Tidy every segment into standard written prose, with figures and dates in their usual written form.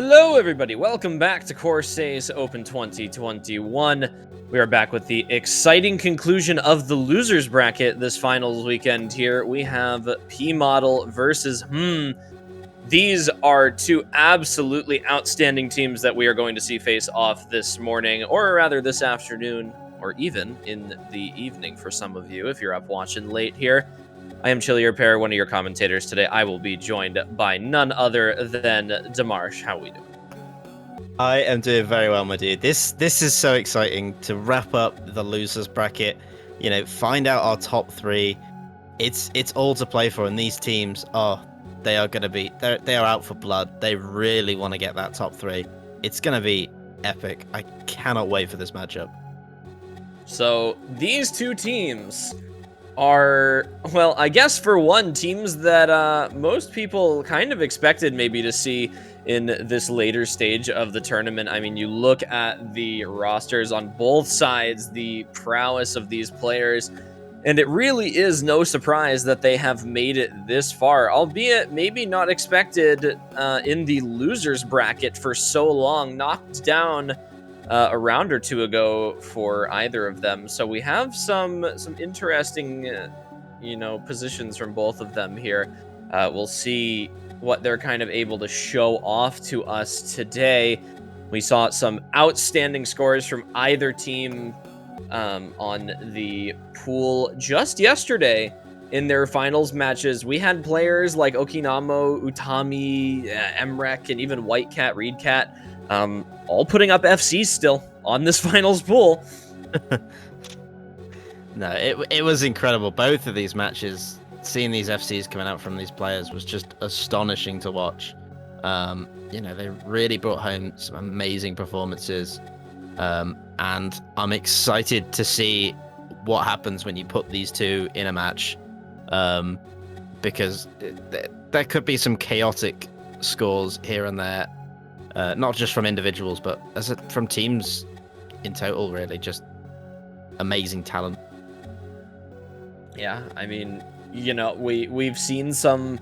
Hello everybody, welcome back to Corsace Open 2021. We are back with the exciting conclusion of the losers bracket this finals weekend here. We have P-Model versus These are two absolutely outstanding teams that we are going to see face off this morning, or rather this afternoon, or even in the evening for some of you if you're up watching late here. I am Chili Repair, one of your commentators today. I will be joined by none other than Demarsh. How are we doing? I am doing very well, my dude. This is so exciting to wrap up the losers bracket. You know, find out our top three. It's all to play for, and these teams they are out for blood. They really want to get that top three. It's gonna be epic. I cannot wait for this matchup. So these two teams are, well, I guess for one, teams that most people kind of expected maybe to see in this later stage of the tournament. I mean, you look at the rosters on both sides, the prowess of these players, and it really is no surprise that they have made it this far, albeit maybe not expected in the losers bracket for so long, knocked down a round or two ago for either of them. So we have some interesting, positions from both of them here. We'll see what they're kind of able to show off to us today. We saw some outstanding scores from either team on the pool just yesterday in their finals matches. We had players like Okinamo, Utami, Emrek, and even White Cat, Reed Cat, all putting up FCs still on this finals pool. No, it was incredible. Both of these matches, seeing these FCs coming out from these players was just astonishing to watch. They really brought home some amazing performances. And I'm excited to see what happens when you put these two in a match. Because there could be some chaotic scores here and there. Not just from individuals, but from teams in total, really. Just amazing talent. Yeah, I mean, we've seen some,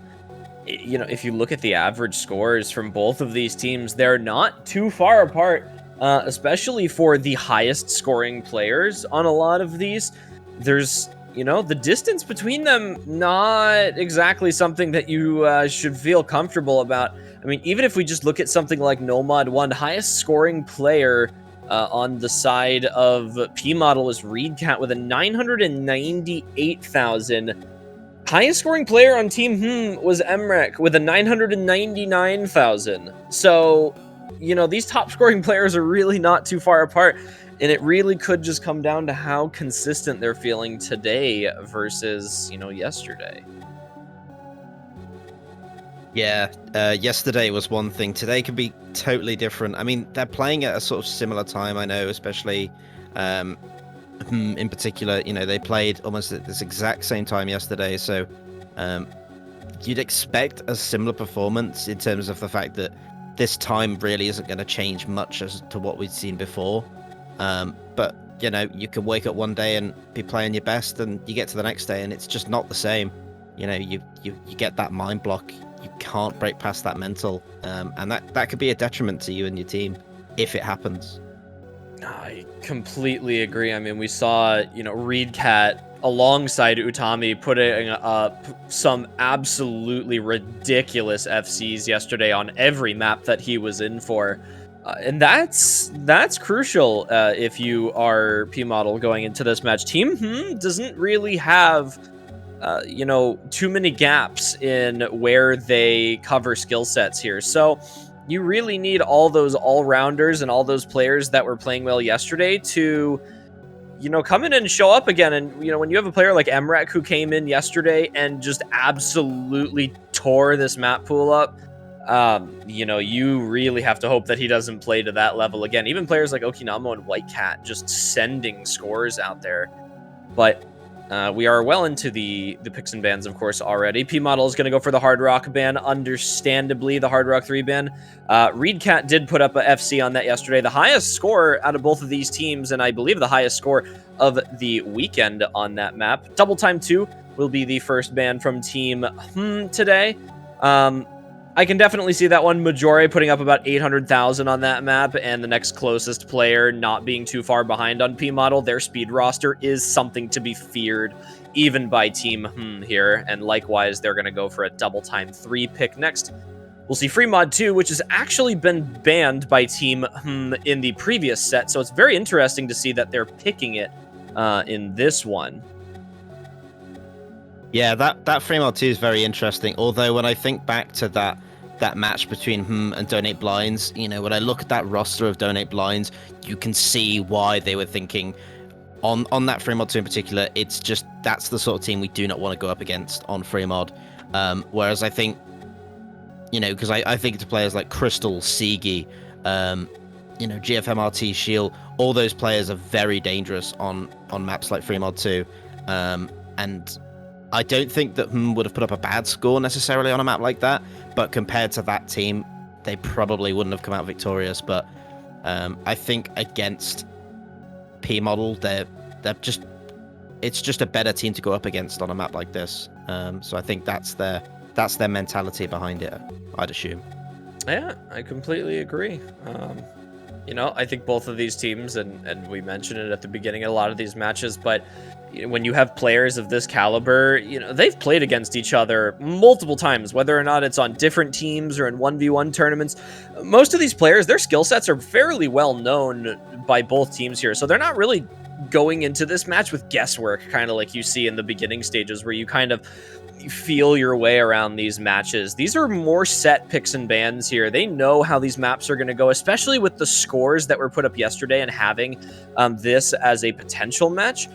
if you look at the average scores from both of these teams, they're not too far apart, especially for the highest scoring players on a lot of these. There's, the distance between them, not exactly something that you should feel comfortable about. I mean, even if we just look at something like Nomad 1, highest scoring player on the side of P-Model was Reed Cat with a 998,000. Highest scoring player on Team was Emrek with a 999,000. So, these top scoring players are really not too far apart, and it really could just come down to how consistent they're feeling today versus, yesterday. Yeah, yesterday was one thing. Today could be totally different. I mean, they're playing at a sort of similar time, I know, especially in particular, they played almost at this exact same time yesterday. So you'd expect a similar performance in terms of the fact that this time really isn't going to change much as to what we'd seen before. But, you can wake up one day and be playing your best, and you get to the next day and it's just not the same. You get that mind block. You can't break past that mental, and that could be a detriment to you and your team if it happens. I completely agree. I mean, we saw, Reed Cat alongside Utami putting up some absolutely ridiculous FCs yesterday on every map that he was in for. And that's crucial if you are P-Model going into this match. Team doesn't really have too many gaps in where they cover skill sets here. So you really need all those all-rounders and all those players that were playing well yesterday to, come in and show up again. And, when you have a player like Emrek who came in yesterday and just absolutely tore this map pool up, you really have to hope that he doesn't play to that level again. Even players like Okinamo and White Cat just sending scores out there. But we are well into the picks and bans, of course, already. P-Model is going to go for the Hard Rock ban, understandably, the Hard Rock 3 ban. Reed Cat did put up a FC on that yesterday. The highest score out of both of these teams, and I believe the highest score of the weekend on that map. Double Time 2 will be the first ban from Team today. I can definitely see that one. Majore putting up about 800,000 on that map, and the next closest player not being too far behind on P Model. Their speed roster is something to be feared, even by Team here. And likewise, they're going to go for a double time 3 pick next. We'll see Free Mod 2, which has actually been banned by Team in the previous set, so it's very interesting to see that they're picking it in this one. Yeah, that Free Mod 2 is very interesting. Although when I think back to that match between and Donate Blinds, you know, when I look at that roster of Donate Blinds, you can see why they were thinking on that Free Mod 2 in particular. It's just that's the sort of team we do not want to go up against on Free Mod. Whereas I think, you know, because I think to players like Crystal, Sigi, you know, GFMRT, Shield, all those players are very dangerous on maps like Free Mod 2. And I don't think that would have put up a bad score necessarily on a map like that, but compared to that team, they probably wouldn't have come out victorious. But I think against P Model, it's just a better team to go up against on a map like this. So I think that's their mentality behind it, I'd assume. Yeah, I completely agree. You know, I think both of these teams, and we mentioned it at the beginning of a lot of these matches, but when you have players of this caliber, you know, they've played against each other multiple times, whether or not it's on different teams or in 1v1 tournaments. Most of these players, their skill sets are fairly well known by both teams here, so they're not really going into this match with guesswork, kind of like you see in the beginning stages where you kind of feel your way around these matches. These are more set picks and bans here. They know how these maps are going to go, especially with the scores that were put up yesterday and having this as a potential match.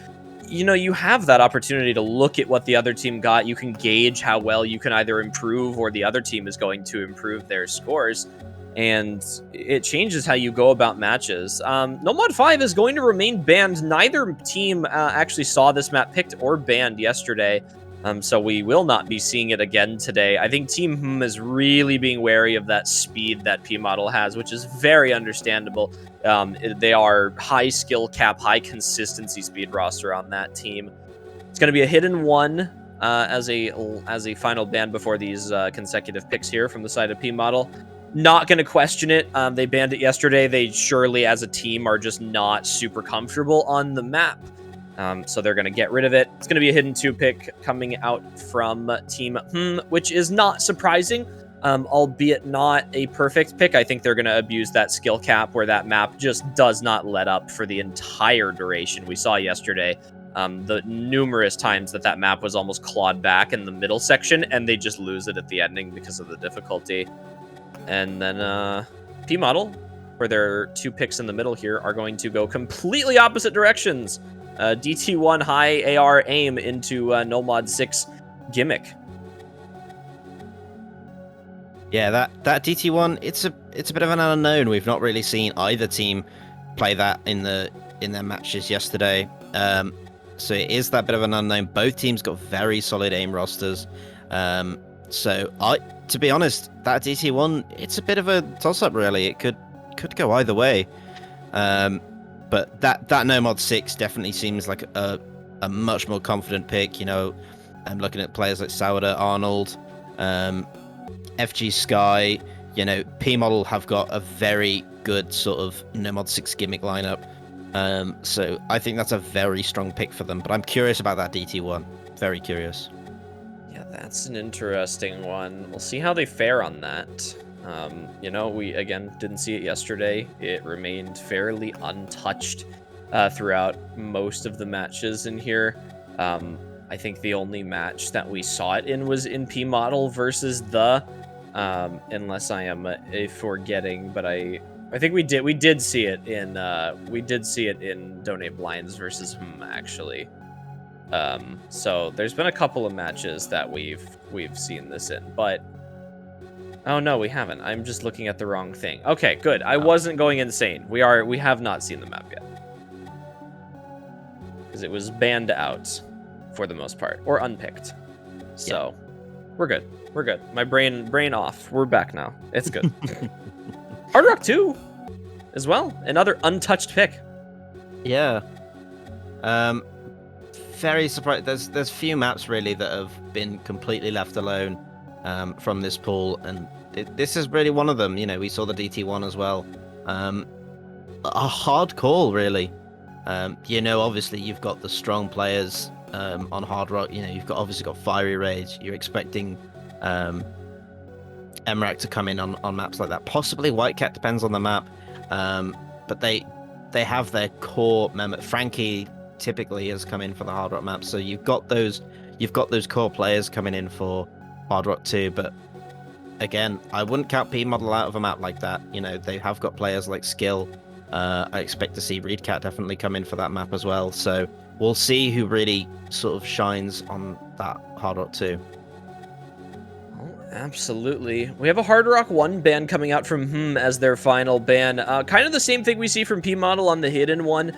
You know, you have that opportunity to look at what the other team got. You can gauge how well you can either improve or the other team is going to improve their scores. And it changes how you go about matches. No Mod 5 is going to remain banned. Neither team actually saw this map picked or banned yesterday. So we will not be seeing it again today. I think Team is really being wary of that speed that P Model has, which is very understandable. They are high skill cap, high consistency speed roster on that team. It's going to be a hidden one as a final ban before these consecutive picks here from the side of P Model. Not going to question it. They banned it yesterday. They surely, as a team, are just not super comfortable on the map. So they're going to get rid of it. It's going to be a hidden 2 pick coming out from Team which is not surprising, albeit not a perfect pick. I think they're going to abuse that skill cap where that map just does not let up for the entire duration. We saw yesterday the numerous times that map was almost clawed back in the middle section, and they just lose it at the ending because of the difficulty. And then P Model, for their 2 picks in the middle here, are going to go completely opposite directions. DT1 high AR aim into No Mod 6 gimmick. Yeah, that DT1, it's a bit of an unknown. We've not really seen either team play that in their matches yesterday. So it is that bit of an unknown. Both teams got very solid aim rosters. So to be honest, that DT1, it's a bit of a toss-up really. It could go either way. But that No Mod 6 definitely seems like a much more confident pick. You know, I'm looking at players like Sauder, Arnold, FG Sky. You know, P Model have got a very good sort of No Mod 6 gimmick lineup. So I think that's a very strong pick for them. But I'm curious about that DT1. Very curious. Yeah, that's an interesting one. We'll see how they fare on that. You know, we, again, didn't see it yesterday. It remained fairly untouched throughout most of the matches in here. I think the only match that we saw it in was in P Model versus unless I am forgetting, but I think we did see it in Donate Blinds versus actually. So there's been a couple of matches that we've seen this in, but oh no, we haven't. I'm just looking at the wrong thing. Okay, good. I wasn't going insane. We have not seen the map yet. Because it was banned out for the most part, or unpicked. So we're good. We're good. My brain off. We're back now. It's good. Hard Rock 2 as well. Another untouched pick. Yeah. Very surprised. There's few maps really that have been completely left alone from this pool, and this is really one of them. You know, we saw the DT1 as well. A hard call, really. You know, obviously you've got the strong players on Hard Rock. You know, you've obviously got Fiery Rage. You're expecting MRAC to come in on maps like that. Possibly White Cat, depends on the map. But they have their core member. Frankie typically has come in for the Hard Rock map, so you've got those core players coming in for Hard Rock 2. But again, I wouldn't count P Model out of a map like that. You know, they have got players like Skill. I expect to see Reedcat definitely come in for that map as well. So we'll see who really sort of shines on that Hard Rock 2. Absolutely. We have a Hard Rock 1 ban coming out from as their final ban. Kind of the same thing we see from P Model on the Hidden one.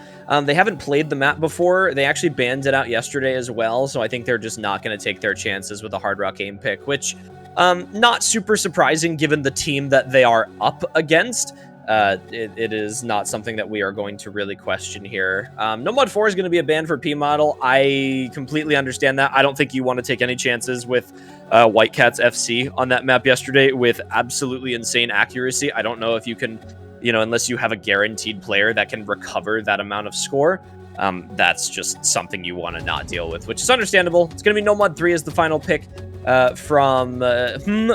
They haven't played the map before. They actually banned it out yesterday as well, so I think they're just not going to take their chances with a Hard Rock aim pick, which not super surprising given the team that they are up against. It is not something that we are going to really question here. Nomad 4 is going to be a ban for P Model. I completely understand that. I don't think you want to take any chances with White Cat's FC on that map yesterday with absolutely insane accuracy. I don't know if you can, unless you have a guaranteed player that can recover that amount of score. That's just something you want to not deal with, which is understandable. It's going to be Nomad 3 as the final pick. From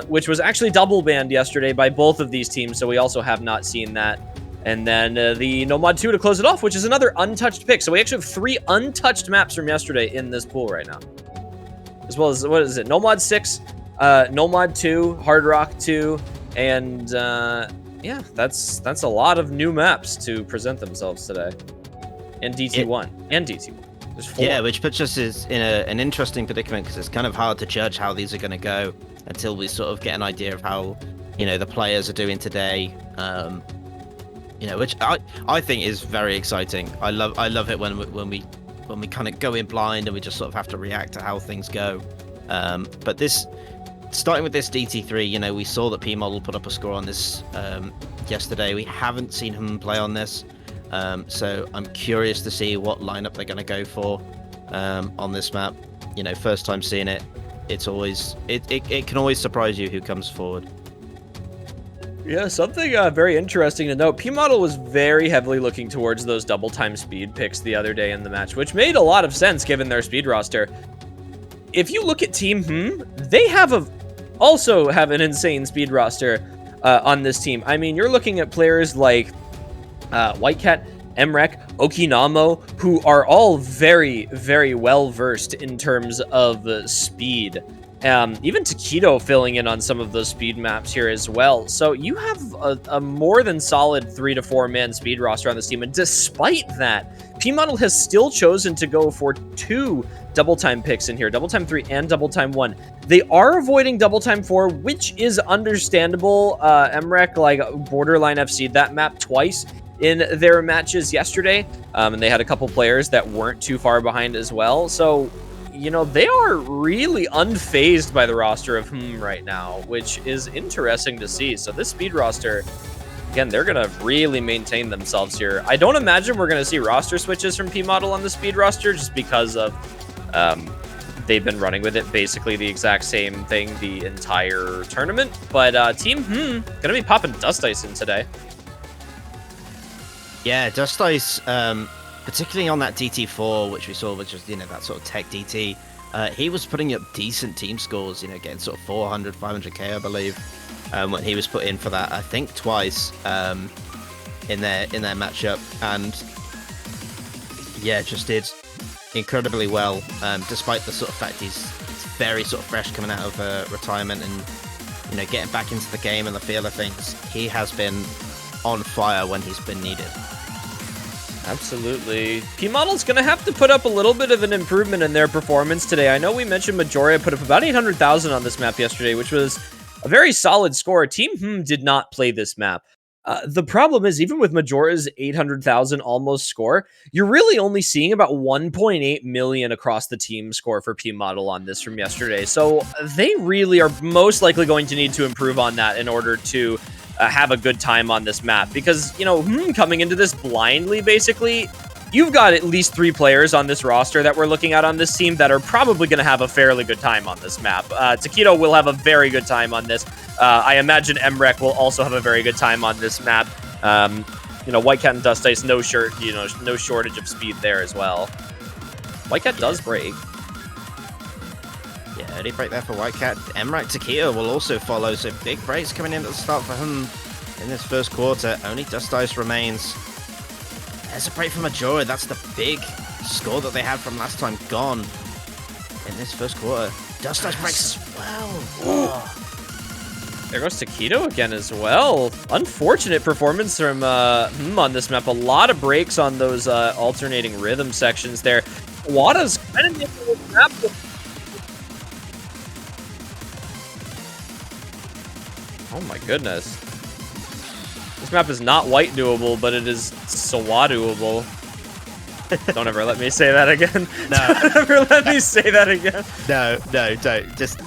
which was actually double banned yesterday by both of these teams, so we also have not seen that. And then the Nomad 2 to close it off, which is another untouched pick. So we actually have 3 untouched maps from yesterday in this pool right now. As well as, what is it? Nomad 6, Nomad 2, Hard Rock 2, and yeah, that's a lot of new maps to present themselves today. And DT1. And DT1. Yeah, which puts us in an interesting predicament because it's kind of hard to judge how these are going to go until we sort of get an idea of how, the players are doing today. Which I think is very exciting. I love it when we kind of go in blind and we just sort of have to react to how things go. But starting with this DT3, we saw that P Model put up a score on this yesterday. We haven't seen him play on this. So I'm curious to see what lineup they're going to go for on this map. First time seeing it, it can always surprise you who comes forward. Yeah, something very interesting to note. P Model was very heavily looking towards those double time speed picks the other day in the match, which made a lot of sense given their speed roster. If you look at Team they also have an insane speed roster on this team. I mean, you're looking at players like White Cat, Emrek, Okinamo, who are all very, very well versed in terms of speed. Even Taquito filling in on some of those speed maps here as well. So you have a more than solid 3 to 4 man speed roster on this team. And despite that, P Model has still chosen to go for 2 double time picks in here, double time 3 and double time 1. They are avoiding double time 4, which is understandable. Emrek, like Borderline FC, that map twice in their matches yesterday, and they had a couple players that weren't too far behind as well. So, they are really unfazed by the roster of right now, which is interesting to see. So this speed roster, again, they're going to really maintain themselves here. I don't imagine we're going to see roster switches from P Model on the speed roster just because of they've been running with it basically the exact same thing the entire tournament. But Team going to be popping Dust Ice in today. Yeah, Dust Ice, particularly on that DT4, which we saw, which was, that sort of tech DT, he was putting up decent team scores, getting sort of 400, 500k, I believe, when he was put in for that, I think twice in their matchup, and yeah, just did incredibly well, despite the sort of fact he's very sort of fresh coming out of retirement and, getting back into the game and the feel of things. He has been on fire when he's been needed. Absolutely. P Model's going to have to put up a little bit of an improvement in their performance today. I know we mentioned Majoria put up about 800,000 on this map yesterday, which was a very solid score. Team did not play this map. The problem is, even with Majora's 800,000 almost score, you're really only seeing about 1.8 million across the team score for P Model on this from yesterday. So they really are most likely going to need to improve on that in order to have a good time on this map, because coming into this blindly, basically, you've got at least 3 players on this roster that we're looking at on this team that are probably going to have a fairly good time on this map. Taquito will have a very good time on this. I imagine Emrek will also have a very good time on this map. You know, White Cat and Dust Ice, no shortage of speed there as well. White Cat does break. Yeah, early break there for White Cat. Emrek Taquito will also follow, so big breaks coming in at the start for him in this first quarter. Only Dust Ice remains. There's a break for Majora. That's the big score that they had from last time gone in this first quarter. Dust Ice breaks as well. Oh. There goes Taquito again as well. Unfortunate performance from on this map. A lot of breaks on those alternating rhythm sections there. Wada's kind of making this map. Oh my goodness. This map is not white doable, but it is Sawa doable. Don't ever let me say that again. No. Don't ever let me say that again. No, don't. Just...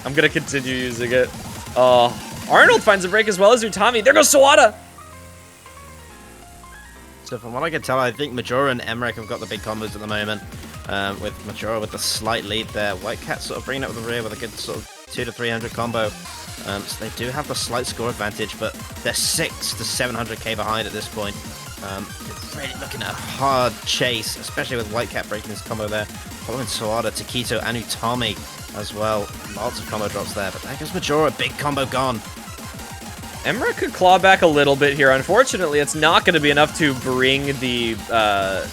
I'm gonna continue using it. Arnold finds a break as well as Utami. There goes Sawada! So from what I can tell, I think Majora and Emrek have got the big combos at the moment. With Majora with the slight lead there. White Cat sort of bringing up the rear with a good sort of 200 to 300 combo. So they do have the slight score advantage, but they're 600 to 700k behind at this point. Really looking at a hard chase, especially with White Cat breaking his combo there. Following Sawada, Taquito, and Utami as well. Lots of combo drops there, but there goes Majora. Big combo gone. Emrek could claw back a little bit here. Unfortunately, it's not going to be enough to bring the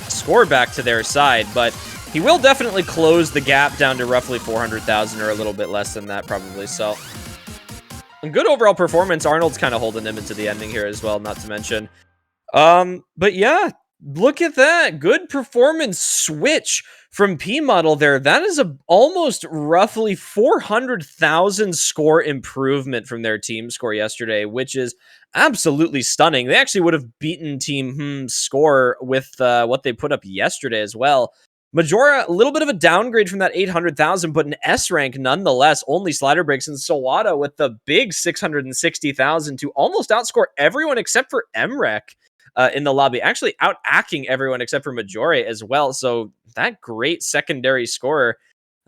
score back to their side, but he will definitely close the gap down to roughly 400,000 or a little bit less than that probably. So a good overall performance. Arnold's kind of holding him into the ending here as well, not to mention. But yeah, look at that. Good performance switch from P-Model there. That is a almost roughly 400,000 score improvement from their team score yesterday, which is absolutely stunning. They actually would have beaten Team score with what they put up yesterday as well. Majora, a little bit of a downgrade from that 800,000, but an S rank nonetheless. Only slider breaks, and Sawada with the big 660,000 to almost outscore everyone except for Emrek in the lobby. Actually out-acking everyone except for Majora as well. So that great secondary score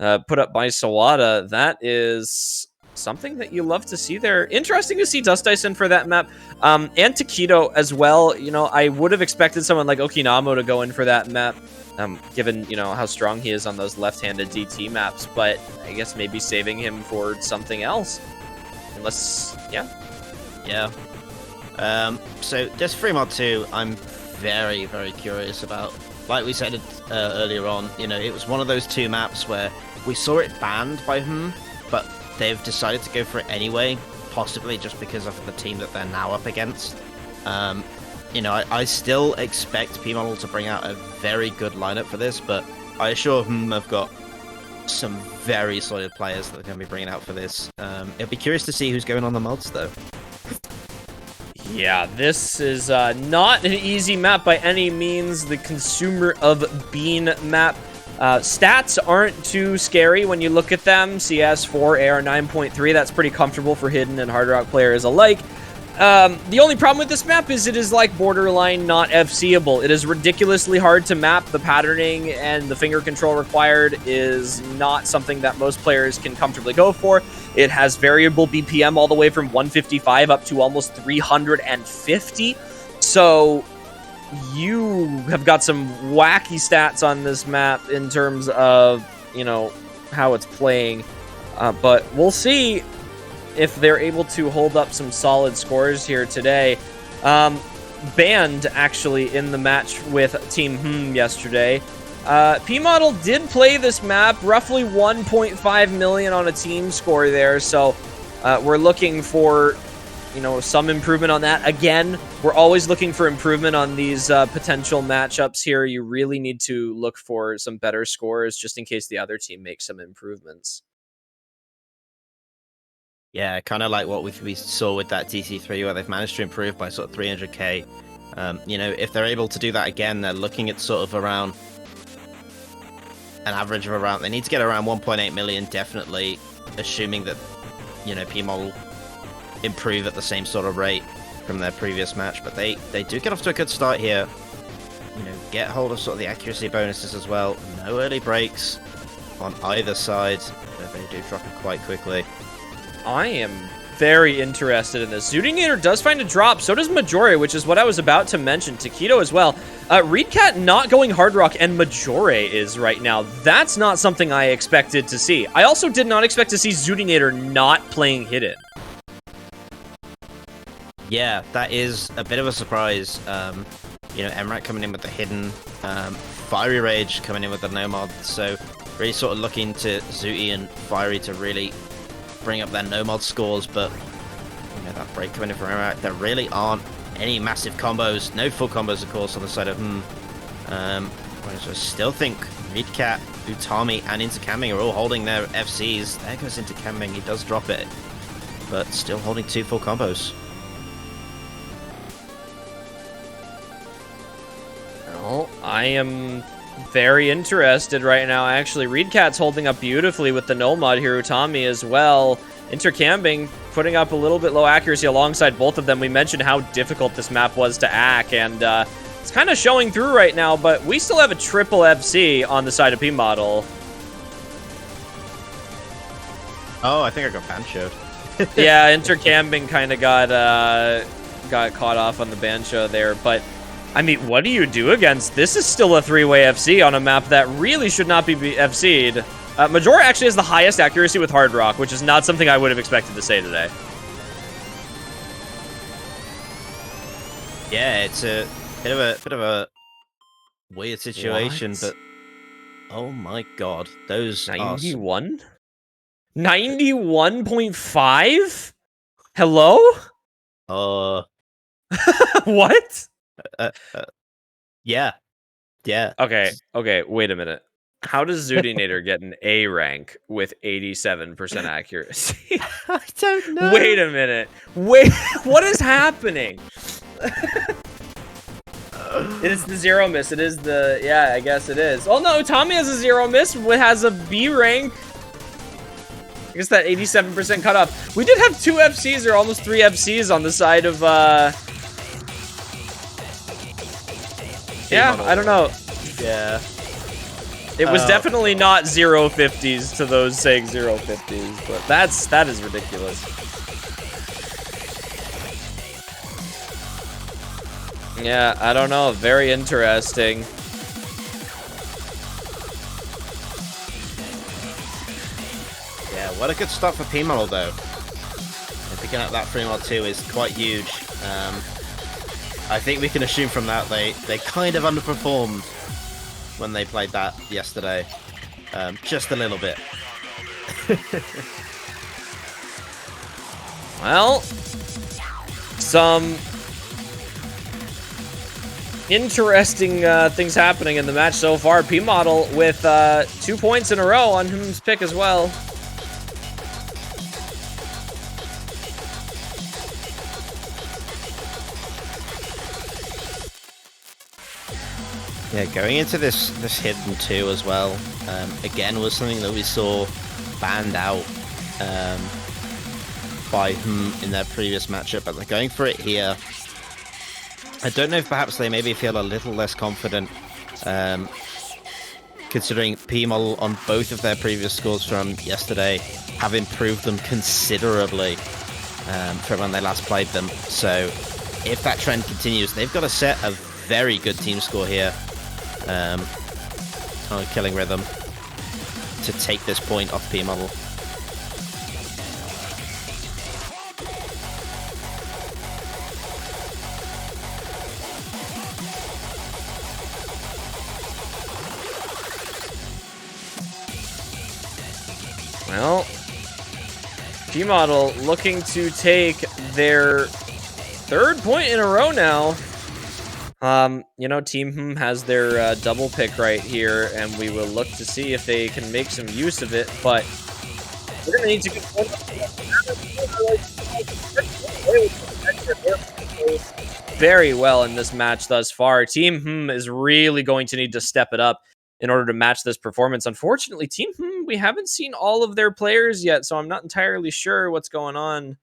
put up by Sawada, that is something that you love to see there. Interesting to see Dust Ice in for that map. And Taquito as well. You know, I would have expected someone like Okinamo to go in for that map. Given, you know, how strong he is on those left-handed DT maps, but I guess maybe saving him for something else. Unless, yeah. Yeah. So this free mod 2, I'm very, very curious about. Like we said earlier on, you know, it was one of those 2 maps where we saw it banned by him, but they've decided to go for it anyway, possibly just because of the team that they're now up against. You know, I still expect P-Model to bring out a very good lineup for this, but I assure them I've got some very solid players that they're going to be bringing out for this. It'll be curious to see who's going on the mods, though. Yeah, this is not an easy map by any means. The Consumer of Bean map. Stats aren't too scary when you look at them. CS 4, AR 9.3, that's pretty comfortable for Hidden and Hard Rock players alike. The only problem with this map is it is like borderline not FCable. It is ridiculously hard to map. The patterning and the finger control required is not something that most players can comfortably go for. It has variable BPM all the way from 155 up to almost 350. So you have got some wacky stats on this map in terms of, you know, how it's playing. But we'll see if they're able to hold up some solid scores here today. Banned, actually, in the match with Team yesterday. P-Model did play this map, roughly 1.5 million on a team score there, so we're looking for, you know, some improvement on that. Again, we're always looking for improvement on these potential matchups here. You really need to look for some better scores just in case the other team makes some improvements. Yeah, kind of like what we saw with that TC3, where they've managed to improve by sort of 300k. You know, if they're able to do that again, they're looking at sort of around an average of around, they need to get around 1.8 million, definitely, assuming that, you know, P-Model improve at the same sort of rate from their previous match. But they do get off to a good start here. get hold of sort of the accuracy bonuses as well. No early breaks on either side. They do drop it quite quickly. I am very interested in this. Zooting does find a drop. So does Majore, which is what I was about to mention. Taquito as well. Reedcat not going Hard Rock, and Majore is right now. That's not something I expected to see. I also did not expect to see Zooting not playing Hidden. Yeah, that is a bit of a surprise. Emrak coming in with the Hidden, Fiery Rage coming in with the Nomad. So really sort of looking to Zooty and Fiery to really bring up their Nomad scores, but that break coming in from Emrak, there really aren't any massive combos. No full combos, of course, on the side of whereas I still think Reedcat, Utami, and Intercamming are all holding their FCs. There goes Intercamming, he does drop it, but still holding 2 full combos. Well, I am very interested right now, actually. Reedcat's holding up beautifully with the Nomad here, Utami as well. Intercamming putting up a little bit low accuracy alongside both of them. We mentioned how difficult this map was to ack, and it's kind of showing through right now, but we still have a triple FC on the side of P-Model. Oh, I think I got banchoed. Yeah, Intercamming kind of got caught off on the Bancho there, but I mean, what do you do against? This is still a 3-way FC on a map that really should not be FC'd. Major actually has the highest accuracy with Hard Rock, which is not something I would have expected to say today. Yeah, it's a bit of a weird situation, but oh my god, those 91? 91.5? Hello? What? Yeah. Okay, wait a minute. How does Zoodinator get an A rank with 87% accuracy? I don't know. Wait a minute. Wait, what is happening? It is the 0 miss. It is the, yeah, I guess it is. Oh no, Tommy has a 0 miss, has a B rank. I guess that 87% cutoff. We did have 2 FCs or almost 3 FCs on the side of, yeah, I don't know. Yeah. It was definitely not 050s to those saying 050s, but that is ridiculous. Yeah, I don't know. Very interesting. Yeah, what a good start for P-Model, though. And picking up that 3-2 is quite huge. I think we can assume from that they kind of underperformed when they played that yesterday. Just a little bit. Well, some interesting things happening in the match so far. P-Model with 2 points in a row on whom's pick as well. Yeah, going into this Hidden 2 as well, again, was something that we saw banned out by in their previous matchup, but they're going for it here. I don't know if perhaps they maybe feel a little less confident, considering P-Model on both of their previous scores from yesterday have improved them considerably from when they last played them. So if that trend continues, they've got a set of very good team score here on Killing Rhythm to take this point off P-Model. Well, P-Model looking to take their 3rd point in a row now. Team has their double pick right here, and we will look to see if they can make some use of it, but we're going to need to get very well in this match thus far. Team is really going to need to step it up in order to match this performance. Unfortunately, Team we haven't seen all of their players yet, so I'm not entirely sure what's going on.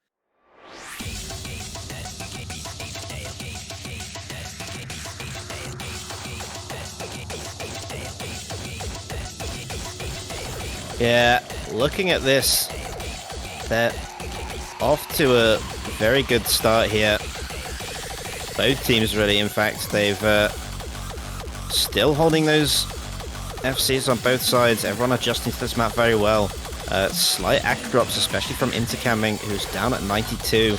Yeah, looking at this, they're off to a very good start here. Both teams really, in fact, they've still holding those FCs on both sides. Everyone adjusting to this map very well. Slight act drops, especially from Intercamming, who's down at 92.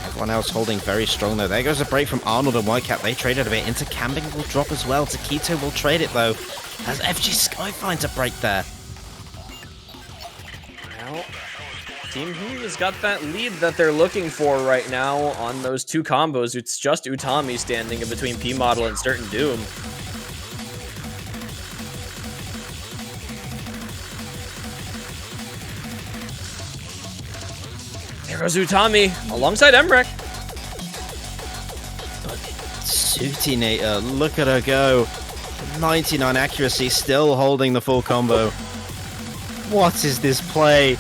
Everyone else holding very strong though. There goes a break from Arnold and Whitecap. They traded a bit. Intercamming will drop as well. Taquito will trade it though, as FG Sky finds a break there. Well, Team Hum has got that lead that they're looking for right now on those two combos. It's just Utami standing in between P-Model and Certain Doom. There goes Utami alongside Emrek. Sutinator, look at her go. 99 accuracy, still holding the full combo. What is this play?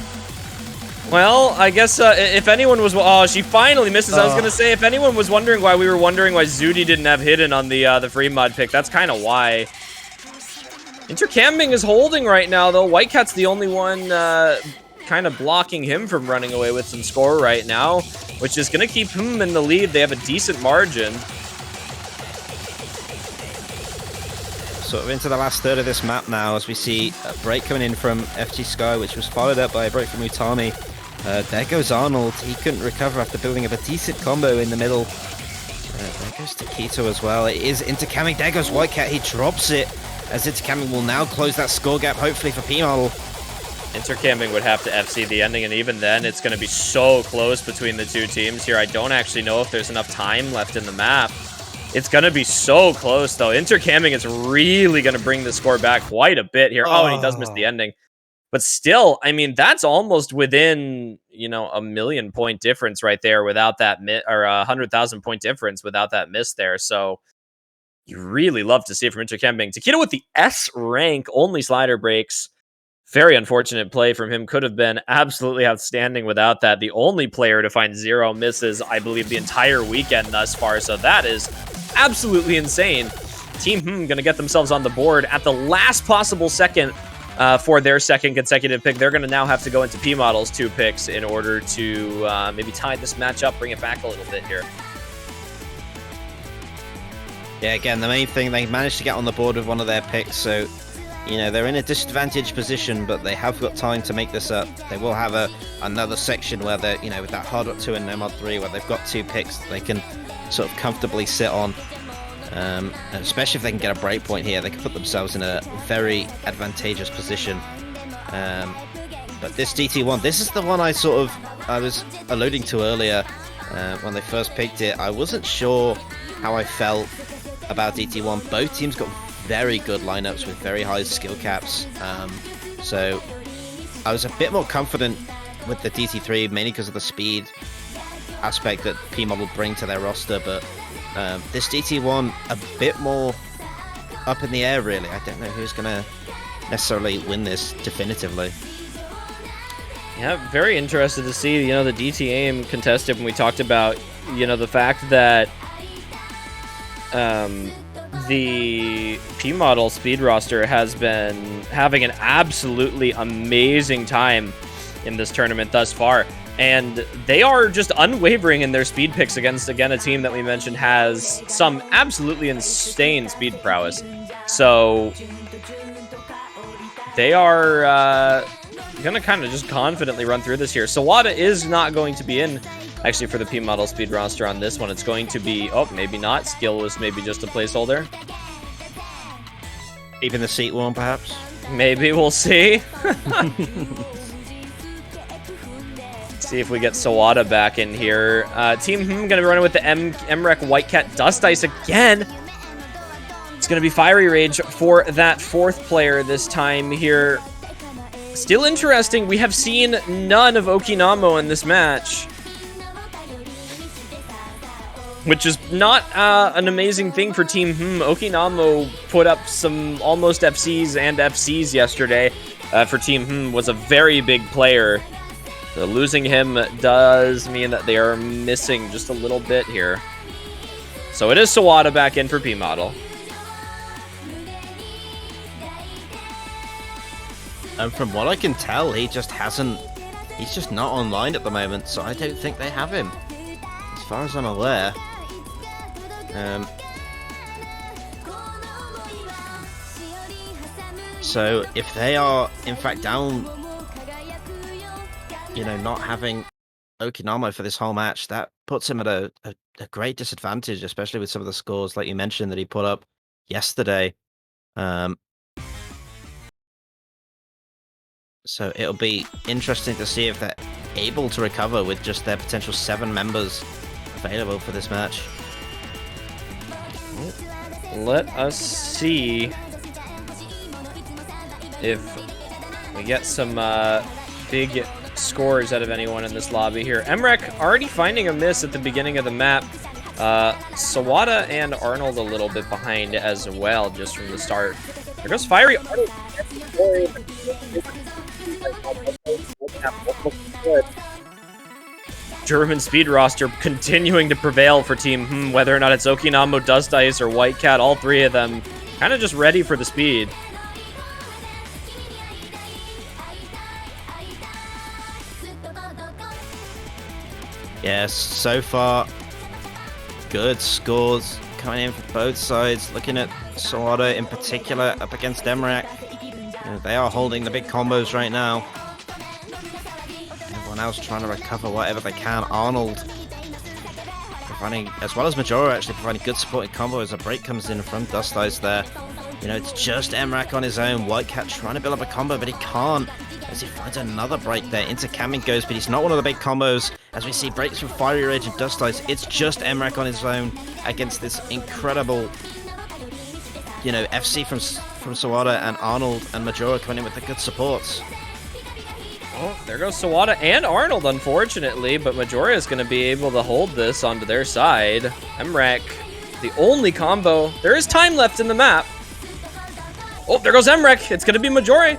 Well, I guess if anyone was... Oh, she finally misses. I was going to say, if anyone was wondering why we were wondering why Zudi didn't have hidden on the free mod pick, that's kind of why. Intercamming is holding right now, though. Whitecat's the only one kind of blocking him from running away with some score right now, which is going to keep him in the lead. They have a decent margin. Sort of into the last third of this map now, as we see a break coming in from FG Sky, which was followed up by a break from Utami. There goes Arnold. He couldn't recover after building up a decent combo in the middle. There goes Taquito as well. It is Intercamming. There goes Whitecat. He drops it, as Intercamming will now close that score gap, hopefully for P-Model. Intercamming would have to FC the ending, and even then, it's going to be so close between the two teams here. I don't actually know if there's enough time left in the map. It's going to be so close, though. Intercamming is really going to bring the score back quite a bit here. Oh, and he does miss the ending. But still, I mean, that's almost within, you know, a 1,000,000-point difference right there without that miss, or a 100,000-point difference without that miss there. So you really love to see it from Intercamming. Taquito with the S rank, only slider breaks. Very unfortunate play from him. Could have been absolutely outstanding without that. The only player to find 0 misses, I believe, the entire weekend thus far. So that is absolutely insane. Team going to get themselves on the board at the last possible second for their second consecutive pick. They're going to now have to go into P-Model's 2 picks in order to maybe tie this match up, bring it back a little bit here. Yeah, again, the main thing, they managed to get on the board with one of their picks, so... You know, they're in a disadvantaged position, but they have got time to make this up. They will have another section where they're, you know, with that hard rock 2 and no mod 3, where they've got 2 picks that they can sort of comfortably sit on. And especially if they can get a break point here, they can put themselves in a very advantageous position. But this DT1, this is the one I was alluding to earlier when they first picked it. I wasn't sure how I felt about DT1. Both teams got very good lineups with very high skill caps, so I was a bit more confident with the DT3, mainly because of the speed aspect that P-Model bring to their roster, but this DT1 a bit more up in the air really. I don't know who's gonna necessarily win this definitively. Yeah, very interested to see, you know, the DT aim contested when we talked about, you know, the fact that the P-Model speed roster has been having an absolutely amazing time in this tournament thus far. And they are just unwavering in their speed picks against, again, a team that we mentioned has some absolutely insane speed prowess. So they are going to kind of just confidently run through this here. Sawada is not going to be in, actually, for the P-Model speed roster on this one. It's going to be, oh, maybe not. Skill was maybe just a placeholder. Even the seat warm, perhaps? Maybe, we'll see. See if we get Sawada back in here. Team going to be running with the Emrek Whitecap Dust Ice again. It's going to be Fiery Rage for that 4th player this time here. Still interesting. We have seen none of Okinamo in this match, which is not an amazing thing for Team Okinamo put up some almost FCs and FCs yesterday. For Team was a very big player. So losing him does mean that they are missing just a little bit here. So it is Sawada back in for P-Model. And from what I can tell, he just hasn't. He's just not online at the moment, so I don't think they have him, as far as I'm aware. So if they are in fact down, not having Okinamo for this whole match, that puts him at a great disadvantage, especially with some of the scores, like you mentioned, that he put up yesterday. So it'll be interesting to see if they're able to recover with just their potential 7 members available for this match. Let us see if we get some big scores out of anyone in this lobby here. Emrek already finding a miss at the beginning of the map. Sawada and Arnold a little bit behind as well, just from the start. There goes Fiery Arnold. German speed roster continuing to prevail for team, whether or not it's Okinamo, Dust Ice, or White Cat, all 3 of them kind of just ready for the speed. Yes, so far, good scores coming in for both sides. Looking at Sawada in particular up against Emrak. They are holding the big combos right now. Everyone else trying to recover whatever they can. Arnold providing, as well as Majora, actually providing good supporting combo as a break comes in from Dust Eyes there. It's just Emrak on his own. White Cat trying to build up a combo, but he can't. As he finds another break there. Into Camming goes, but he's not one of the big combos. As we see breaks from Fiery Rage and Dust Eyes, it's just Emrak on his own against this incredible, FC from Sawada and Arnold and Majora coming in with the good supports. Oh, there goes Sawada and Arnold, unfortunately, but Majora is going to be able to hold this onto their side. Emrak, the only combo. There is time left in the map. Oh, there goes Emrak. It's going to be Majora.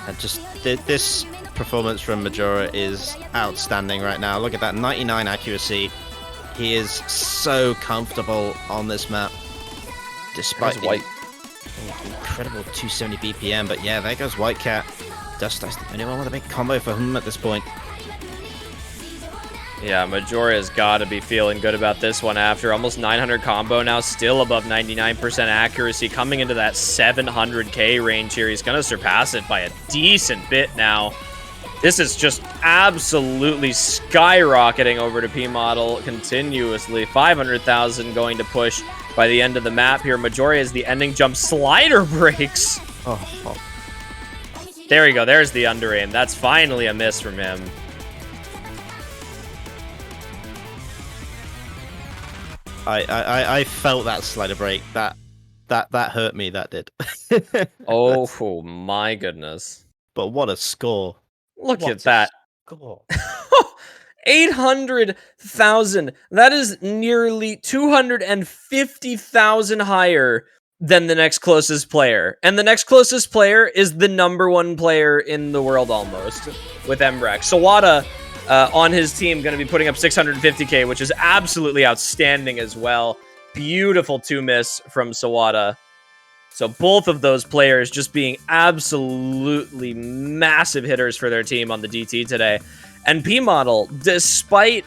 And just this performance from Majora is outstanding right now. Look at that 99 accuracy. He is so comfortable on this map, despite the incredible 270 BPM. But yeah, there goes White Cat. Dust Ice, the only one with a big combo for him at this point. Yeah, Majora's got to be feeling good about this one after almost 900 combo now, still above 99% accuracy, coming into that 700k range here. He's going to surpass it by a decent bit now. This is just absolutely skyrocketing over to P-Model continuously. 500,000 going to push by the end of the map here. Majora is the ending jump slider breaks. Oh. There we go. There's the under aim. That's finally a miss from him. I felt that slider break. That hurt me. That did. Oh my goodness! But what a score! Look at that. Score. 800,000. That is nearly 250,000 higher than the next closest player, and the next closest player is the #1 player in the world almost with Emrak. Sawada. On his team, going to be putting up 650k, which is absolutely outstanding as well. Beautiful 2-miss from Sawada. So both of those players just being absolutely massive hitters for their team on the DT today. And P-Model, despite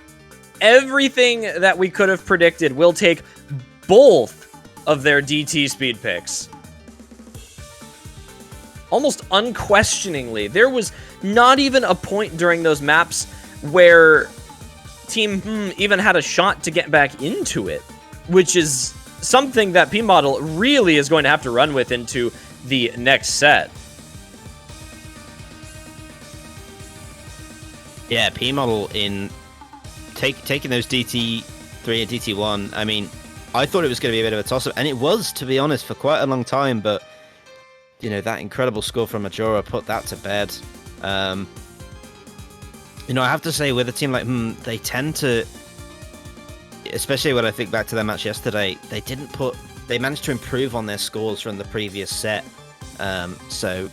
everything that we could have predicted, will take both of their DT speed picks. Almost unquestioningly. There was not even a point during those maps where Team even had a shot to get back into it, which is something that P-Model really is going to have to run with into the next set. Yeah, P-Model in taking those DT3 and DT1, I mean, I thought it was going to be a bit of a toss-up, and it was, to be honest, for quite a long time, but, that incredible score from Majora put that to bed. I have to say, with a team like they tend to, especially when I think back to their match yesterday, they managed to improve on their scores from the previous set. So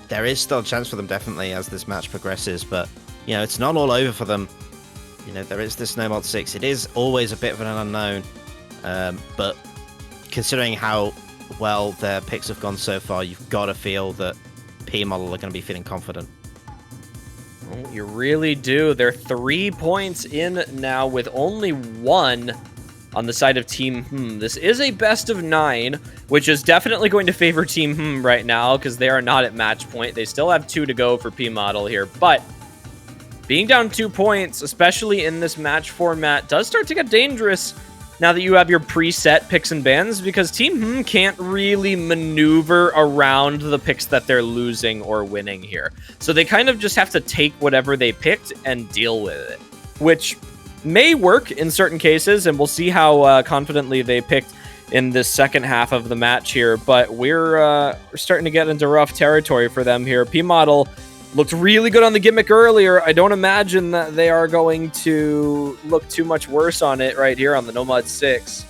there is still a chance for them, definitely, as this match progresses. But, it's not all over for them. There is this Snowball 6. It is always a bit of an unknown. But considering how well their picks have gone so far, you've got to feel that P Model are going to be feeling confident. Well, you really do. They're 3 points in now with only 1 on the side of Team This is a best of 9, which is definitely going to favor Team right now because they are not at match point. They still have 2 to go for P Model here, but being down 2 points, especially in this match format, does start to get dangerous now that you have your preset picks and bans, because Team can't really maneuver around the picks that they're losing or winning here. So they kind of just have to take whatever they picked and deal with it, which may work in certain cases, and we'll see how confidently they picked in this second half of the match here. But we're starting to get into rough territory for them here. P Model looked really good on the gimmick earlier. I don't imagine that they are going to look too much worse on it right here on the Nomad 6.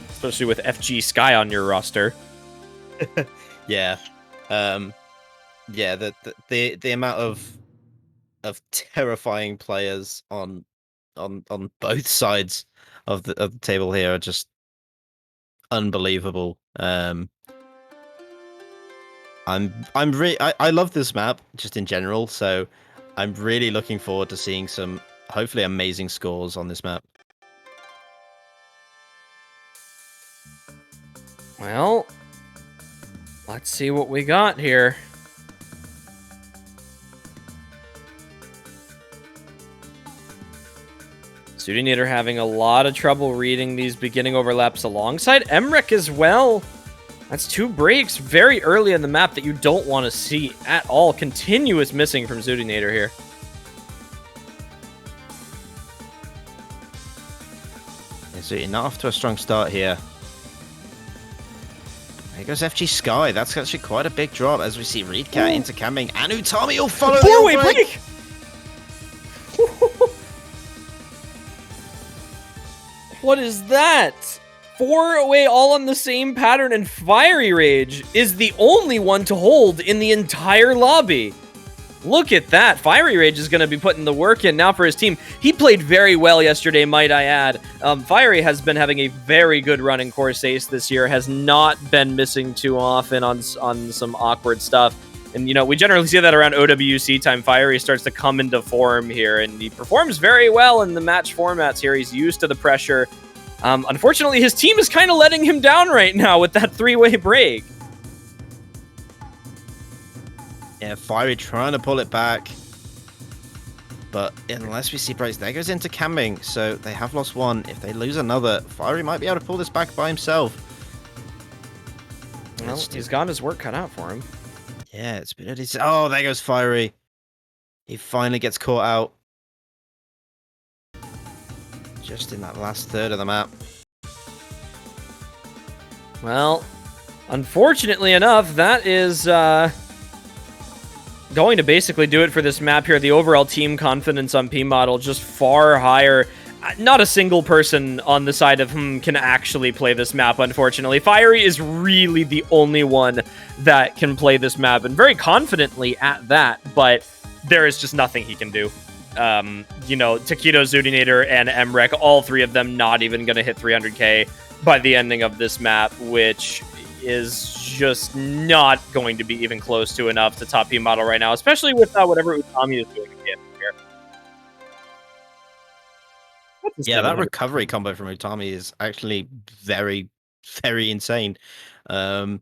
Especially with FG Sky on your roster. Yeah. Yeah, the amount of terrifying players on both sides of the table here are just unbelievable. I love this map just in general, so I'm really looking forward to seeing some hopefully amazing scores on this map. Well, let's see what we got here. Zudinator having a lot of trouble reading these beginning overlaps alongside Emrek as well. That's 2 breaks very early in the map that you don't want to see at all. Continuous missing from Zudinator here. Yeah, Zudi not off to a strong start here. There goes FG Sky. That's actually quite a big drop as we see Reedcat into camming, and Utami will follow the 4-way break! What is that? 4-way all on the same pattern, and Fiery Rage is the only one to hold in the entire lobby. Look at that. Fiery Rage is going to be putting the work in now for his team. He played very well yesterday, might I add. Fiery has been having a very good run in Corsace this year, has not been missing too often on some awkward stuff. And, you know, we generally see that around OWC time. Fiery starts to come into form here, and he performs very well in the match formats here. He's used to the pressure. Unfortunately, his team is kind of letting him down right now with that 3-way break. Yeah, Fiery trying to pull it back. But unless we see breaks, there goes into camming. So they have lost 1. If they lose another, Fiery might be able to pull this back by himself. Well, he's got his work cut out for him. Yeah, it's been... Oh, there goes Fiery. He finally gets caught out. Just in that last third of the map. Well, unfortunately enough, that is going to basically do it for this map here. The overall team confidence on P Model just far higher. Not a single person on the side of can actually play this map, unfortunately. Fiery is really the only one that can play this map, and very confidently at that, but there is just nothing he can do. You know, Taquito, Zudinator, and Emrek, all 3 of them not even going to hit 300k by the ending of this map, which is just not going to be even close to enough to top P Model right now, especially with whatever Utami is doing again here. Yeah, that recovery combo from Utami is actually very, very insane. You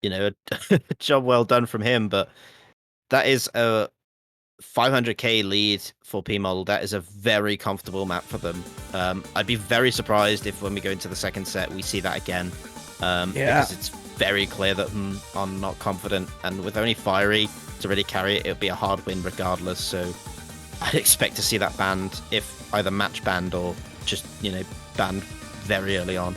know, a job well done from him, but that is a 500k lead for P Model. That is a very comfortable map for them. I'd be very surprised if when we go into the second set we see that again. Because it's very clear that are not confident, and with only Fiery to really carry it, it'll be a hard win regardless. So I'd expect to see that banned, if either match banned or just, you know, banned very early on.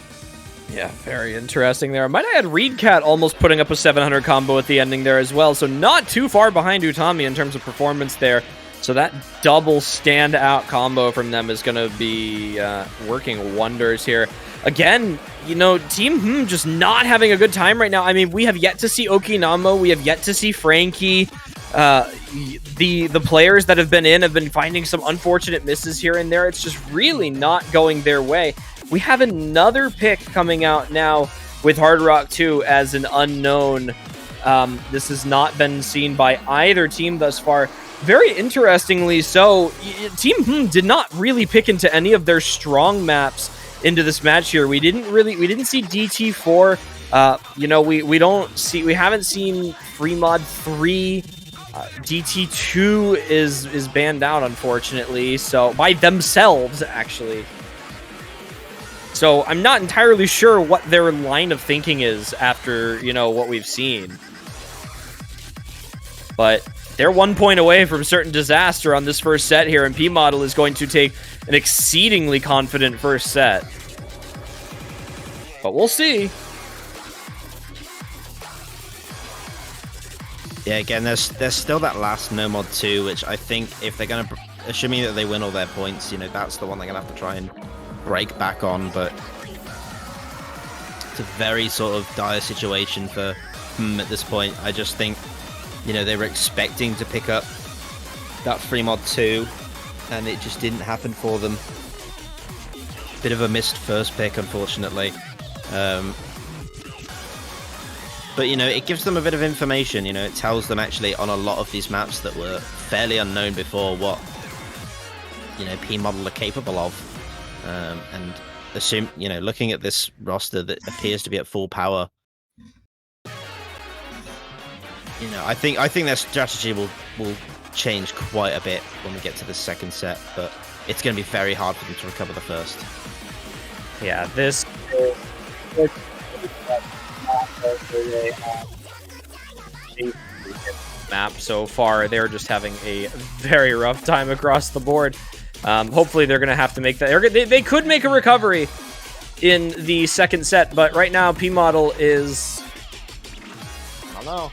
Yeah, very interesting there. Might I add Reedcat almost putting up a 700 combo at the ending there as well, so not too far behind Utami in terms of performance there. So that double standout combo from them is going to be working wonders here. Again, you know, Team just not having a good time right now. I mean, we have yet to see Okinamo. We have yet to see Frankie. The players that have been finding some unfortunate misses here and there. It's just really not going their way. we have another pick coming out now with Hard Rock 2 as an unknown. This has not been seen by either team thus far. Very interestingly so, Team did not really pick into any of their strong maps into this match here. We didn't see DT4. We haven't seen Free Mod 3. DT2 is banned out, unfortunately, so by themselves, actually. So I'm not entirely sure what their line of thinking is after, what we've seen. But they're 1 point away from certain disaster on this first set here, and P-Model is going to take an exceedingly confident first set. But we'll see. Yeah, again, there's still that last no mod 2, which I think if they're going to, assuming that they win all their points, that's the one they're going to have to try and break back on, but it's a very sort of dire situation for at this point. I just think, they were expecting to pick up that free mod 2, and it just didn't happen for them. Bit of a missed first pick, unfortunately. But, it gives them a bit of information, it tells them actually on a lot of these maps that were fairly unknown before what, P-Model are capable of. And assume, looking at this roster that appears to be at full power, I think their strategy will change quite a bit when we get to the second set, but it's going to be very hard for them to recover the first. Yeah, this map so far, they're just having a very rough time across the board. Hopefully they're going to have to make that. They could make a recovery in the second set, but right now P-Model is... I don't know.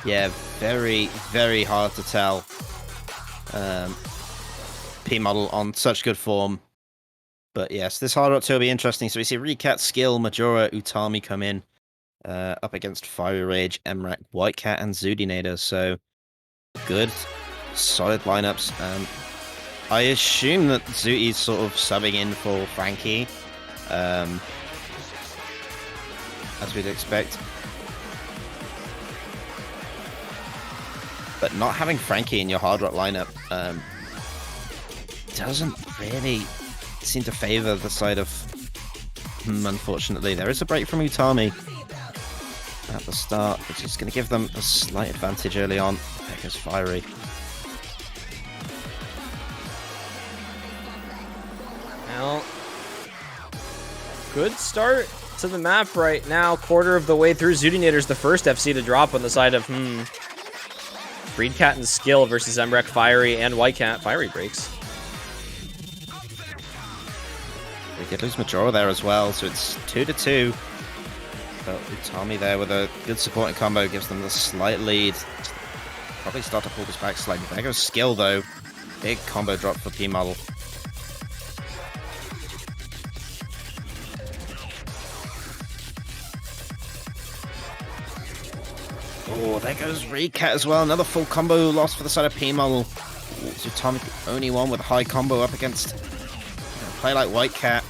Yeah, very, very hard to tell. P-Model on such good form. But yes, this Hard Rock 2 will be interesting. So we see Recat, Skill, Majora, Utami come in up against Fiery Rage, Emrak, White Cat, and Zudinator. So good, solid lineups. I assume that Zuti's sort of subbing in for Frankie, as we'd expect. But not having Frankie in your Hard Rock lineup doesn't really seem to favor the side of unfortunately. There is a break from Utami at the start, which is going to give them a slight advantage early on. There goes Fiery. Well, good start to the map right now. Quarter of the way through. Zudinator's the first FC to drop on the side of Breedcat and Skill versus Emrek, Fiery, and White Cat. Fiery breaks. We did lose Majora there as well, so it's 2-2. But Utami there with a good supporting combo gives them the slight lead. Probably start to pull this back slightly. There goes Skill though. Big combo drop for P-Model. Oh, there goes Recat as well. Another full combo loss for the side of P-Model. Utami the only one with a high combo up against play like White Cat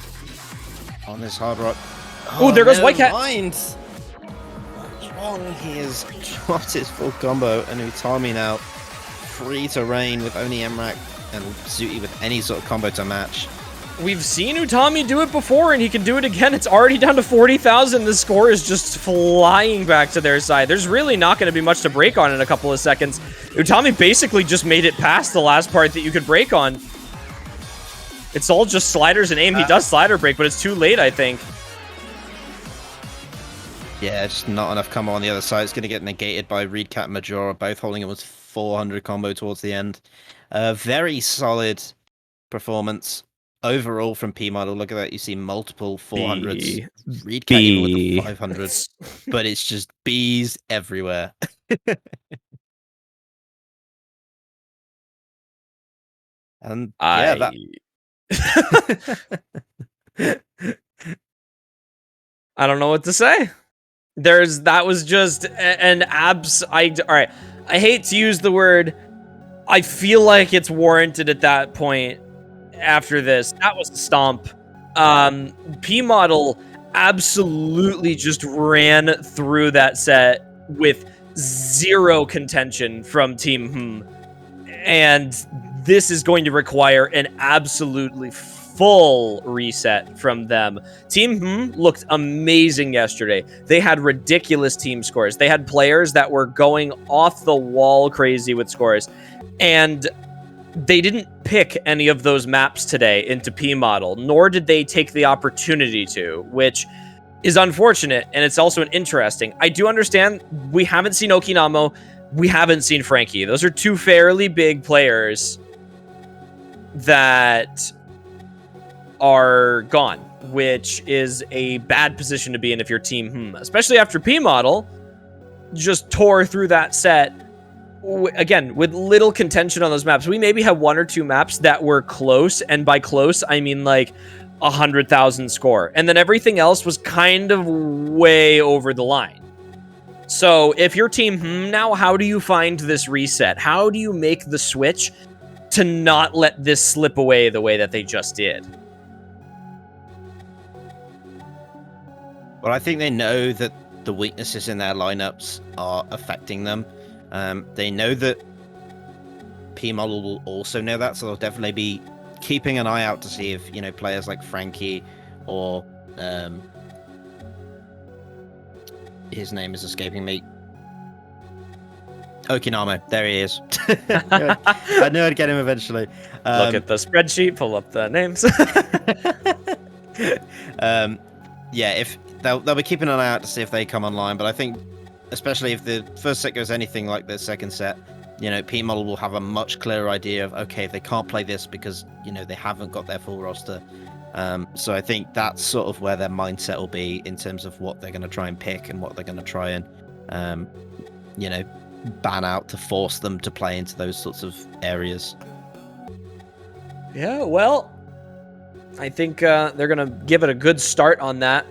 on this Hard Rock. Oh, there goes White Cat. What's wrong? He has dropped his full combo, and Utami now free to reign with only Emrak and Zuti with any sort of combo to match. We've seen Utami do it before, and he can do it again. It's already down to 40,000. The score is just flying back to their side. There's really not going to be much to break on in a couple of seconds. Utami basically just made it past the last part that you could break on. It's all just sliders and aim. He does slider break, but it's too late, I think. Yeah, just not enough combo on the other side. It's going to get negated by Reedcat and Majora, both holding it with 400 combo towards the end. Very solid performance overall from P-Model. Look at that. You see multiple 400s. Reedcat even with the 500s. But it's just Bs everywhere. And yeah, that... I don't know what to say. That was just an all right. I hate to use the word I feel like it's warranted at that point after this. That was a stomp. P Model absolutely just ran through that set with zero contention from Team and this is going to require an absolutely full reset from them. Team looked amazing yesterday. They had ridiculous team scores. They had players that were going off the wall crazy with scores, and they didn't pick any of those maps today into P Model, nor did they take the opportunity to, which is unfortunate, and it's also interesting. I do understand we haven't seen Okinamo, we haven't seen Frankie. Those are two fairly big players that are gone, which is a bad position to be in if you're Team especially after P Model just tore through that set. Again, with little contention on those maps. We maybe have one or two maps that were close, and by close, I mean like 100,000 score. And then everything else was kind of way over the line. So if you're Team now, how do you find this reset? How do you make the switch to not let this slip away the way that they just did? Well, I think they know that the weaknesses in their lineups are affecting them. They know that P Model will also know that, so they'll definitely be keeping an eye out to see if, you know, players like Frankie or his name is escaping me. Okinamo, there he is. I knew I'd get him eventually. Look at the spreadsheet, pull up the names. Yeah, if they'll be keeping an eye out to see if they come online, but I think especially if the first set goes anything like the second set, you know, P Model will have a much clearer idea of, okay, they can't play this because, you know, they haven't got their full roster. So I think that's sort of where their mindset will be in terms of what they're going to try and pick and what they're going to try and, you know, ban out to force them to play into those sorts of areas. Yeah, well, I think they're going to give it a good start on that.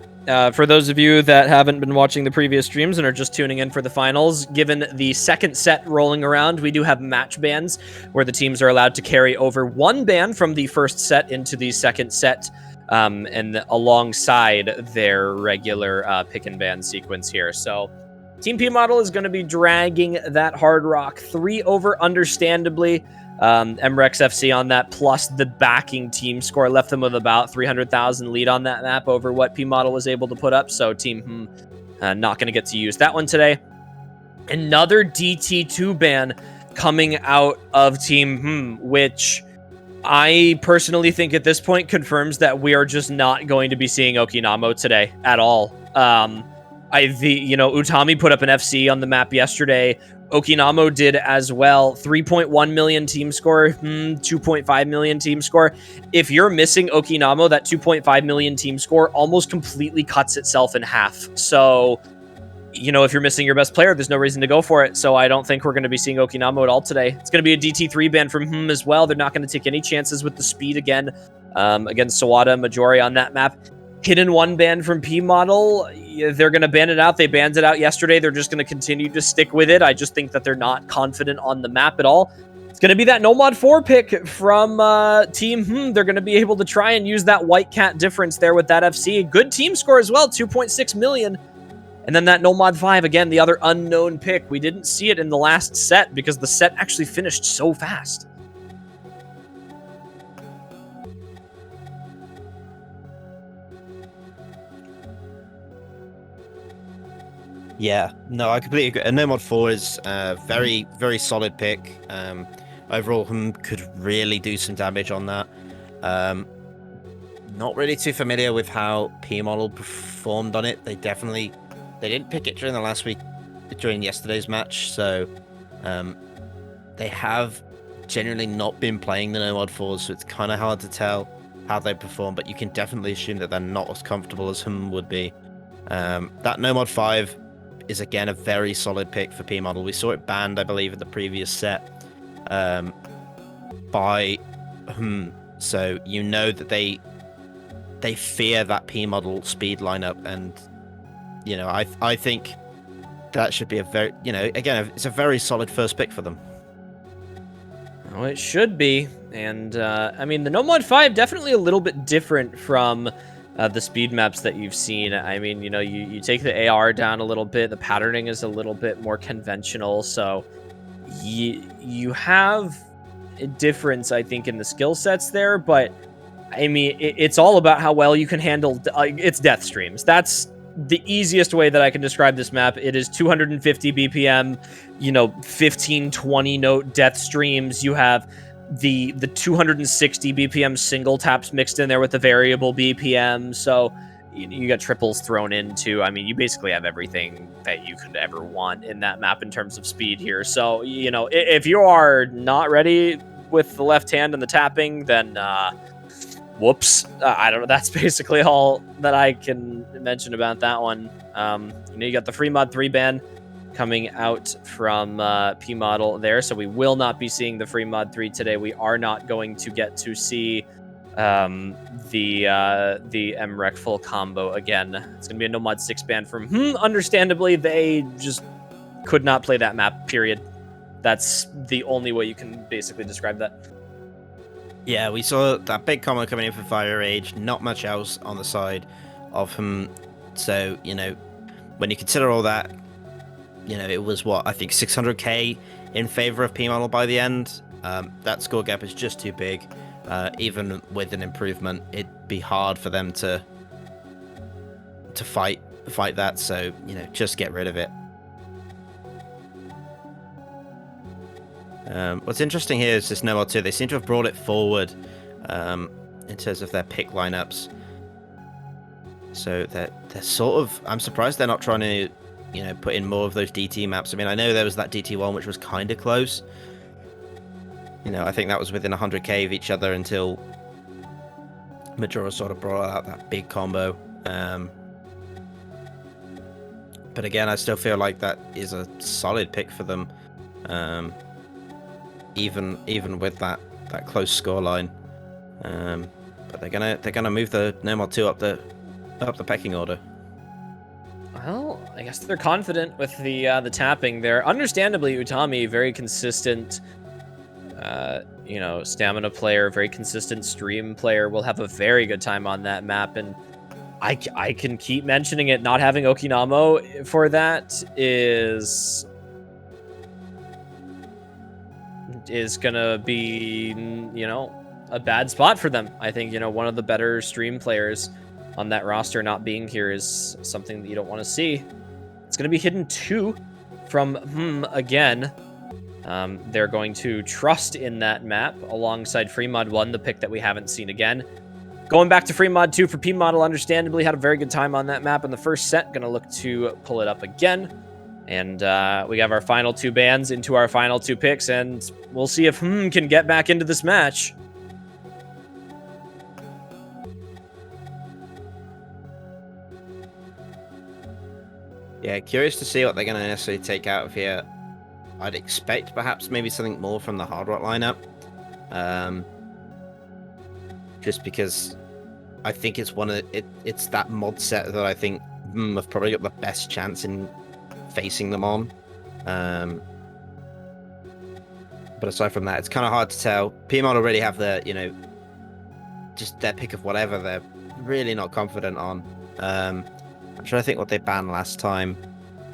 For those of you that haven't been watching the previous streams and are just tuning in for the finals, given the second set rolling around, we do have match bans where the teams are allowed to carry over one ban from the first set into the second set, and alongside their regular pick and ban sequence here. So Team P Model is going to be dragging that Hard Rock 3 over, understandably. MREX FC on that, plus the backing team score left them with about 300,000 lead on that map over what P Model was able to put up. So Team not going to get to use that one today. Another DT2 ban coming out of Team which I personally think at this point confirms that we are just not going to be seeing Okinamo today at all. Utami put up an FC on the map yesterday. Okinamo did as well. 3.1 million team score, 2.5 million team score. If you're missing Okinamo, that 2.5 million team score almost completely cuts itself in half. So, you know, if you're missing your best player, there's no reason to go for it. So I don't think we're going to be seeing Okinamo at all today. It's going to be a DT3 ban from as well. They're not going to take any chances with the speed again against Sawada and Majori on that map. Hidden 1 ban from P Model. They're going to ban it out. They banned it out yesterday. They're just going to continue to stick with it. I just think that they're not confident on the map at all. It's going to be that Nomad 4 pick from Team They're going to be able to try and use that White Cat difference there with that FC. Good team score as well, 2.6 million. And then that Nomad 5, again, the other unknown pick. We didn't see it in the last set because the set actually finished so fast. Yeah, no, I completely agree. A Nomad 4 is a very, very solid pick. Overall, could really do some damage on that. Not really too familiar with how P Model performed on it. They didn't pick it during the last week, during yesterday's match, so they have generally not been playing the Nomad 4s, so it's kind of hard to tell how they perform, but you can definitely assume that they're not as comfortable as would be. That Nomad 5 is again a very solid pick for P Model. We saw it banned, I believe, at the previous set by so you know that they fear that P Model speed lineup, and you know, I think that should be a very, you know, again, it's a very solid first pick for them. Oh, it should be. And, I mean, the No Mod 5 definitely a little bit different from the speed maps that you've seen. I mean, you take the AR down a little bit. The patterning is a little bit more conventional. So you have a difference, I think, in the skill sets there. But, I mean, it's all about how well you can handle its death streams. That's the easiest way that I can describe this map. It is 250 BPM, 15, 20 note death streams. You have the 260 BPM single taps mixed in there with the variable BPM. So you got triples thrown into. I mean, you basically have everything that you could ever want in that map in terms of speed here. So, if you are not ready with the left hand and the tapping, then whoops. I don't know. That's basically all that I can mention about that one. You got the free mod 3 ban coming out from P Model there, so we will not be seeing the free mod 3 today. We are not going to get to see the MREC full combo again. It's going to be a no mod 6 ban from understandably, they just could not play that map, period. That's the only way you can basically describe that. Yeah, we saw that big combo coming in for Fire Rage, not much else on the side of him. So, when you consider all that, it was what, I think 600k in favor of P Model by the end. That score gap is just too big. Even with an improvement, it'd be hard for them to fight that. So, just get rid of it. What's interesting here is this No Mod 2. They seem to have brought it forward in terms of their pick lineups. So they're sort of... I'm surprised they're not trying to, put in more of those DT maps. I mean, I know there was that DT one which was kind of close. I think that was within 100k of each other until Majora sort of brought out that big combo. But again, I still feel like that is a solid pick for them. Even with that close scoreline, but they're gonna move the No Mod 2 up the pecking order. Well, I guess they're confident with the tapping there. Understandably, Utami, very consistent, stamina player, very consistent stream player, will have a very good time on that map. And I can keep mentioning it. Not having Okinamo for that is gonna be, a bad spot for them. I think, one of the better stream players on that roster not being here is something that you don't want to see. It's gonna be hidden 2 from again. They're going to trust in that map alongside Free Mod 1, the pick that we haven't seen again. Going back to Free Mod 2 for P Model, understandably had a very good time on that map in the first set. Gonna look to pull it up again. And we have our final 2 bans into our final 2 picks, and we'll see if can get back into this match. Yeah, curious to see what they're going to necessarily take out of here. I'd expect perhaps maybe something more from the Hard Rock lineup. Just because I think it's it's that mod set that I think have probably got the best chance in facing them on. But aside from that, it's kind of hard to tell. PMod already have their, just their pick of whatever they're really not confident on. I'm trying to think what they banned last time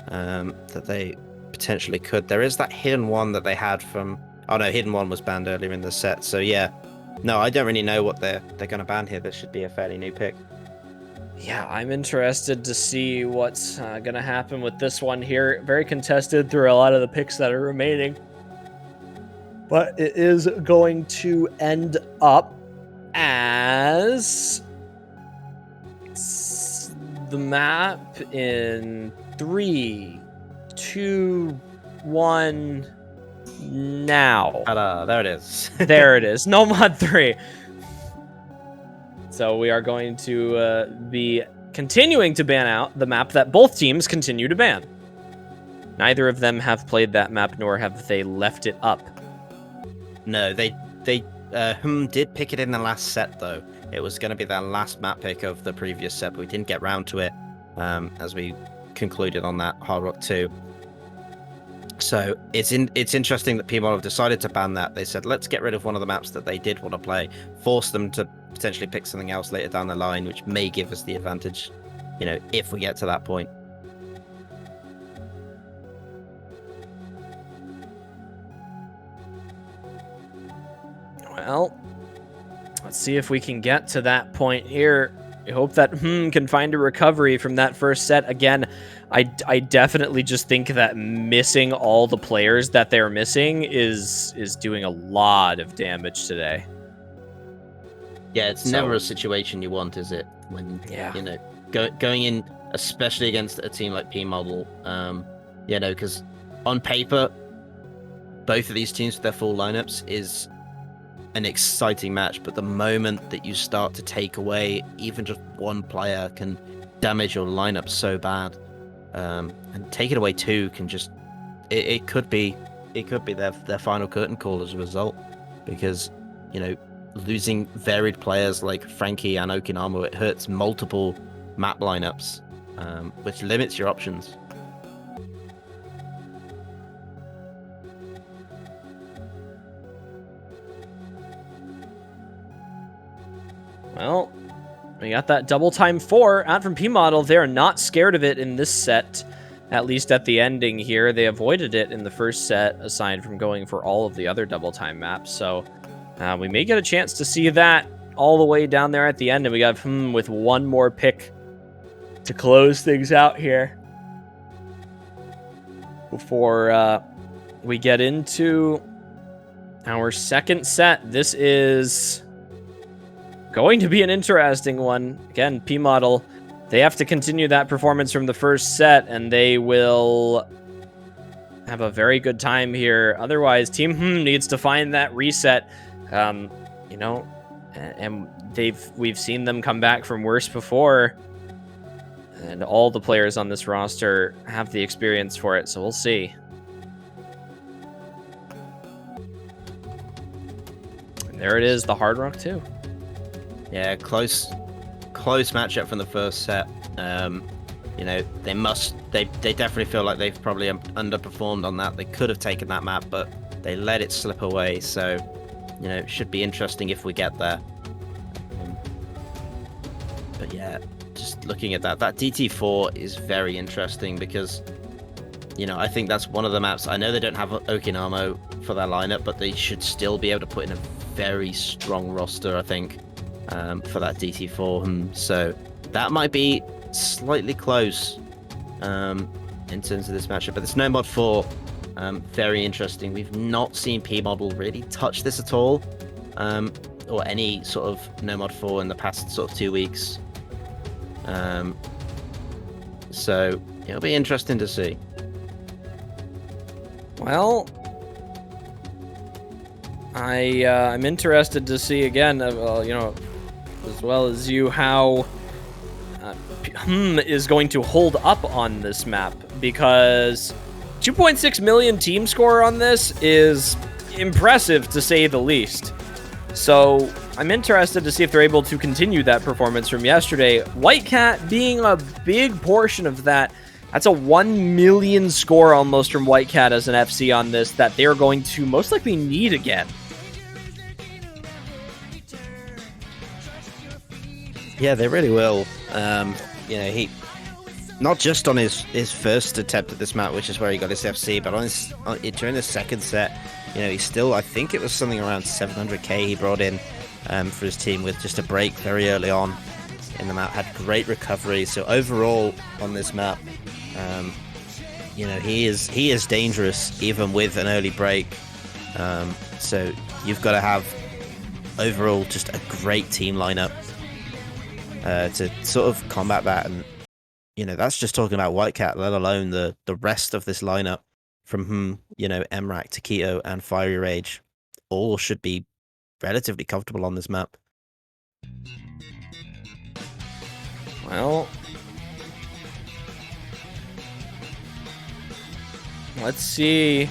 that they potentially could. There is that hidden one that they had from... Oh no, hidden one was banned earlier in the set. So yeah, no, I don't really know what they're going to ban here. This should be a fairly new pick. Yeah, I'm interested to see what's going to happen with this one here. Very contested through a lot of the picks that are remaining. But it is going to end up as the map in 3, 2, 1, now. Ta-da, there it is. There it is. No Mod 3. So we are going to be continuing to ban out the map that both teams continue to ban. Neither of them have played that map, nor have they left it up. No, they did pick it in the last set, though. It was going to be their last map pick of the previous set, but we didn't get round to it as we concluded on that Hard Rock 2. So it's interesting that people have decided to ban that. They said, let's get rid of one of the maps that they did want to play, force them to potentially pick something else later down the line, which may give us the advantage, if we get to that point. Well, let's see if we can get to that point here. I hope that can find a recovery from that first set. Again, I definitely just think that missing all the players that they're missing is doing a lot of damage today. Yeah, it's never a situation you want, is it? When going in, especially against a team like P Model, because on paper, both of these teams with their full lineups is an exciting match, but the moment that you start to take away even just one player can damage your lineup so bad, and taking away two can just it could be their final curtain call as a result, because losing varied players like Frankie and Okinawa, it hurts multiple map lineups, which limits your options. Well, we got that double time 4 out from P Model. They're not scared of it in this set, at least at the ending here. They avoided it in the first set, aside from going for all of the other double time maps. So we may get a chance to see that all the way down there at the end. And we got with one more pick to close things out here before we get into our second set. This is going to be an interesting one. Again, P Model, they have to continue that performance from the first set, and they will have a very good time here. Otherwise, Team needs to find that reset. And we've seen them come back from worse before, and all the players on this roster have the experience for it, so we'll see. And there it is, the Hard Rock 2. Yeah, close matchup from the first set. They definitely feel like they've probably underperformed on that. They could have taken that map, but they let it slip away. So, it should be interesting if we get there. But yeah, just looking at that DT4 is very interesting because, I think that's one of the maps. I know they don't have Okinawa for their lineup, but they should still be able to put in a very strong roster, I think. For that DT4, so that might be slightly close in terms of this matchup. But this No Mod 4, very interesting. We've not seen P Model really touch this at all, or any sort of No Mod 4 in the past sort of 2 weeks. So it'll be interesting to see. Well, I'm interested to see again, as well as you, how is going to hold up on this map, because 2.6 million team score on this is impressive to say the least. So I'm interested to see if they're able to continue that performance from yesterday. White Cat being a big portion of that. That's a 1 million score almost from White Cat as an FC on this that they're going to most likely need again. Yeah, they really will. He not just on his first attempt at this map, which is where he got his FC, but during the second set, he still, I think it was something around 700k he brought in for his team with just a break very early on in the map. Had great recovery. So overall on this map, he is dangerous even with an early break. So you've got to have overall just a great team lineup to sort of combat that. And that's just talking about White Cat, let alone the rest of this lineup from Emrak, Taquito, and Fiery Rage. All should be relatively comfortable on this map. Well, let's see.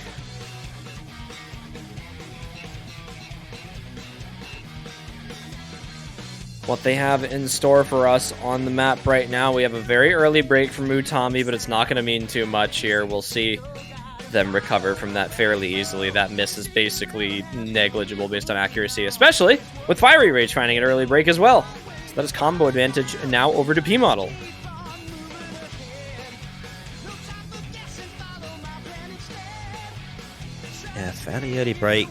What they have in store for us on the map right now. We have a very early break from Utami, but it's not going to mean too much here. We'll see them recover from that fairly easily. That miss is basically negligible based on accuracy, especially with Fiery Rage finding an early break as well. So that is combo advantage now over to P Model. Yeah, fairly early break.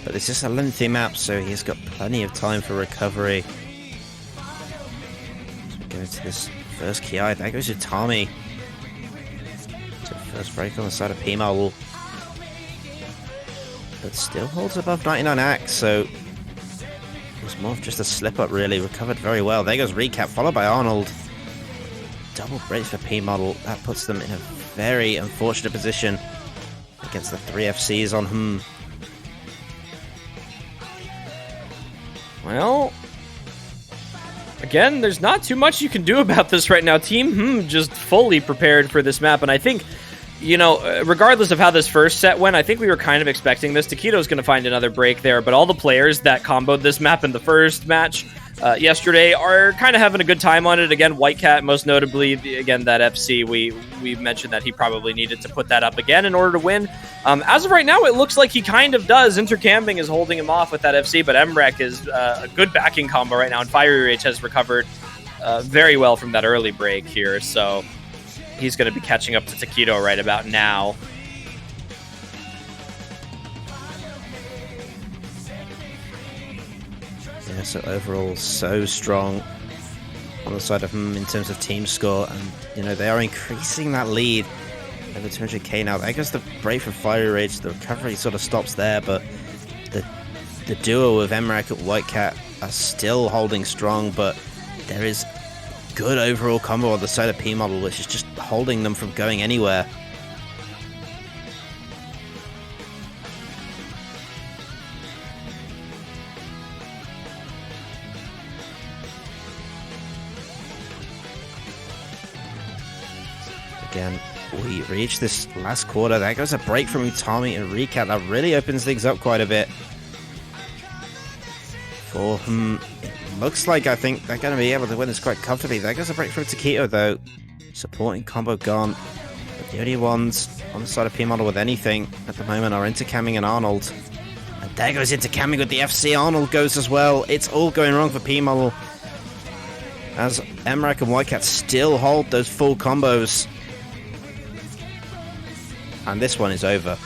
But it's just a lengthy map, so he's got plenty of time for recovery. So we go into this first Ki. There goes Utami. So first break on the side of P-Model. But still holds above 99 Axe, so it was more of just a slip-up, really. Recovered very well. There goes Recap, followed by Arnold. Double break for P-Model. That puts them in a very unfortunate position against the 3 FCs on him. Well, again, there's not too much you can do about this right now. Team just fully prepared for this map, and I think, you know, regardless of how this first set went, I think we were kind of expecting this. Taquito's going to find another break there, but all the players that comboed this map in the first match yesterday are kind of having a good time on it. Again, Whitecat, most notably, again, that FC, we mentioned that he probably needed to put that up again in order to win. As of right now, it looks like he kind of does. Intercamping is holding him off with that FC, but Emrek is a good backing combo right now, and Fiery Rage has recovered very well from that early break here, so he's going to be catching up to Taquito right about now. Yeah, so overall, so strong on the side of him in terms of team score, and you know, they are increasing that lead over 200k now. There goes the break from Fiery Rage. The recovery sort of stops there, but the duo of Emrek and Whitecat are still holding strong, but there is good overall combo on the side of P-Model, which is just holding them from going anywhere. Again, we reach this last quarter. There goes a break from Utami and Recap. That really opens things up quite a bit. For him, it looks like I think they're going to be able to win this quite comfortably. There goes a break from Taquito, though. Supporting combo gone. But the only ones on the side of P-Model with anything at the moment are Intercamming and Arnold. And there goes Intercamming with the FC. Arnold goes as well. It's all going wrong for P-Model, as Emrek and Whitecat still hold those full combos. And this one is over.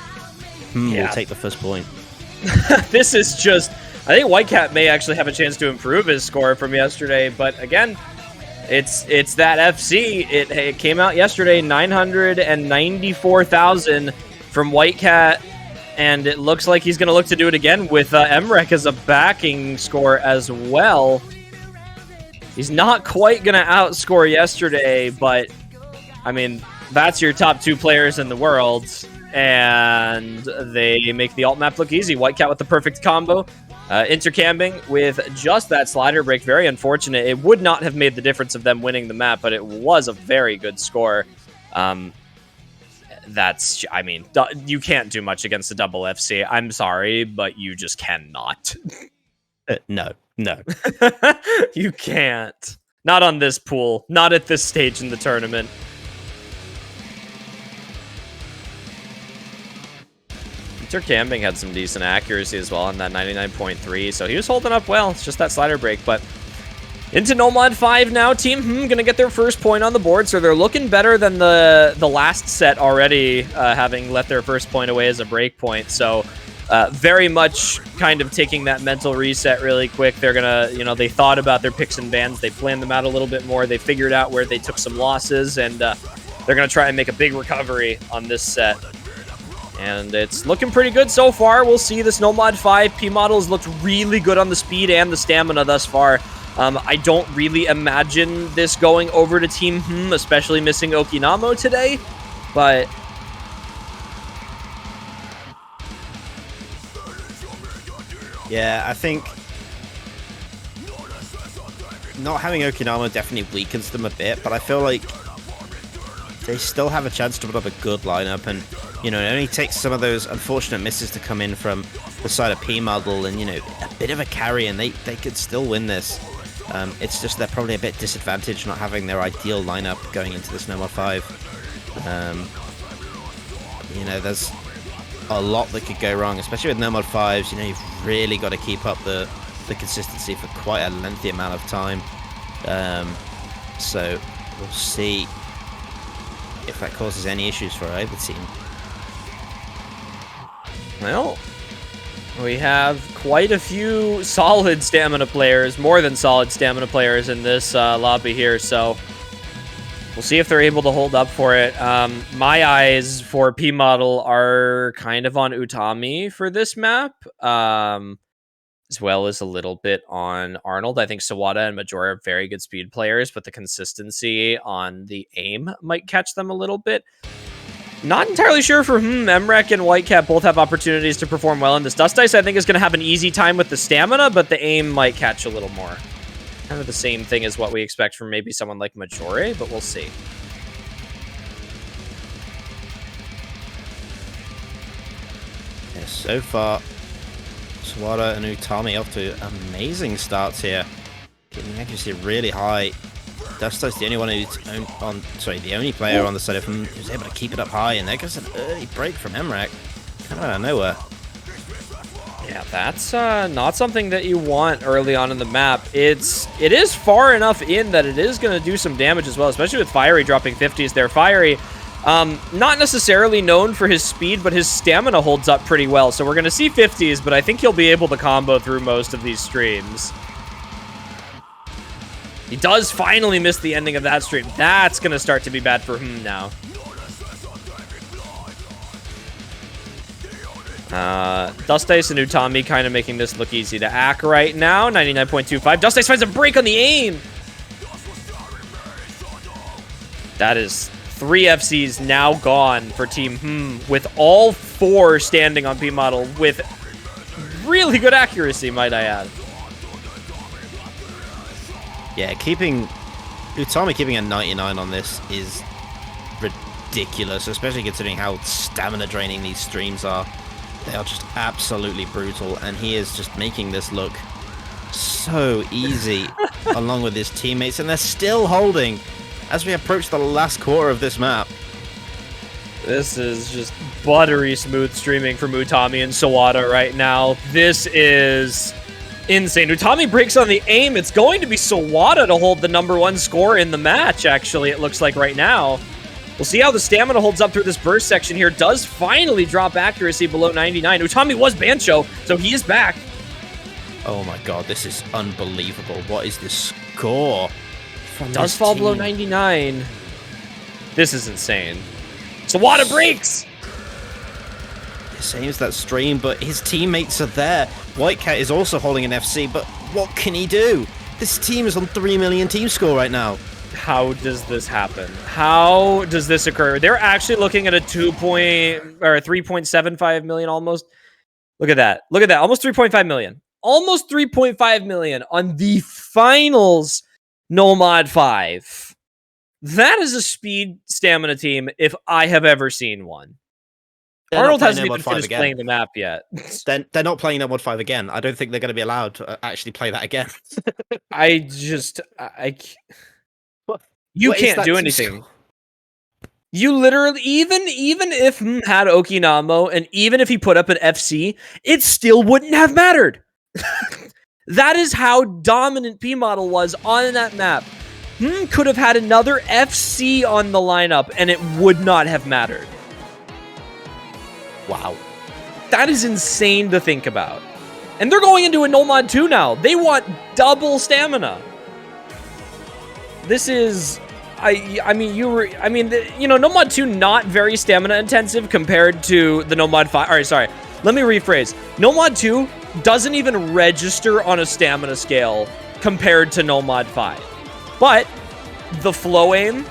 We'll take the first point. This is just... I think Whitecat may actually have a chance to improve his score from yesterday, but again, it's that FC. It came out yesterday, 994,000 from Whitecat, and it looks like he's going to look to do it again with Emrek as a backing score as well. He's not quite going to outscore yesterday, but, I mean... that's your top two players in the world, and they make the alt map look easy. Whitecat with the perfect combo. Intercamping with just that slider break. Very unfortunate. It would not have made the difference of them winning the map, but it was a very good score. That's, I mean, you can't do much against a double FC. I'm sorry, but you just cannot. No. You can't. Not on this pool. Not at this stage in the tournament. Intercamping had some decent accuracy as well on that 99.3, so he was holding up well. It's just that slider break, but into No Mod 5 now. Team gonna get their first point on the board, so they're looking better than the last set already, having let their first point away as a break point. So very much kind of taking that mental reset really quick. They're gonna, you know, they thought about their picks and bans, they planned them out a little bit more, they figured out where they took some losses, and they're gonna try and make a big recovery on this set. And it's looking pretty good so far. We'll see. This No Mod 5 P-Model has looked really good on the speed and the stamina thus far. I don't really imagine this going over to Team especially missing Okinamo today. But yeah, I think not having Okinamo definitely weakens them a bit, but I feel like they still have a chance to put up a good lineup, and you know, it only takes some of those unfortunate misses to come in from the side of P-Model, and you know, a bit of a carry, and they could still win this. It's just they're probably a bit disadvantaged not having their ideal lineup going into this No Mod 5. You know, there's a lot that could go wrong, especially with no mod 5s. You know, you've really got to keep up the consistency for quite a lengthy amount of time. So we'll see if that causes any issues for either team. Well, we have quite a few solid stamina players, more than solid stamina players in this lobby here, so we'll see if they're able to hold up for it. My eyes for P Model are kind of on Utami for this map, as well as a little bit on Arnold. I think Sawada and Majora are very good speed players, but the consistency on the aim might catch them a little bit. Not entirely sure for Emrek and Whitecat both have opportunities to perform well in this. Dust Ice, I think, is going to have an easy time with the stamina, but the aim might catch a little more. Kind of the same thing as what we expect from maybe someone like Majore, but we'll see. Yeah, so far, Sawada and Utami off to amazing starts here. Getting accuracy really high. Dusto's the only one who's the only player on the side of him who's able to keep it up high, and there goes an early break from Emrek. Kind of out of nowhere. Yeah, that's not something that you want early on in the map. It is far enough in that it is going to do some damage as well, especially with Fiery dropping 50s there. Fiery, not necessarily known for his speed, but his stamina holds up pretty well. So we're going to see 50s, but I think he'll be able to combo through most of these streams. He does finally miss the ending of that stream. That's going to start to be bad for him now. Dust Ice and Utami kind of making this look easy to act right now. 99.25. Dust Ice finds a break on the aim. That is 3 FCs now gone for Team with all 4 standing on P Model with really good accuracy, might I add. Yeah, Utami keeping a 99 on this is ridiculous, especially considering how stamina draining these streams are. They are just absolutely brutal, and he is just making this look so easy along with his teammates, and they're still holding as we approach the last quarter of this map. This is just buttery smooth streaming from Utami and Sawada right now. This is insane. Utami breaks on the aim. It's going to be Sawada to hold the #1 score in the match, actually, it looks like right now. We'll see how the stamina holds up through this burst section here. Does finally drop accuracy below 99. Utami was Bancho, so he is back. Oh my god, this is unbelievable. What is the score? Does fall below 99. This is insane. Sawada breaks! Same as that stream, but his teammates are there. Whitecat is also holding an FC, but what can he do? This team is on 3 million team score right now. How does this happen? How does this occur? They're actually looking at a 3.75 million almost. Look at that. Look at that. Almost 3.5 million. Almost 3.5 million on the finals Nomad 5. That is a speed stamina team if I have ever seen one. Arnold hasn't even finished playing the map yet. They're not playing Nomad 5 again. I don't think they're going to be allowed to actually play that again. You can't do anything. You literally, even if had Okinamo, and even if he put up an FC, it still wouldn't have mattered. That is how dominant P Model was on that map. Could have had another FC on the lineup, and it would not have mattered. Wow. That is insane to think about. And they're going into a Nomad 2 now. They want double stamina. This is... Nomad 2 not very stamina intensive compared to the Nomad 5. Alright, sorry. Let me rephrase. Nomad 2 doesn't even register on a stamina scale compared to Nomad 5. But the flow aim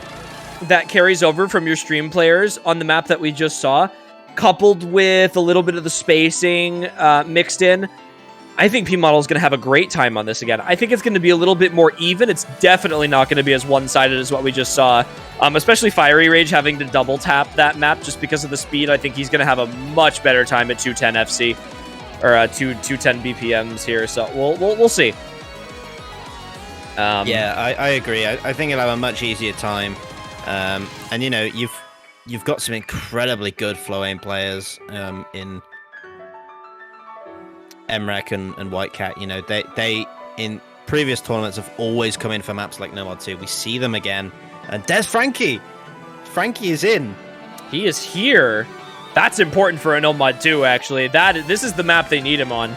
that carries over from your stream players on the map that we just saw, coupled with a little bit of the spacing mixed in, I think P Model is going to have a great time on this again. I think it's going to be a little bit more even. It's definitely not going to be as one-sided as what we just saw. Especially Fiery Rage having to double tap that map just because of the speed. I think he's going to have a much better time at 210 FC or 210 BPMs here. So we'll see. Yeah, I agree. I think he'll have a much easier time. And you know, you've got some incredibly good flow aim players in Emrek and Whitecat. You know, they in previous tournaments have always come in for maps like Nomad 2. We see them again. And there's Frankie. Frankie is in. He is here. That's important for a Nomad 2, actually. This is the map they need him on.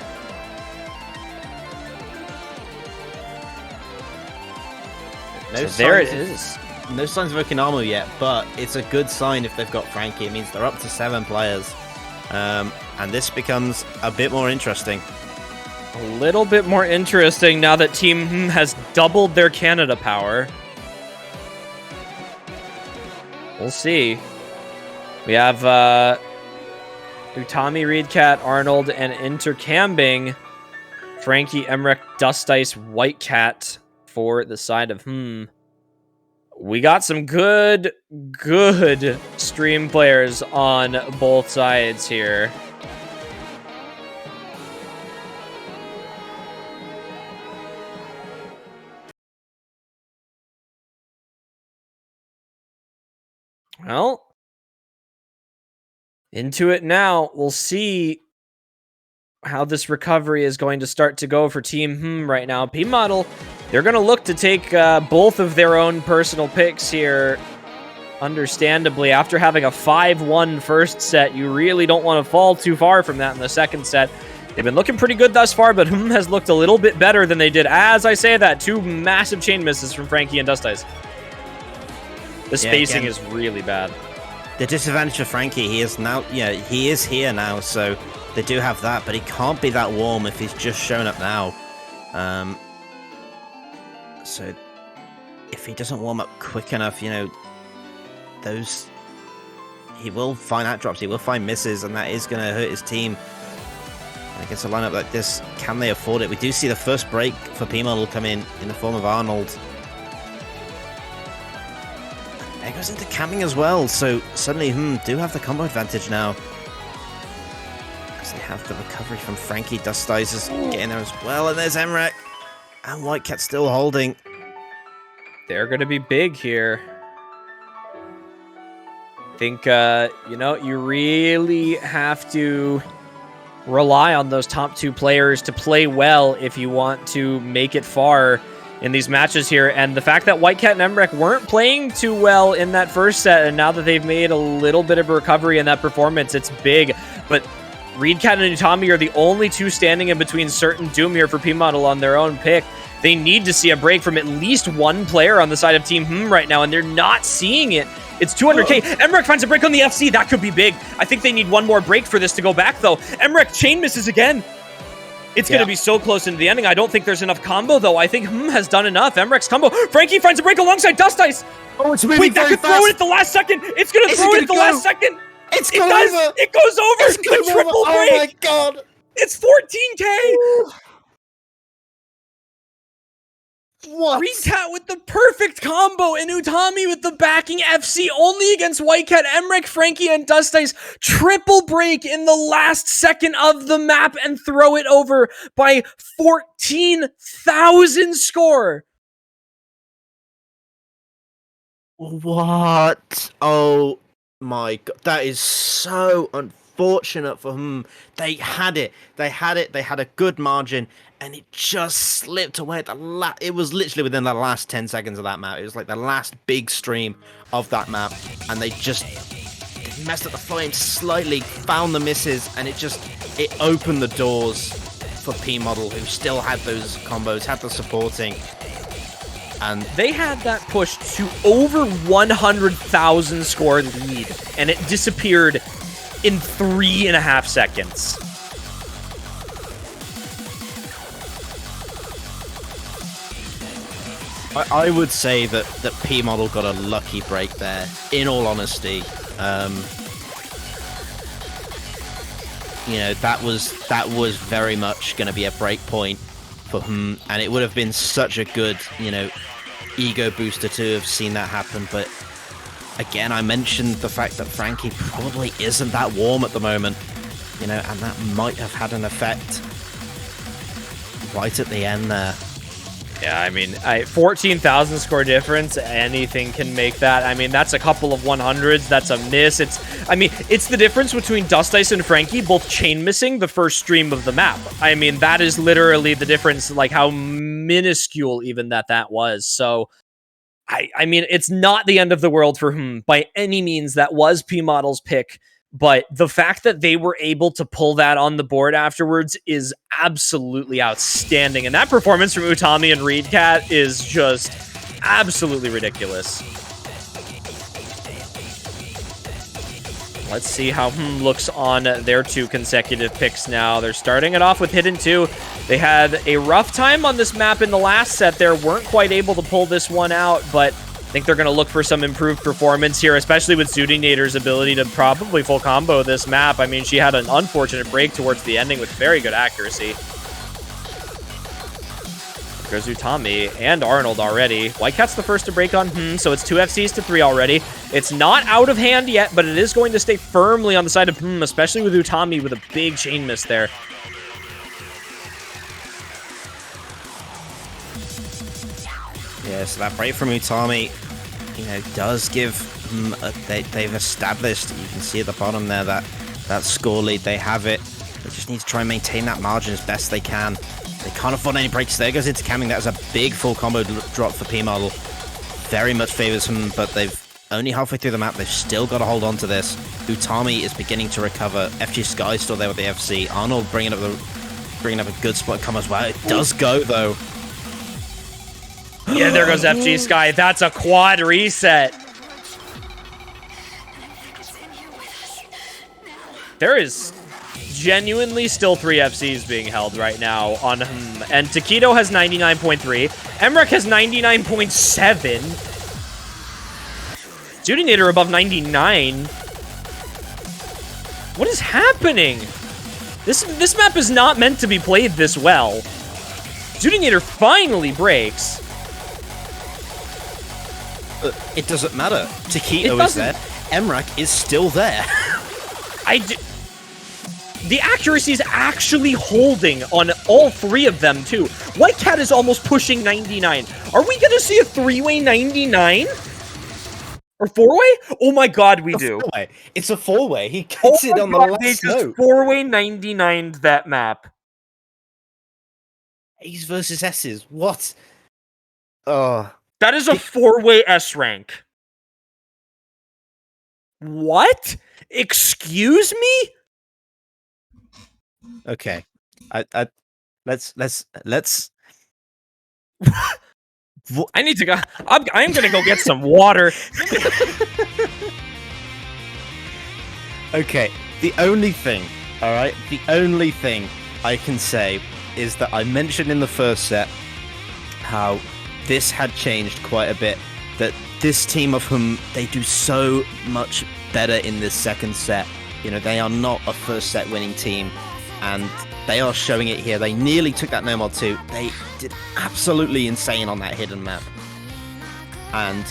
No So there it is. No signs of Okinamu yet, but it's a good sign if they've got Frankie. It means they're up to 7 players. And this becomes a bit more interesting. A little bit more interesting now that Team has doubled their Canada power. We'll see. We have Utami, Reedcat, Arnold, and intercambing Frankie, Emrek, Dust Ice, Whitecat for the side of We got some good stream players on both sides here. Well, into it now. We'll see how this recovery is going to start to go for Team right now. P-Model, they're going to look to take both of their own personal picks here. Understandably, after having a 5-1 first set, you really don't want to fall too far from that in the second set. They've been looking pretty good thus far, but has looked a little bit better than they did. As I say that, 2 massive chain misses from Frankie and Dust Ice. The spacing is really bad. The disadvantage for Frankie, he is now, he is here now, so they do have that, but he can't be that warm if he's just shown up now. So if he doesn't warm up quick enough, he will find out drops, he will find misses, and that is going to hurt his team. Against a lineup like this, can they afford it? We do see the first break for P-Model come in the form of Arnold. There goes into camping as well, so suddenly do have the combo advantage now. As they have the recovery from Frankie. Dust Ice is getting there as well, and there's Emrek. And Whitecat still holding. They're going to be big here. I think, you really have to rely on those top 2 players to play well if you want to make it far in these matches here. And the fact that Whitecat and Emrek weren't playing too well in that first set, and now that they've made a little bit of a recovery in that performance, it's big. But Reedcat and Utami are the only 2 standing in between certain doom here for P-Model on their own pick. They need to see a break from at least 1 player on the side of Team right now, and they're not seeing it. It's 200k. Emrek finds a break on the FC. That could be big. I think they need 1 more break for this to go back, though. Emrek chain misses again. It's going to be so close into the ending. I don't think there's enough combo, though. I think has done enough. Emrek's combo. Frankie finds a break alongside Dust Ice. Oh, it's moving. Wait, that could throw it at the last second. It's going to throw it at the last second. It does. Over. It goes over. It's a triple break. Oh, my God. It's 14k. What? Reedcat with the perfect combo, and Utami with the backing FC only against Whitecat, Emrek, Frankie, and Dust Ice. Triple break in the last second of the map and throw it over by 14,000 score. What? Oh my God. That is so unfortunate for them. They had it. They had a good margin, and it just slipped away at it was literally within the last 10 seconds of that map. It was like the last big stream of that map, and they messed up the flame slightly, found the misses, and it opened the doors for P-Model, who still had those combos, had the supporting. And they had that push to over 100,000 score lead, and it disappeared in 3.5 seconds. I would say that P-Model got a lucky break there, in all honesty. That was very much going to be a break point for him, and it would have been such a good, ego booster to have seen that happen. But again, I mentioned the fact that Frankie probably isn't that warm at the moment, and that might have had an effect right at the end there. Yeah, I mean, 14,000 score difference, anything can make that. I mean, that's a couple of 100s, that's a miss. It's the difference between Dust Ice and Frankie both chain missing the first stream of the map. I mean, that is literally the difference, like how minuscule even that was. So, I mean, it's not the end of the world for him by any means. That was P Model's pick. But the fact that they were able to pull that on the board afterwards is absolutely outstanding. And that performance from Utami and Reedcat is just absolutely ridiculous. Let's see how looks on their 2 consecutive picks now. They're starting it off with Hidden 2. They had a rough time on this map in the last set there. Weren't quite able to pull this one out, but I think they're going to look for some improved performance here, especially with Zudinator's ability to probably full combo this map. I mean, she had an unfortunate break towards the ending with very good accuracy. There's Utami and Arnold already. Whitecat's the first to break on so it's 2 FCs to 3 already. It's not out of hand yet, but it is going to stay firmly on the side of especially with Utami with a big chain miss there. Yeah, so that break from Utami, does give they've established, you can see at the bottom there, that score lead. They have it. They just need to try and maintain that margin as best they can. They can't afford any breaks. There goes into camming. That is a big full combo drop for P-Model. Very much favors him, but they've only halfway through the map. They've still got to hold on to this. Utami is beginning to recover. FG Sky still there with the FC. Arnold bringing up a good spot come as well. It does go, though. Yeah, there goes FG Sky. That's a quad reset. There is genuinely still 3 FCs being held right now on him. And Taquito has 99.3. Emrek has 99.7. Judinator above 99. What is happening? This map is not meant to be played this well. Judinator finally breaks. It doesn't matter. Taquito is there. Emrek is still there. The accuracy is actually holding on all 3 of them, too. Whitecat is almost pushing 99. Are we going to see a 3-way 99? Or 4-way? Oh my god, we do. 4-way. It's a 4-way. He gets it on the last note. 4-way 99'd that map. A's versus S's. What? Oh. That is a 4-way S rank. What? Excuse me? Okay. Let's I need to go. I'm gonna go get some water. Okay. The only thing I can say is that I mentioned in the first set how this had changed quite a bit. That this team of whom they do so much better in this second set. They are not a first set winning team, and they are showing it here. They nearly took that no mod 2. They did absolutely insane on that hidden map. And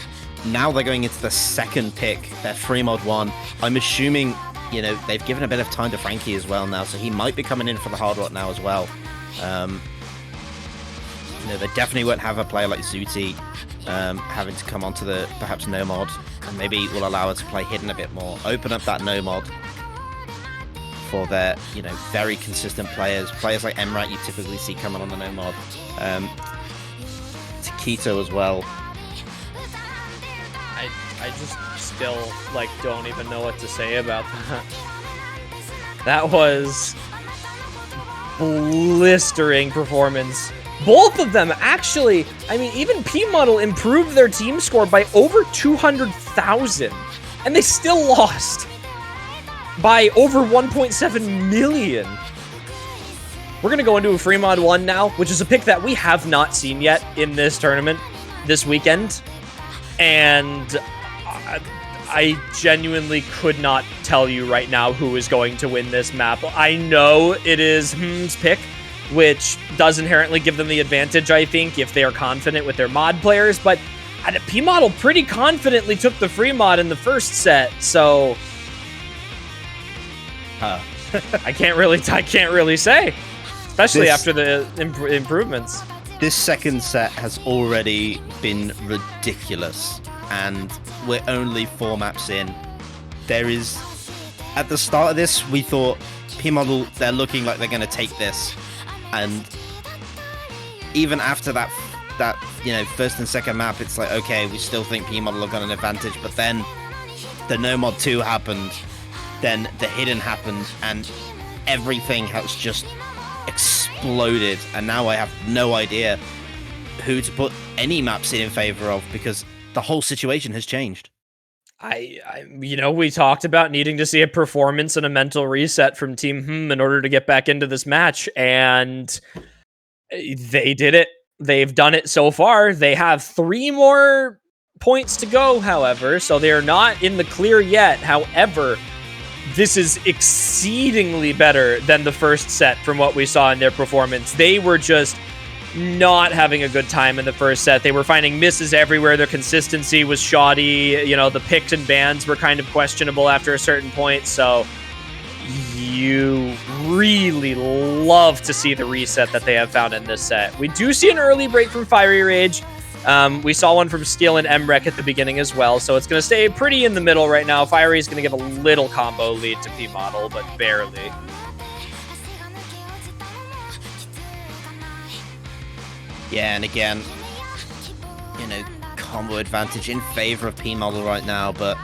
now they're going into the second pick, their free mod 1. I'm assuming, they've given a bit of time to Frankie as well now, so he might be coming in for the hard rock now as well. They definitely won't have a player like Zuti having to come onto the perhaps no mod, and maybe will allow her to play hidden a bit more, open up that no mod for their very consistent players like Emrat you typically see coming on the no mod, Taquito as well. I just still don't even know what to say about that. That was blistering performance. Both of them, actually. I mean, even P-Model improved their team score by over 200,000. And they still lost by over 1.7 million. We're going to go into a free mod 1 now, which is a pick that we have not seen yet in this tournament this weekend. And I genuinely could not tell you right now who is going to win this map. I know it is Hm's pick, which does inherently give them the advantage, I think, if they are confident with their mod players, but P-Model pretty confidently took the free mod in the first set, so I can't really say, especially after the improvements. this second set has already been ridiculous, and we're only 4 maps in. There is, at the start of this, we thought P-Model, they're looking like they're going to take this, and even after that first and second map, it's like, okay, we still think P-Model have got an advantage, but then the No Mod 2 happened, then the Hidden happened, and everything has just exploded, and now I have no idea who to put any maps in favor of, because the whole situation has changed. We talked about needing to see a performance and a mental reset from Team in order to get back into this match, and they did it. They've done it so far. They have 3 more points to go, however, so they're not in the clear yet. However, this is exceedingly better than the first set from what we saw in their performance. They were just not having a good time in the first set. They were finding misses everywhere. Their consistency was shoddy. The picks and bans were kind of questionable after a certain point. So you really love to see the reset that they have found in this set. We do see an early break from Fiery Rage. We saw one from Steel and Emrek at the beginning as well, so it's going to stay pretty in the middle right now. Fiery is going to give a little combo lead to P-Model, but barely. Yeah, and again, combo advantage in favor of P-Model right now, but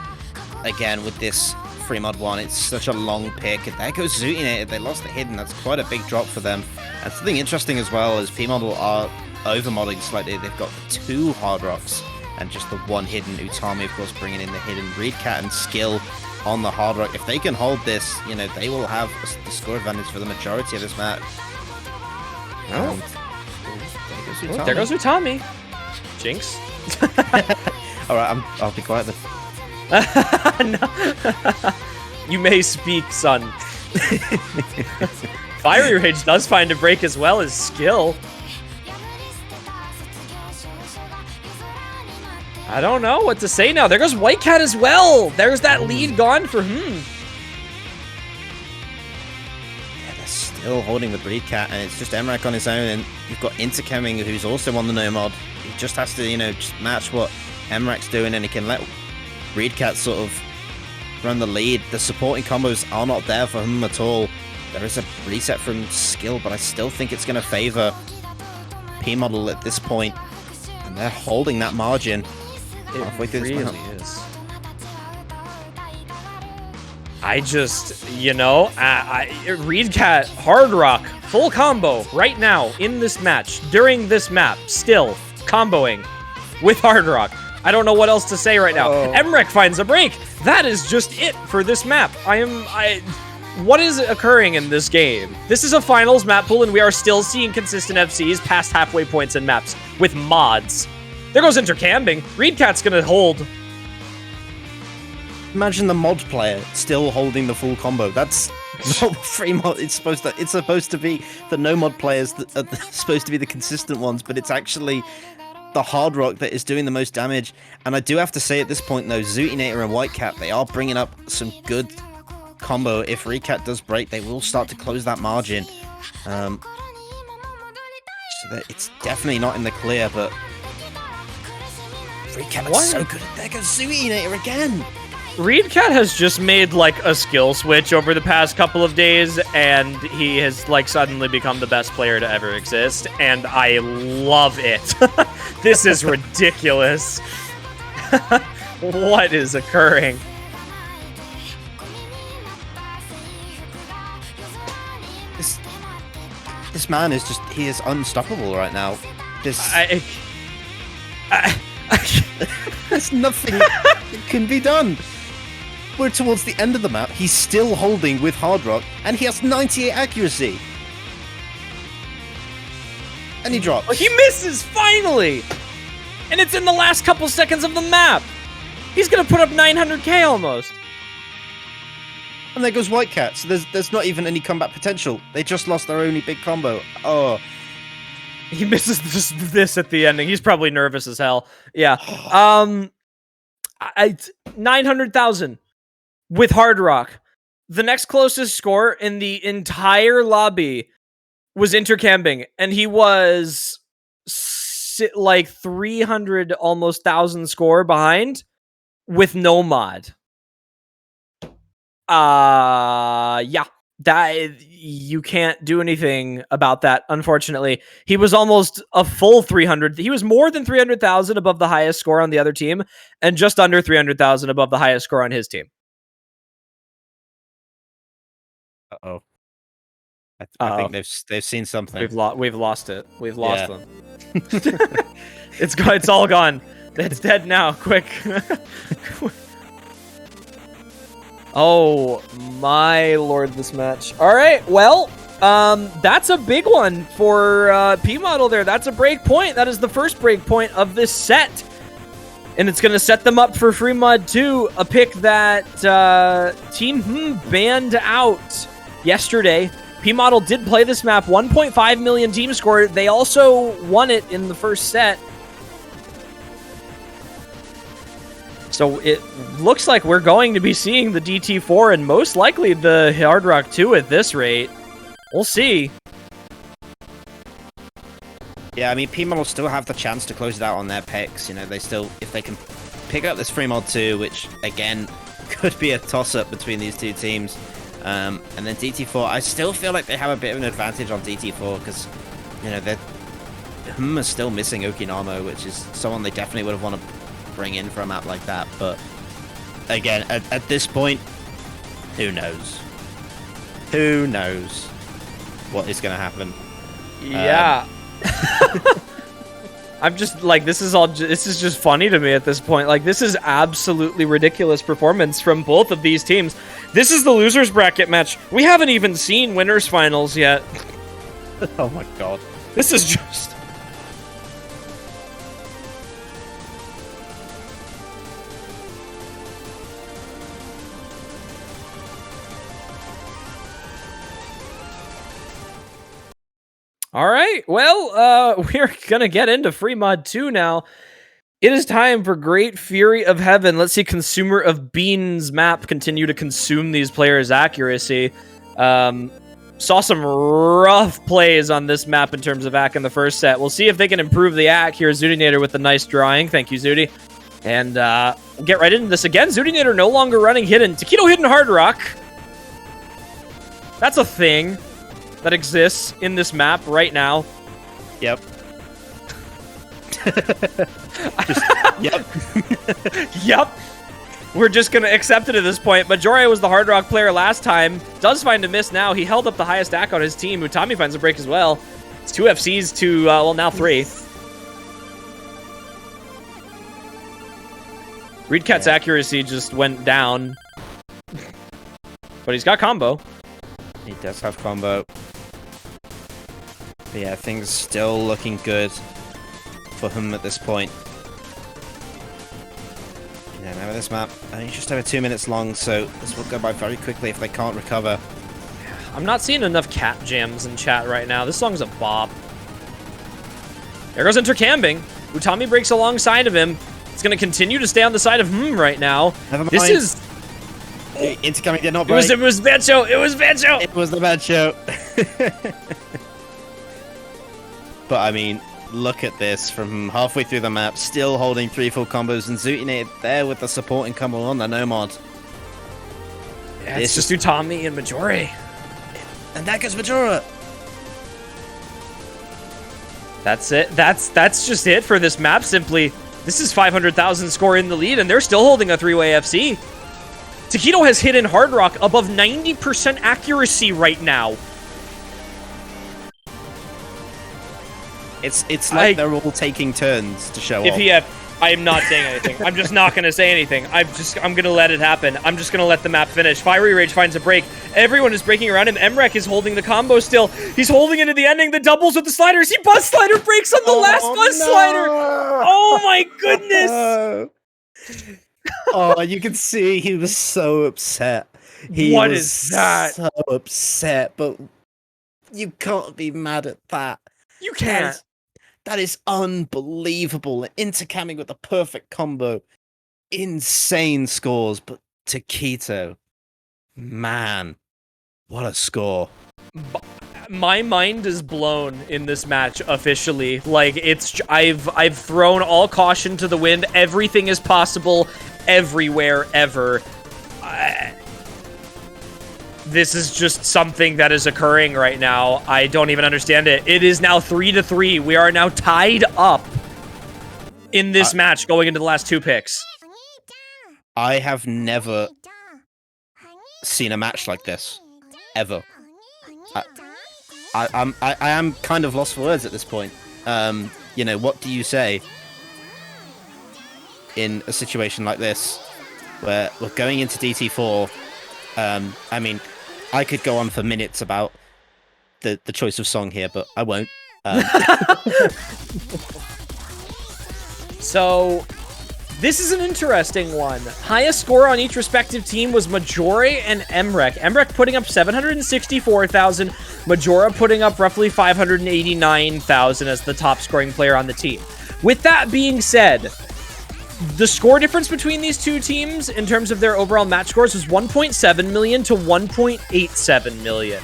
again, with this 3-mod 1, it's such a long pick, and there goes Zootinator. They lost the Hidden. That's quite a big drop for them. And something interesting as well is P-Model are over-modding slightly. They've got 2 Hard Rocks and just the 1 Hidden. Utami, of course, bringing in the Hidden. Reedcat and Skill on the Hard Rock. If they can hold this, they will have the score advantage for the majority of this match. Oh. There goes Utami. Jinx. Alright, I'll be quiet then. No. You may speak, son. Fiery Rage does find a break as well as Skill. I don't know what to say now. There goes White Cat as well. There's that lead gone for Yeah, they're still holding with Reedcat, and it's just Emrek on his own, and you've got Intercheming, who's also on the No Mod. He just has to, just match what Emrek's doing, and he can let Reedcat sort of run the lead. The supporting combos are not there for him at all. There is a reset from Skill, but I still think it's going to favor P-Model at this point, and they're holding that margin. It really is. I just, Reedcat, Hard Rock, full combo right now in this match, during this map, still comboing with Hard Rock. I don't know what else to say right now. Emrek finds a break. That is just it for this map. What is occurring in this game? This is a finals map pool, and we are still seeing consistent FCs past halfway points in maps with mods. There goes Intercambing. Reedcat's gonna hold. Imagine the mod player still holding the full combo. That's not free mod. It's supposed to be the no mod players that are supposed to be the consistent ones, but it's actually the Hard Rock that is doing the most damage. And I do have to say at this point though, Zootinator and Whitecat, they are bringing up some good combo. If Reedcat does break, they will start to close that margin. So that it's definitely not in the clear, but Reedcat looks so good. There goes Zootinator again. Reedcat has just made a skill switch over the past couple of days, and he has suddenly become the best player to ever exist, and I love it. This is ridiculous. What is occurring? This man is he is unstoppable right now. There's nothing that can be done. We're towards the end of the map. He's still holding with Hard Rock, and he has 98 accuracy. And he drops. Oh, he misses, finally! And it's in the last couple seconds of the map. He's gonna put up 900k almost. And there goes Whitecat. So there's not even any comeback potential. They just lost their only big combo. Oh. He misses this at the ending. He's probably nervous as hell. Yeah. 900,000 with Hard Rock. The next closest score in the entire lobby was Intercambing, and he was like 300 almost 1,000 score behind with no mod. Yeah. That you can't do anything about that, unfortunately. He was almost a full 300. He was more than 300,000 above the highest score on the other team, and just under 300,000 above the highest score on his team. Uh-oh. I think they've seen something. We've lost it. We've lost them. It's all gone. It's dead now. Quick. Oh my lord, this match. All right, well, that's a big one for P-Model there. That's a break point. That is the first break point of this set. And it's going to set them up for Free Mod 2, a pick that Team banned out yesterday. P-Model did play this map, 1.5 million team score. They also won it in the first set. So it looks like we're going to be seeing the DT4 and most likely the Hard Rock 2 at this rate. We'll see. Yeah, I mean, P-Mod will still have the chance to close it out on their picks. You know, they still, if they can pick up this Free Mod 2, which, again, could be a toss-up between these two teams. And then DT4, I still feel like they have a bit of an advantage on DT4 because, you know, they're still missing Okinamo, which is someone they definitely would have wanted to bring in for a map like that. But again, at this point, who knows? Who knows what is going to happen? Yeah. I'm just like, this is just funny to me at this point. Like, this is absolutely ridiculous performance from both of these teams. This is the losers bracket match. We haven't even seen winners finals yet. Oh my god. This is just... All right, well, we're gonna get into Free Mod 2 now. It is time for Great Fury of Heaven. Let's see Consumer of Beans map continue to consume these players' accuracy. Saw some rough plays on this map in terms of ACK in the first set. We'll see if they can improve the ACK here. Zudinator with a nice drawing. Thank you, Zudi. And we'll get right into this again. Zudinator no longer running hidden. Taquito hidden Hard Rock. That's a thing that exists in this map right now. Yep. Yep. Yep. We're just going to accept it at this point. Majore was the Hard Rock player last time. Does find a miss now. He held up the highest ACK on his team. Utami finds a break as well. It's 2 FCs to, well, now 3. Reedcat's accuracy just went down. But he's got combo. He does have combo. But yeah, things still looking good for him at this point. Yeah, remember this map? I think it's just over 2 minutes long, so this will go by very quickly if they can't recover. I'm not seeing enough cat jams in chat right now. This song's a bop. There goes Intercambing. Utami breaks alongside of him. It's going to continue to stay on the side of right now. Never mind. This is... Intercambing did not break. It was Bancho. It was Bancho. It was the Bancho. But I mean, look at this from halfway through the map, still holding 3 full combos, and Zutinator there with the supporting combo on the Nomad. Yeah, it's just Utami and Majore. And that goes Majora. That's it. That's just it for this map, simply. This is 500,000 score in the lead, and they're still holding a 3-way FC. Taquito has hidden Hard Rock above 90% accuracy right now. It's like they're all taking turns to show off. I am not saying anything. I'm just not going to say anything. I'm going to let it happen. I'm just going to let the map finish. Fiery Rage finds a break. Everyone is breaking around him. Emrek is holding the combo still. He's holding into the ending. The doubles with the sliders. He buzz slider breaks on the last buzz slider. Oh my goodness. Oh, you can see he was so upset. What is that? So upset, but you can't be mad at that. You can't. That is unbelievable. Intercamming with the perfect combo. Insane scores, but Taquito, man, what a score. my mind is blown in this match officially. Like, I've thrown all caution to the wind. Everything is possible everywhere ever. This is just something that is occurring right now. I don't even understand it. It is now 3-3. We are now tied up in this match going into the last 2 picks. I have never seen a match like this ever. I am kind of lost for words at this point. You know, what do you say in a situation like this where we're going into DT4? I mean, I could go on for minutes about the choice of song here, but I won't. So, this is an interesting one. Highest score on each respective team was Majore and Emrek. Emrek putting up 764,000, Majora putting up roughly 589,000 as the top scoring player on the team. With that being said, the score difference between these two teams in terms of their overall match scores was 1.7 million to 1.87 million.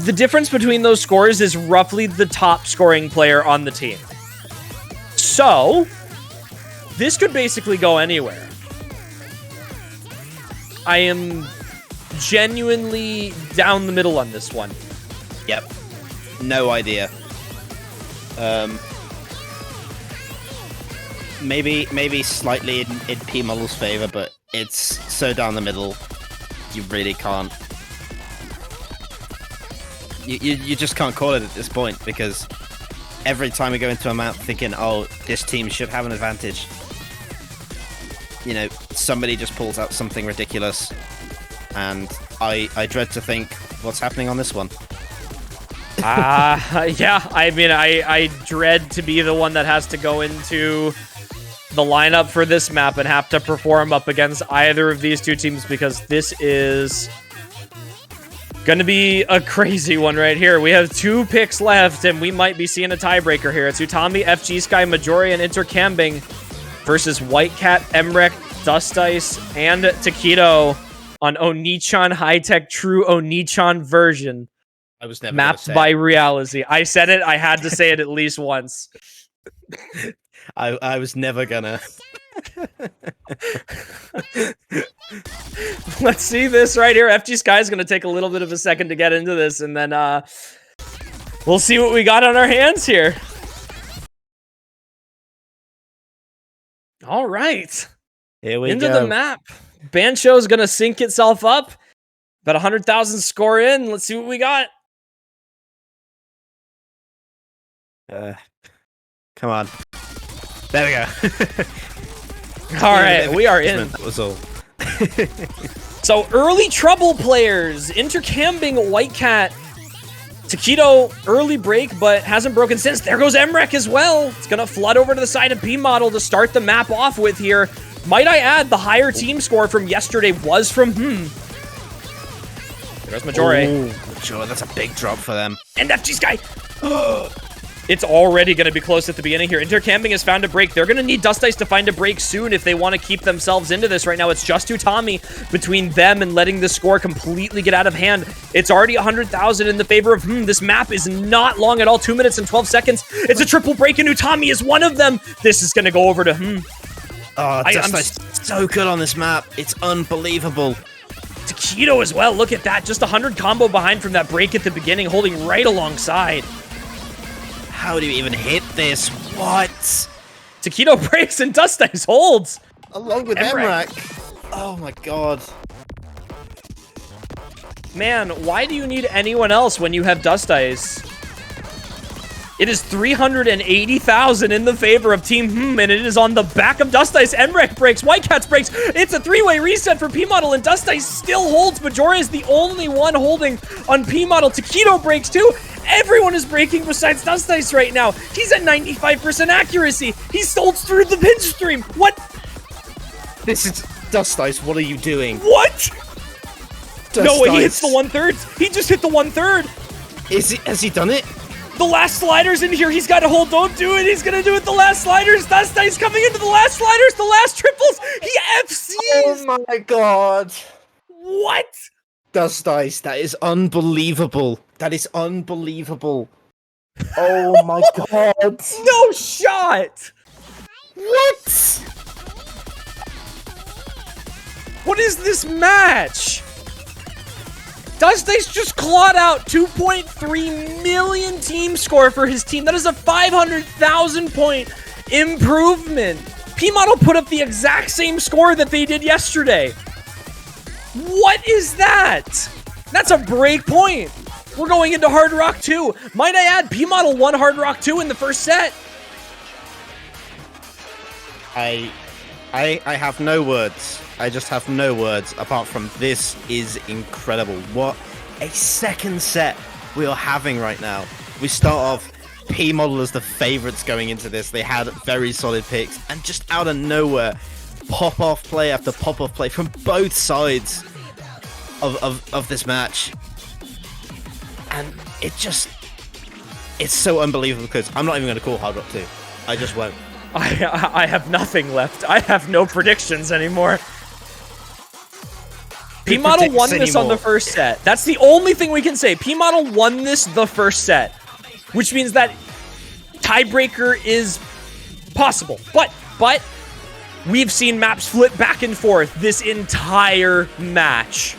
The difference between those scores is roughly the top scoring player on the team. So, this could basically go anywhere. I am genuinely down the middle on this one. Yep. No idea. Maybe slightly in P Model's favor, but it's so down the middle, you really can't. You just can't call it at this point, because every time we go into a map thinking, oh, this team should have an advantage, you know, somebody just pulls out something ridiculous, and I dread to think what's happening on this one. Yeah, I mean, I dread to be the one that has to go into the lineup for this map and have to perform up against either of these two teams, because this is gonna be a crazy one right here. We have 2 picks left, and we might be seeing a tiebreaker here. It's Utami, FG Sky, Majori, and Intercambing versus White Cat, Emrek, Dust Ice, and Taquito on Onichan High-Tech True Onichan version. I was never mapped by reality. I said it. I had to say it at least once. I was never gonna. Let's see this right here. FG Sky is going to take a little bit of a second to get into this, and then we'll see what we got on our hands here. All right. Here we into go. the map. Bancho is going to sync itself up. About 100,000 score in. Let's see what we got. Come on. There we go. All right, we are in. That was all. So, early trouble players. Intercambing White Cat. Taquito, early break, but hasn't broken since. There goes Emrek as well. It's going to flood over to the side of P-Model to start the map off with here. Might I add, the higher team score from yesterday was from, There goes Majore. Sure, that's a big drop for them. And FG Sky. It's already going to be close at the beginning here. Intercambing has found a break. They're going to need Dust Ice to find a break soon if they want to keep themselves into this. Right now, it's just Utami between them and letting the score completely get out of hand. It's already 100,000 in the favor of This map is not long at all. 2 minutes and 12 seconds. It's a triple break, and Utami is one of them. This is going to go over to Oh, Dust Ice is so good on this map. It's unbelievable. Taquito as well. Look at that. Just 100 combo behind from that break at the beginning, holding right alongside. How do you even hit this? What? Taquito breaks and Dust Ice holds. Along with Emrek. Oh my god. Man, why do you need anyone else when you have Dust Ice? It is 380,000 in the favor of Team and it is on the back of Dust Ice. Emrek breaks, White Cats breaks. It's a 3-way reset for P-Model, and Dust Ice still holds. Majora is the only one holding on P-Model. Taquito breaks too. Everyone is breaking besides Dust Ice right now. He's at 95% accuracy. He holds through the pinch stream. What? This is Dust Ice. What are you doing? What? No way, he hits the Ice. 1/3. He just hit the 1/3. Has he done it? The last sliders in here. He's got to hold. Don't do it. He's going to do it. The last sliders. Dust Ice coming into the last sliders. The last triples. He FCs. Oh my god. What? Dust Ice, that is unbelievable. That is unbelievable. Oh my god. No shot! What? What is this match? Dust Ice just clawed out 2.3 million team score for his team. That is a 500,000 point improvement. P-Model put up the exact same score that they did yesterday. What is that? That's a break point. We're going into Hard Rock 2. Might I add, P-Model won Hard Rock 2 in the first set. I have no words. I just have no words apart from this is incredible. What a second set we are having right now. We start off P-Model as the favorites going into this. They had very solid picks, and just out of nowhere, pop-off play after pop-off play from both sides of this match. And it's so unbelievable because I'm not even going to call Hard Rock 2. I just won't. I have nothing left. I have no predictions anymore. P-Model won this on the first set. That's the only thing we can say. P-Model won this the first set, which means that tiebreaker is possible. But we've seen maps flip back and forth this entire match.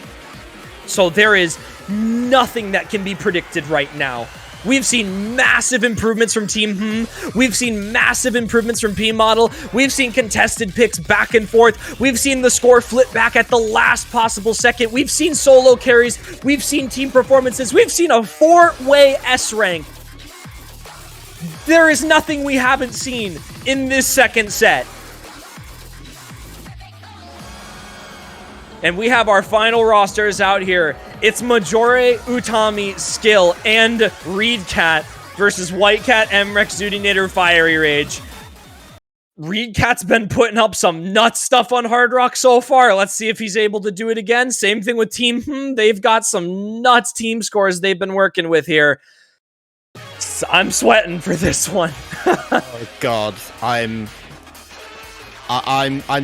So there is nothing that can be predicted right now. We've seen massive improvements from Team We've seen massive improvements from P-Model. We've seen contested picks back and forth. We've seen the score flip back at the last possible second. We've seen solo carries. We've seen team performances. We've seen a 4-way S rank. There is nothing we haven't seen in this second set. And we have our final rosters out here. It's Majore, Utami, Skill, and Reedcat versus Whitecat, Emrek, Zudinator, Fiery Rage. Reedcat's been putting up some nuts stuff on Hard Rock so far. Let's see if he's able to do it again. Same thing with Team They've got some nuts team scores they've been working with here. I'm sweating for this one. Oh God, I'm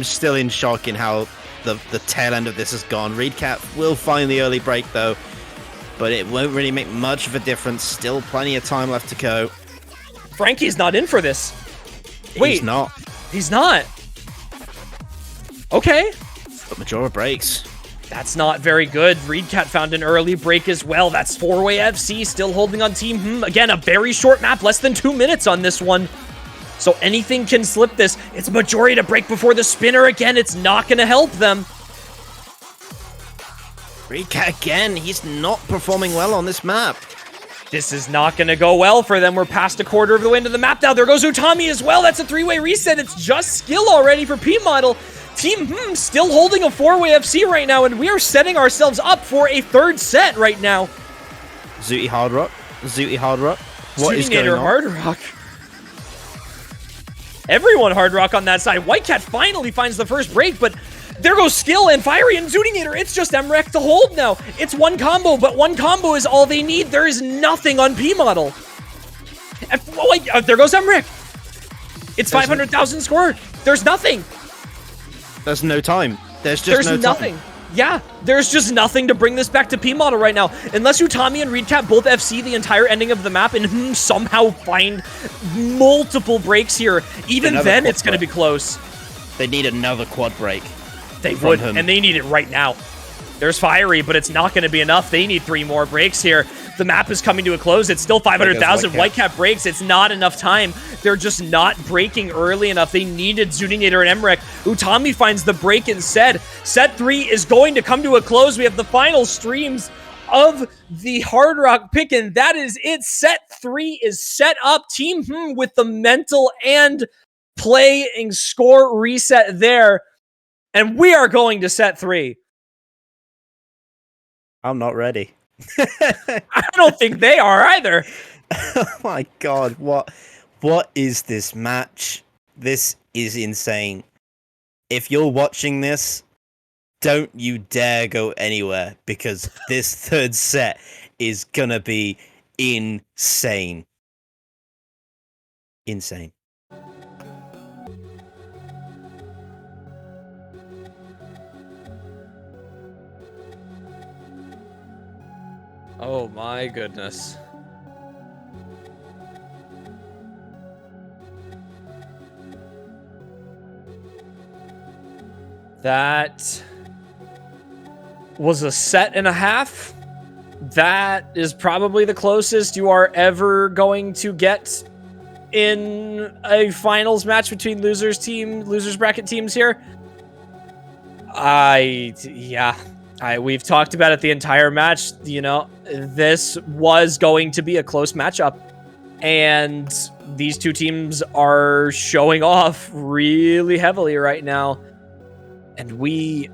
still in shock in how the tail end of this has gone. Reedcat will find the early break though, but it won't really make much of a difference. Still plenty of time left to go. Frankie's not in for this. Wait, he's not. He's not. Okay. But Majora breaks. That's not very good. Reedcat found an early break as well. That's 4-way FC still holding on Team Again, a very short map, less than 2 minutes on this one. So anything can slip this. It's Majori to break before the spinner again. It's not going to help them. Reedcat again. He's not performing well on this map. This is not going to go well for them. We're past a quarter of the way into the map now. There goes Utami as well. That's a 3-way reset. It's just Skill already for P-Model. Team still holding a 4-way FC right now, and we are setting ourselves up for a third set right now. Zooty Hard Rock. Zooty Hard Rock. What is going on? Hard Rock. Everyone Hard Rock on that side. Whitecat finally finds the first break, but there goes Skill and Fiery and Zudinator. It's just Emrek to hold now. It's one combo, but one combo is all they need. There is nothing on P-Model. There goes Emrek. It's 500,000 score. There's nothing. There's no time. There's just nothing. Yeah, there's just nothing to bring this back to P-Model right now. Unless Utami and Reedcat both FC the entire ending of the map and somehow find multiple breaks here, even then it's going to be close. They need another quad break. They would, and they need it right now. There's Fiery, but it's not going to be enough. They need 3 more breaks here. The map is coming to a close. It's still 500,000. Whitecat breaks. It's not enough time. They're just not breaking early enough. They needed Zudinator and Emrek. Utami finds the break instead. Set 3 is going to come to a close. We have the final streams of the Hard Rock pick, and that is it. Set 3 is set up. Team with the mental and playing score reset there. And we are going to set 3. I'm not ready. I don't think they are either. Oh my God, what is this match? This is insane. If you're watching this, don't you dare go anywhere, because this third set is gonna be insane. Insane. Oh my goodness. That was a set and a half. That is probably the closest you are ever going to get in a finals match between losers bracket teams here. We've talked about it the entire match. You know, this was going to be a close matchup, and these two teams are showing off really heavily right now, and we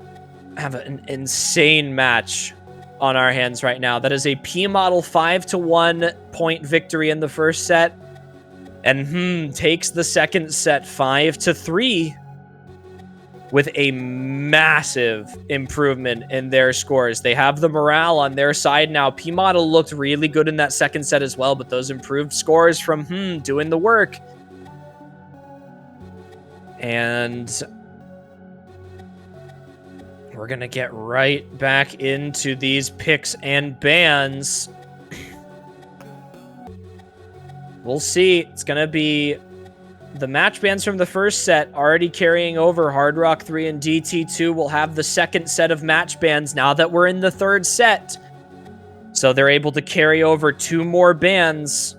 have an insane match on our hands right now. That is a P model 5-1 point victory in the first set, and takes the second set 5-3 with a massive improvement in their scores. They have the morale on their side now. P model looked really good in that second set as well, but those improved scores from doing the work. And we're going to get right back into these picks and bans. We'll see. It's going to be the match bans from the first set already carrying over. Hard Rock 3 and DT2 will have the second set of match bans now that we're in the third set. So they're able to carry over 2 more bans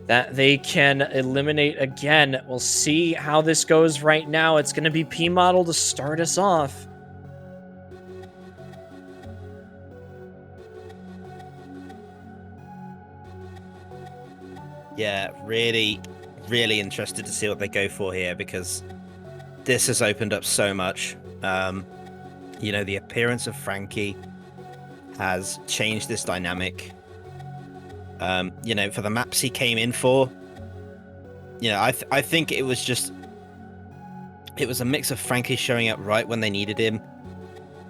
that they can eliminate again. We'll see how this goes right now. It's going to be P model to start us off. Yeah, really interested to see what they go for here, because this has opened up so much. You know, the appearance of Frankie has changed this dynamic. You know, for the maps he came in for, you know, I think it was a mix of Frankie showing up right when they needed him,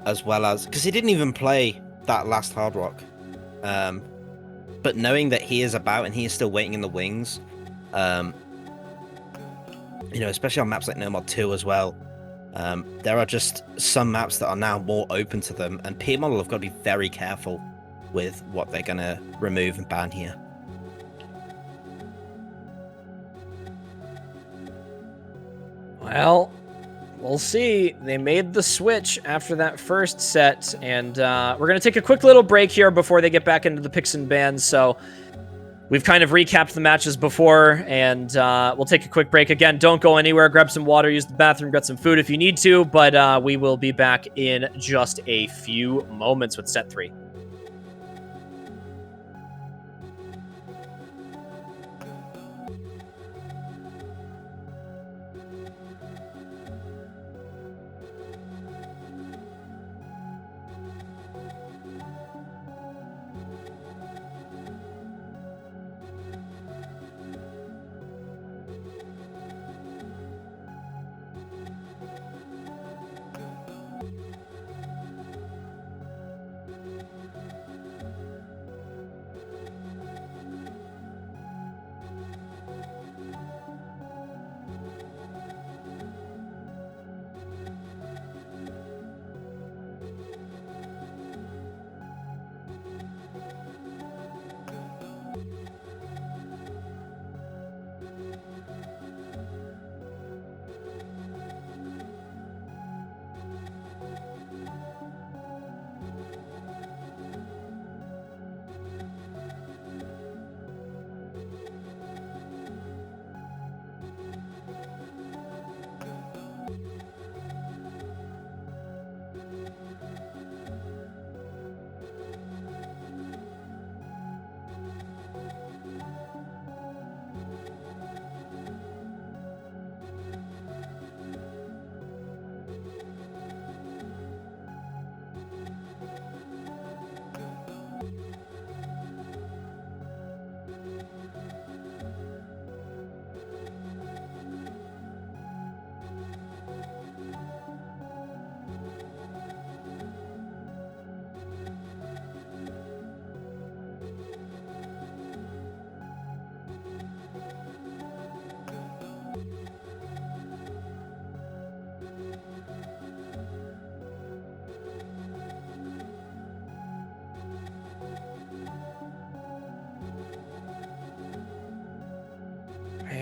as well as, because he didn't even play that last Hard Rock. But knowing that he is about and he is still waiting in the wings, you know, especially on maps like No Mod 2 as well, there are just some maps that are now more open to them, and P model have got to be very careful with what they're going to remove and ban here. Well, we'll see. They made the switch after that first set, and we're going to take a quick little break here before they get back into the picks and bans. So we've kind of recapped the matches before, and we'll take a quick break. Again, don't go anywhere. Grab some water, use the bathroom, get some food if you need to, but we will be back in just a few moments with set 3.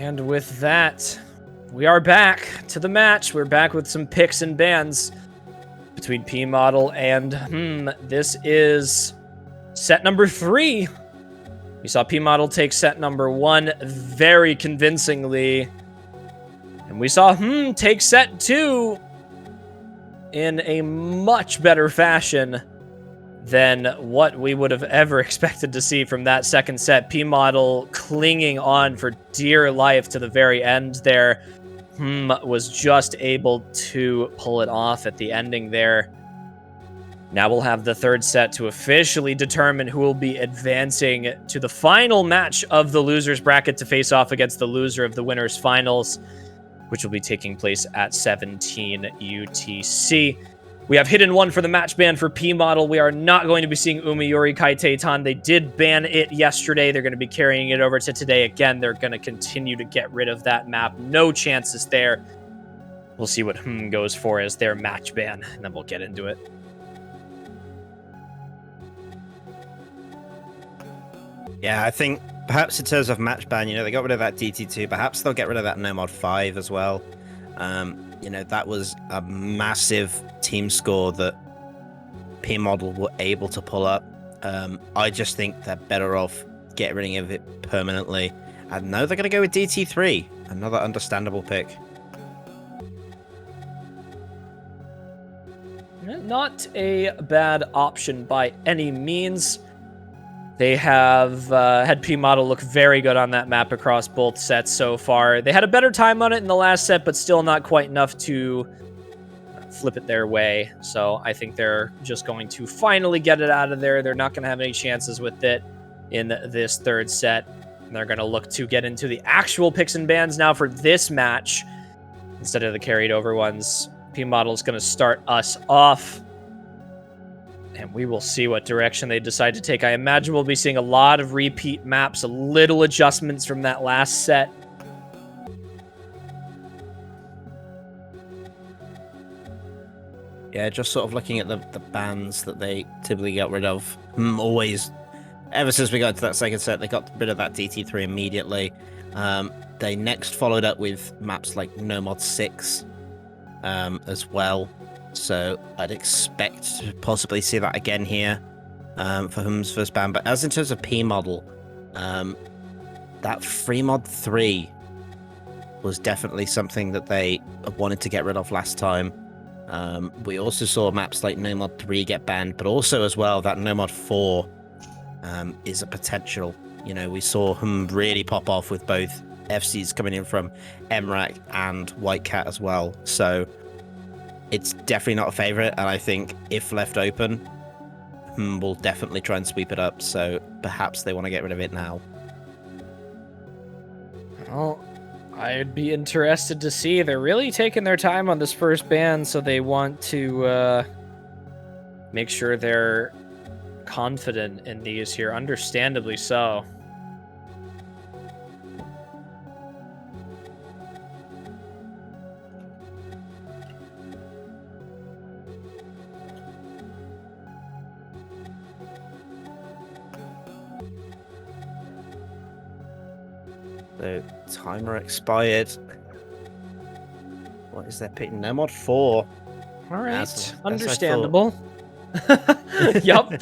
And with that, we are back to the match. We're back with some picks and bans between P Model and this is set number 3. We saw P Model take set number 1 very convincingly. And we saw take set 2 in a much better fashion than what we would have ever expected to see from that second set. P Model clinging on for dear life to the very end there. Was just able to pull it off at the ending there. Now we'll have the third set to officially determine who will be advancing to the final match of the losers bracket to face off against the loser of the winners finals, which will be taking place at 17 UTC. We have hidden 1 for the match ban for P Model. We are not going to be seeing Umiyori Kaiteitan. They did ban it yesterday. They're going to be carrying it over to today. Again, they're going to continue to get rid of that map. No chances there. We'll see what goes for as their match ban, and then we'll get into it. Yeah, I think perhaps in terms of match ban, they got rid of that DT2. Perhaps they'll get rid of that No Mod 5 as well. That was a massive team score that P Model were able to pull up. I just think they're better off getting rid of it permanently. And now they're going to go with DT3, another understandable pick. Not a bad option by any means. They have had P Model look very good on that map across both sets so far. They had a better time on it in the last set, but still not quite enough to flip it their way. So I think they're just going to finally get it out of there. They're not going to have any chances with it in this third set. And they're going to look to get into the actual picks and bans now for this match instead of the carried over ones. P Model is going to start us off. And we will see what direction they decide to take. I imagine we'll be seeing a lot of repeat maps, a little adjustments from that last set. Yeah, just sort of looking at the bans that they typically get rid of. Always, ever since we got into that second set, they got rid of that DT3 immediately. They next followed up with maps like No Mod 6 as well. So I'd expect to possibly see that again here for Hum's first ban. But as in terms of P Model, that Free Mod 3 was definitely something that they wanted to get rid of last time. We also saw maps like No Mod 3 get banned, but also as well that No Mod 4 is a potential. We saw Hum really pop off with both FCs coming in from MRAC and White Cat as well. So it's definitely not a favorite, and I think if left open, we'll definitely try and sweep it up. So perhaps they want to get rid of it now. Well, I'd be interested to see. They're really taking their time on this first ban, so they want to make sure they're confident in these here, understandably so. The timer expired. What is that pick? No Mod 4. All right, That's understandable. Yup.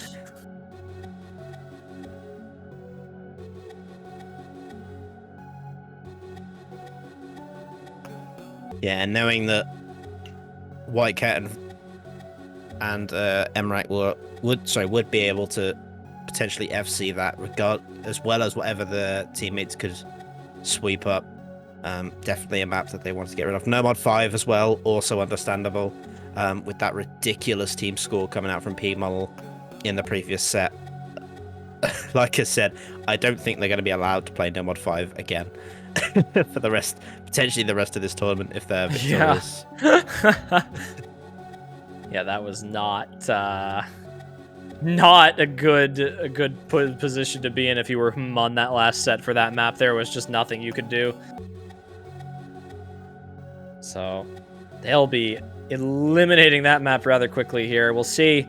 Yeah, and knowing that White Cat and MRAC would be able to potentially FC that regard as well as whatever the teammates could sweep up. Definitely a map that they want to get rid of. No Mod 5 as well, also understandable. With that ridiculous team score coming out from P Model in the previous set. Like I said, I don't think they're going to be allowed to play No Mod 5 again for potentially the rest of this tournament if they're victorious. Yeah, yeah, that was not a good position to be in if you were on that last set for that map. There was just nothing you could do. So they'll be eliminating that map rather quickly here. We'll see.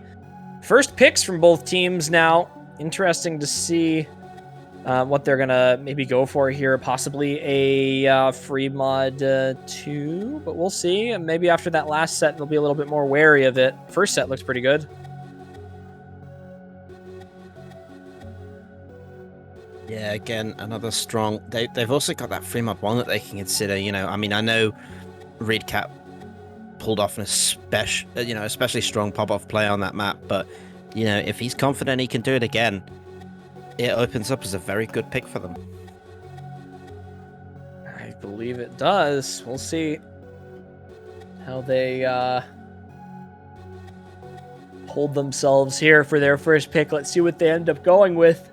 First picks from both teams now. Interesting to see what they're gonna maybe go for here. Possibly a free mod 2, but we'll see. And maybe after that last set, they'll be a little bit more wary of it. First set looks pretty good. Yeah, again, another strong. They've also got that free mod 1 that they can consider. I mean, I know Redcat pulled off an especially strong pop-off play on that map, but if he's confident he can do it again, it opens up as a very good pick for them. I believe it does. We'll see how they hold themselves here for their first pick. Let's see what they end up going with.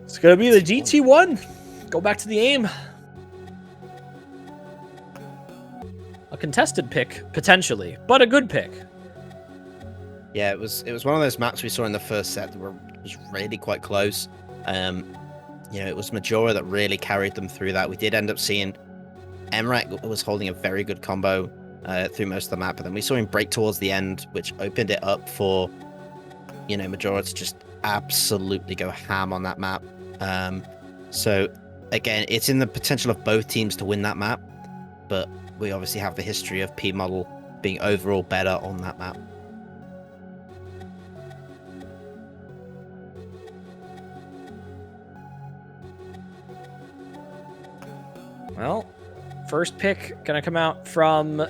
It's going to be the GT1. Go back to the aim. A contested pick, potentially, but a good pick. Yeah, it was one of those maps we saw in the first set that was really quite close. It was Majora that really carried them through that. We did end up seeing Emrak was holding a very good combo through most of the map, but then we saw him break towards the end, which opened it up for Majora to just absolutely go ham on that map. So again, it's in the potential of both teams to win that map, but we obviously have the history of P Model being overall better on that map. Well, first pick gonna come out from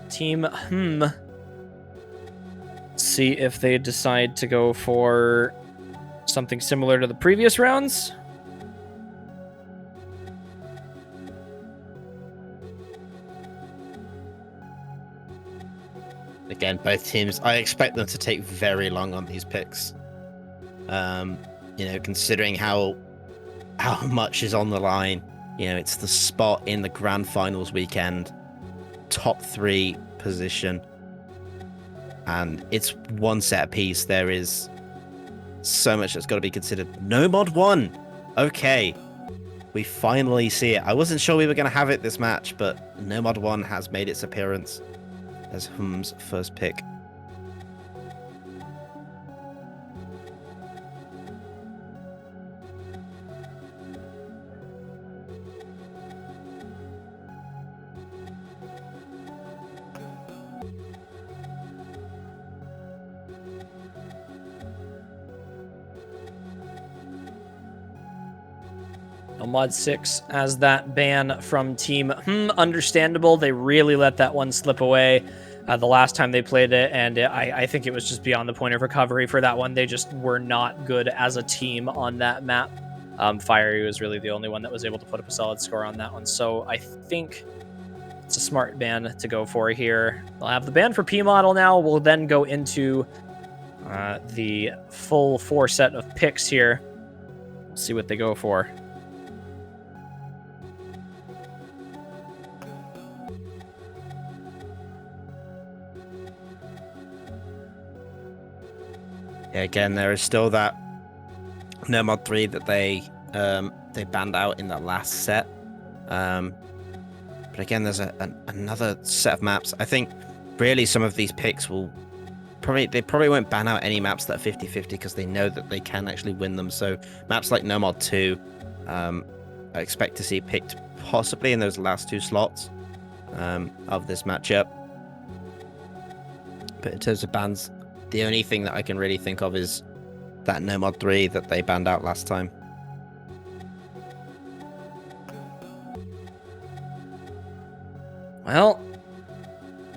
Team See if they decide to go for something similar to the previous rounds. Again, both teams, I expect them to take very long on these picks. Considering how much is on the line. It's the spot in the grand finals weekend, top 3 position, and it's one set apiece. There is so much that's got to be considered. No mod 1. Okay, we finally see it. I wasn't sure we were going to have it this match, but No mod 1 has made its appearance as Hum's first pick. Mod 6 as that ban from Team understandable. They really let that one slip away the last time they played it, and I think it was just beyond the point of recovery for that one. They just were not good as a team on that map. Fiery was really the only one that was able to put up a solid score on that one, so I think it's a smart ban to go for here. They'll have the ban for P Model now. We'll then go into the full 4 set of picks here. See what they go for. Again, there is still that No mod 3 that they banned out in that last set. But again, there's another set of maps. I think really some of these picks will probably won't ban out any maps that are 50-50 because they know that they can actually win them. So maps like No mod 2, I expect to see picked possibly in those last 2 slots of this matchup. But in terms of bans, the only thing that I can really think of is that No mod 3 that they banned out last time. Well,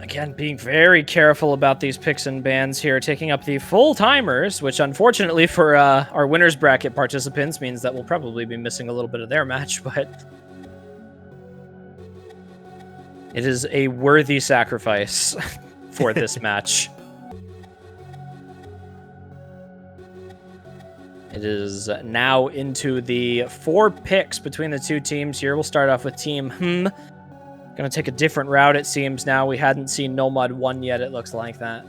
again, being very careful about these picks and bans here, taking up the full timers, which unfortunately for our winners bracket participants means that we'll probably be missing a little bit of their match, but it is a worthy sacrifice for this match. It is now into the 4 picks between the 2 teams here. We'll start off with Team Gonna take a different route, it seems now. We hadn't seen No mod 1 yet, it looks like that.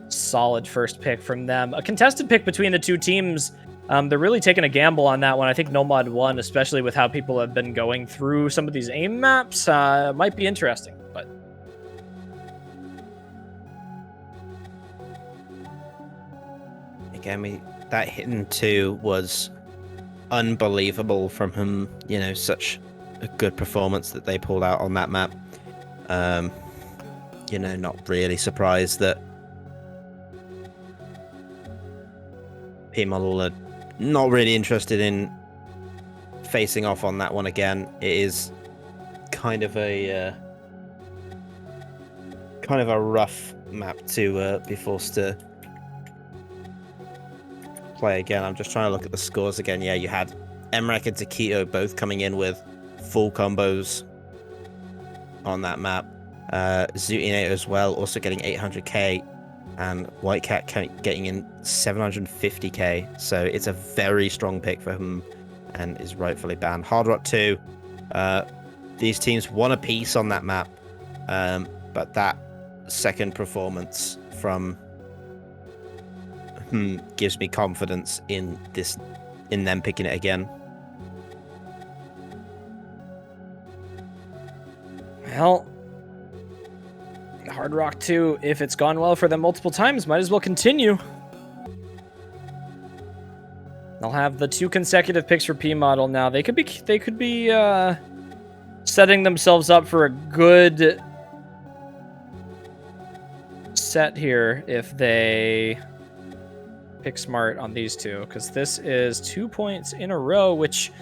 Solid first pick from them. A contested pick between the 2 teams. They're really taking a gamble on that one. I think No mod 1, especially with how people have been going through some of these aim maps, might be interesting, but... Again, that hidden 2 was unbelievable from him. You know, such a good performance that they pulled out on that map. You know, not really surprised that P-Model are not really interested in facing off on that one again. It is kind of a rough map to be forced to play again. I'm just trying to look at the scores again. Yeah, you had Emrak and Taquito both coming in with full combos on that map. Zootinator as well, also getting 800k, and White Cat getting in 750k. So it's a very strong pick for him, and is rightfully banned. Hard Rock 2, these teams won a piece on that map, but that second performance from gives me confidence in them picking it again. Well, Hard Rock 2, if it's gone well for them multiple times, might as well continue. They'll have the 2 consecutive picks for P-Model now. They could be setting themselves up for a good set here if they pick smart on these 2, because this is 2 points in a row, which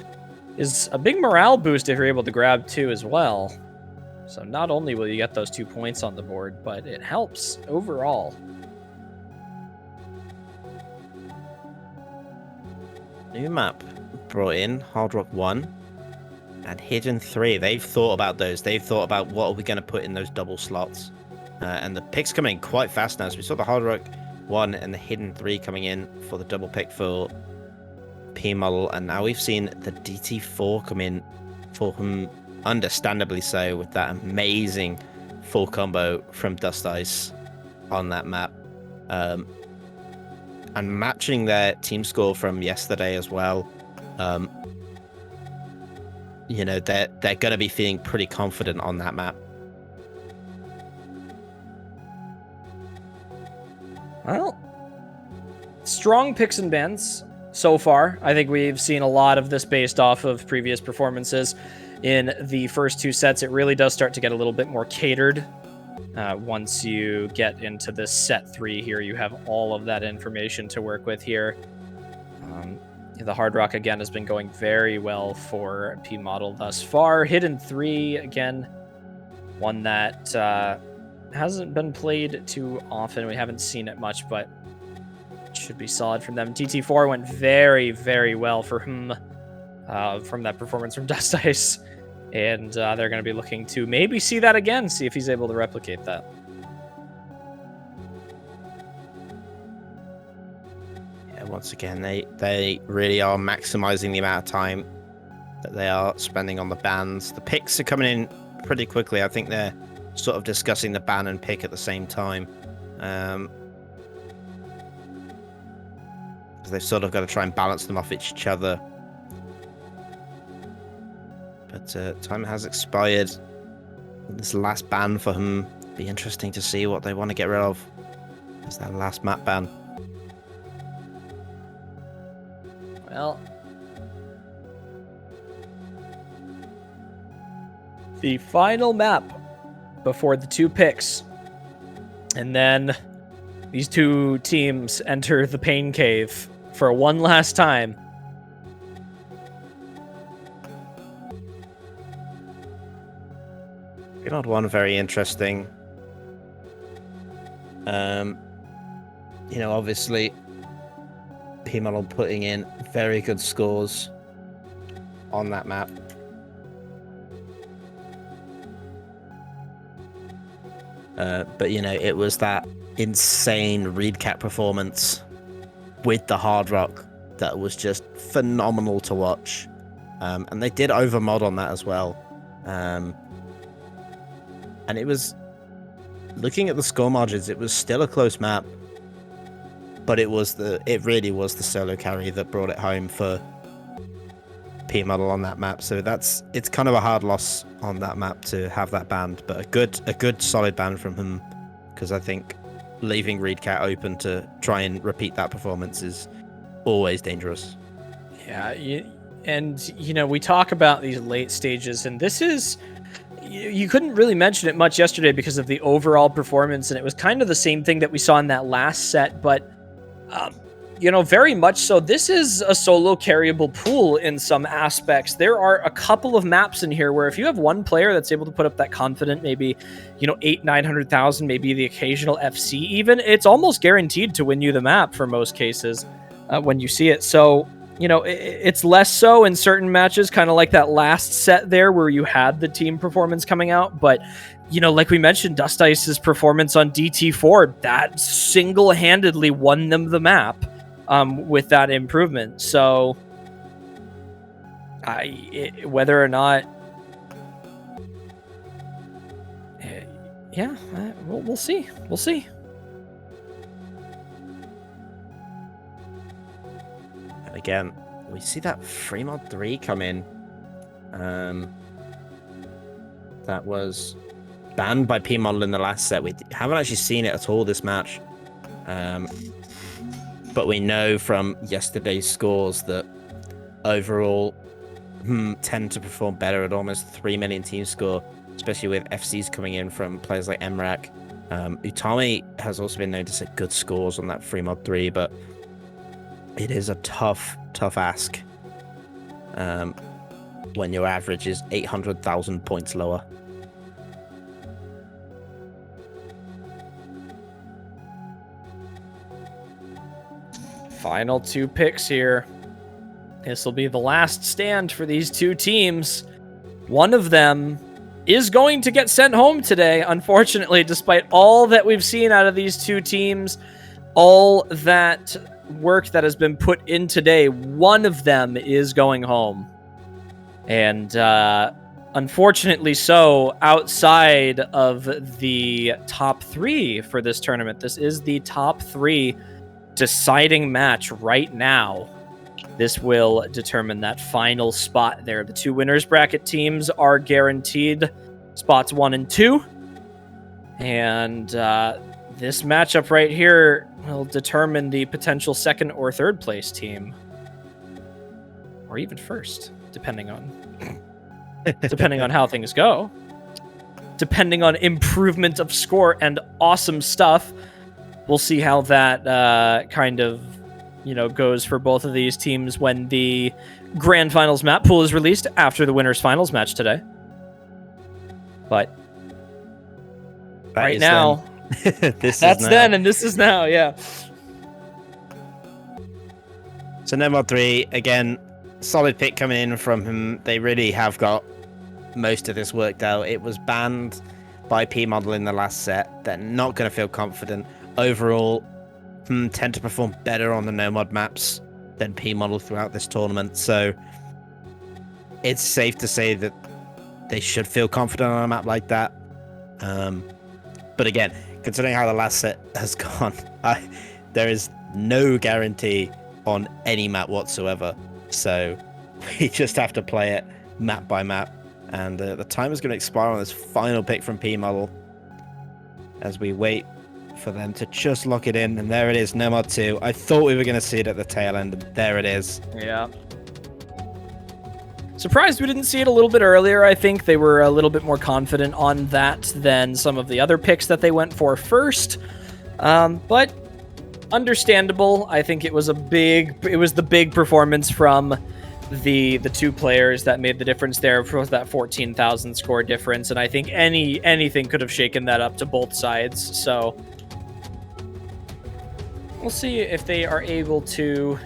is a big morale boost if you're able to grab 2 as well. So not only will you get those 2 points on the board, but it helps overall. New map brought in Hard Rock 1 and Hidden 3. They've thought about those. They've thought about what are we going to put in those double slots. And the picks coming in quite fast now. So we saw the Hard Rock 1 and the Hidden 3 coming in for the double pick for P-Model. And now we've seen the DT4 come in for him, understandably so, with that amazing full combo from Dust Ice on that map. And matching their team score from yesterday as well. You know, they're going to be feeling pretty confident on that map. Well, strong picks and bans so far. I think we've seen a lot of this based off of previous performances. In the first 2 sets, it really does start to get a little bit more catered. Once you get into this set 3 here, you have all of that information to work with here. The Hard Rock, again, has been going very well for P-Model thus far. Hidden 3, again, one that hasn't been played too often. We haven't seen it much, but it should be solid from them. DT4 went very, very well for him from that performance from Dust Ice. And they're going to be looking to maybe see that again, see if he's able to replicate that. Yeah, once again, they really are maximizing the amount of time that they are spending on the bans. The picks are coming in pretty quickly. I think they're sort of discussing the ban and pick at the same time. Because they've sort of got to try and balance them off each other. But time has expired. This last ban for him, be interesting to see what they want to get rid of. It's that last map ban. Well, the final map before the 2 picks. And then these 2 teams enter the pain cave for one last time. Not one very interesting. You know, obviously, P-Model putting in very good scores on that map. But, you know, it was that insane Reedcat performance with the Hard Rock that was just phenomenal to watch. And they did overmod on that as well. And it was, looking at the score margins, it was still a close map. But it really was the solo carry that brought it home for P-Model on that map. So it's kind of a hard loss on that map to have that banned, but a good solid ban from him, because I think leaving Reedcat open to try and repeat that performance is always dangerous. Yeah, And, you know, we talk about these late stages, and this is, you couldn't really mention it much yesterday because of the overall performance, and it was kind of the same thing that we saw in that last set, but, you know, very much so. This is a solo carryable pool in some aspects. There are a couple of maps in here where if you have one player that's able to put up that confident, maybe, you know, 800,000-900,000, maybe the occasional FC even, it's almost guaranteed to win you the map for most cases when you see it. So, you know, it's less so in certain matches, kind of like that last set there where you had the team performance coming out. But, you know, like we mentioned, Dust Ice's performance on DT4, that single-handedly won them the map with that improvement. So, whether or not... yeah, we'll see. We'll see. Again, we see that 3mod 3 come in. That was banned by P Model in the last set. We haven't actually seen it at all this match. But we know from yesterday's scores that overall tend to perform better at almost 3 million team score, especially with FCs coming in from players like Emrak. Utami has also been known to set good scores on that 3mod 3, but it is a tough ask when your average is 800,000 points lower. Final 2 picks here. This will be the last stand for these 2 teams. One of them is going to get sent home today, unfortunately, despite all that we've seen out of these 2 teams, all that work that has been put in today. One of them is going home. And unfortunately so, outside of the top 3 for this tournament, this is the top 3 deciding match right now. This will determine that final spot there. The 2 winners bracket teams are guaranteed spots 1 and 2. And this matchup right here will determine the potential 2nd or 3rd place team. Or even 1st, depending on how things go. Depending on improvement of score and awesome stuff. We'll see how that kind of, you know, goes for both of these teams when the Grand Finals map pool is released after the winners finals match today. But right now, that's then and this is now, yeah. So no mod 3, again, solid pick coming in from him. They really have got most of this worked out. It was banned by P Model in the last set. They're not going to feel confident. Overall, tend to perform better on the no mod maps than P Model throughout this tournament. So it's safe to say that they should feel confident on a map like that. But again, considering how the last set has gone, there is no guarantee on any map whatsoever. So we just have to play it map by map. And the time is going to expire on this final pick from P Model as we wait for them to just lock it in. And there it is, no mod 2. I thought we were going to see it at the tail end, and there it is. Yeah. Surprised we didn't see it a little bit earlier. I think they were a little bit more confident on that than some of the other picks that they went for first. But understandable. I think it was the big performance from the 2 players that made the difference there for that 14,000 score difference. And I think anything could have shaken that up to both sides. So we'll see if they are able to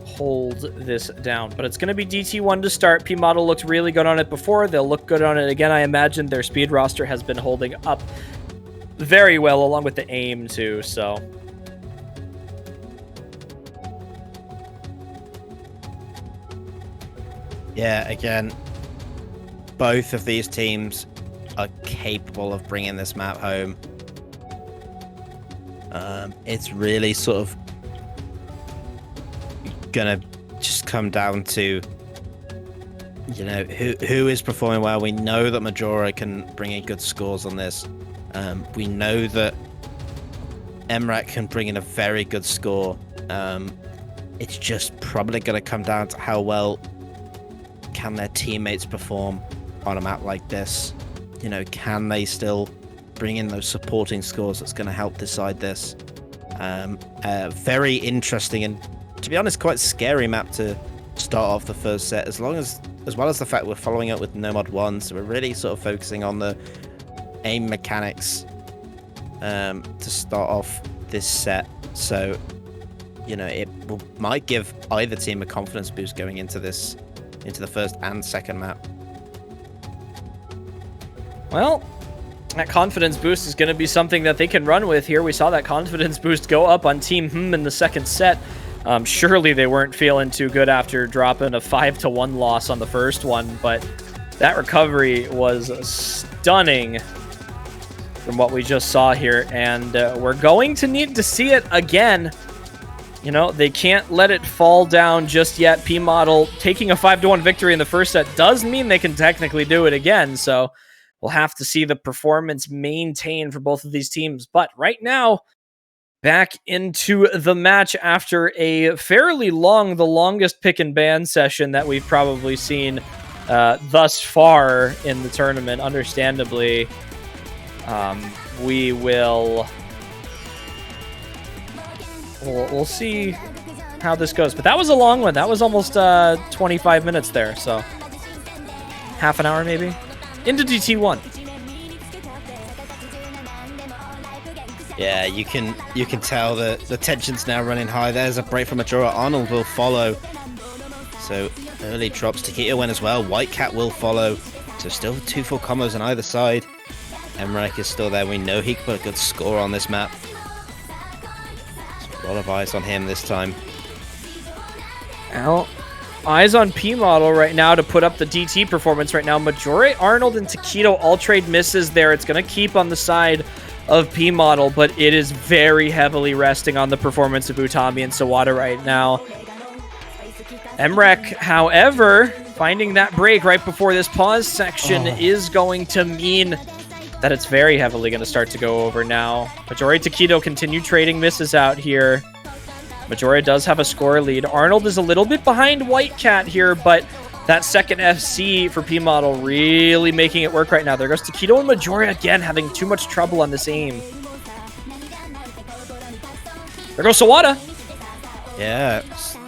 hold this down. But it's going to be DT1 to start. P Model looked really good on it before. They'll look good on it again. I imagine their speed roster has been holding up very well, along with the aim too. So yeah, again, both of these teams are capable of bringing this map home. It's really sort of gonna just come down to, you know, who is performing well. We know that Majora can bring in good scores on this. We know that Emrak can bring in a very good score. it's just probably going to come down to how well can their teammates perform on a map like this. You know, can they still bring in those supporting scores that's going to help decide this? Very interesting and, to be honest, quite scary map to start off the first set, as well as the fact we're following up with No Mod 1, so we're really sort of focusing on the aim mechanics to start off this set. So, you know, might give either team a confidence boost going into the first and second map. Well, that confidence boost is going to be something that they can run with here. We saw that confidence boost go up on Team in the second set. Surely they weren't feeling too good after dropping a 5-1 loss on the first one, but that recovery was stunning from what we just saw here, and we're going to need to see it again. You know, they can't let it fall down just yet. P-Model taking a 5-1 victory in the first set does mean they can technically do it again, so we'll have to see the performance maintain for both of these teams. But right now, back into the match after a fairly long, the longest pick and ban session that we've probably seen thus far in the tournament, understandably. We'll see how this goes. But that was a long one. That was almost 25 minutes there, so half an hour maybe. Into DT1. Yeah, you can tell the tension's now running high. There's a break from Majora. Arnold will follow. So early drops. Taquito went as well. White Cat will follow. So still 2 full combos on either side. Emrek is still there. We know he can put a good score on this map. There's a lot of eyes on him this time. Well, eyes on P-Model right now to put up the DT performance right now. Majore, Arnold, and Taquito all trade misses there. It's going to keep on the side of P-Model, but it is very heavily resting on the performance of Utami and Sawada right now. Emrek, however, finding that break right before this pause section is going to mean that it's very heavily going to start to go over now. Majore, Taquito continue trading misses out here. Majora does have a score lead. Arnold is a little bit behind White Cat here, but that second FC for P-Model really making it work right now. There goes Taquito and Majora again having too much trouble on this aim. There goes Sawada. Yeah,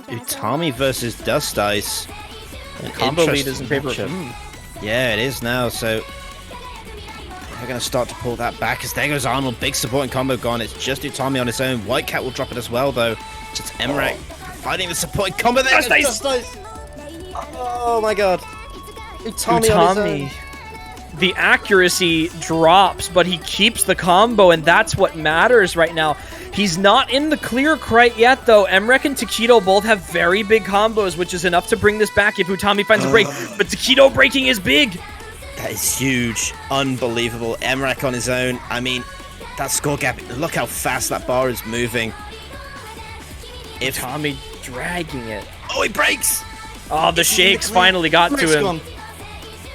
Utami versus Dust Ice. The combo lead is in favor of Yeah, it is now, so they're going to start to pull that back as there goes Arnold. Big supporting combo gone. It's just Utami on its own. White Cat will drop it as well, though. Just Emrek fighting the supporting combo there. Dust Ice. Oh my god. Utami on his own. The accuracy drops, but he keeps the combo, and that's what matters right now. He's not in the clear quite yet, though. Emrek and Taquito both have very big combos, which is enough to bring this back if Utami finds a break. But Taquito breaking is big. That is huge. Unbelievable. Emrek on his own. I mean, that score gap, look how fast that bar is moving. If Utami dragging it. Oh, he breaks! Oh, the shakes finally got to him. Gone.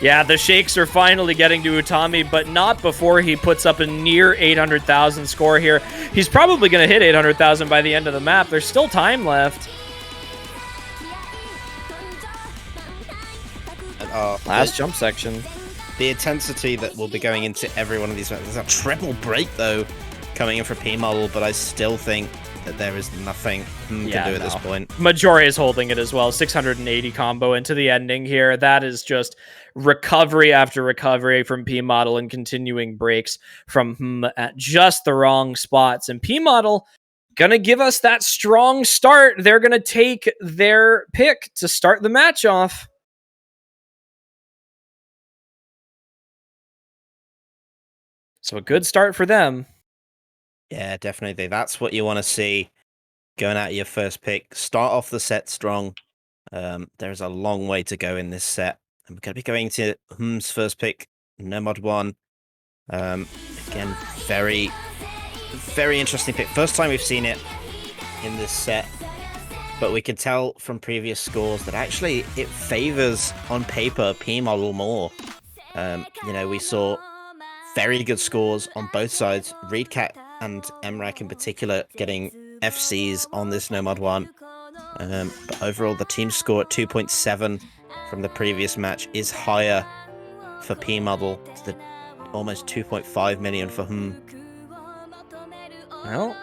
Yeah, the shakes are finally getting to Utami, but not before he puts up a near 800,000 score here. He's probably going to hit 800,000 by the end of the map. There's still time left. Last jump section. The intensity that will be going into every one of these maps. There's a triple break, though, coming in for P-Model, but I still think that there is nothing can do at this point. Majora is holding it as well. 680 combo into the ending here. That is just recovery after recovery from P-Model and continuing breaks from at just the wrong spots. And P-Model gonna give us that strong start. They're gonna take their pick to start the match off. So a good start for them. Yeah, definitely. That's what you want to see going out of your first pick. Start off the set strong. There's a long way to go in this set. And we're going to be going to Hm's first pick, No Mod 1. Again, very, very interesting pick. First time we've seen it in this set. But we can tell from previous scores that actually it favors, on paper, P-Model more. You know, we saw very good scores on both sides. Reedcat and Emrek in particular getting FCs on this No Mod 1. But overall, the team score at 2.7 from the previous match is higher for P-Model, to the almost 2.5 million for him. Well,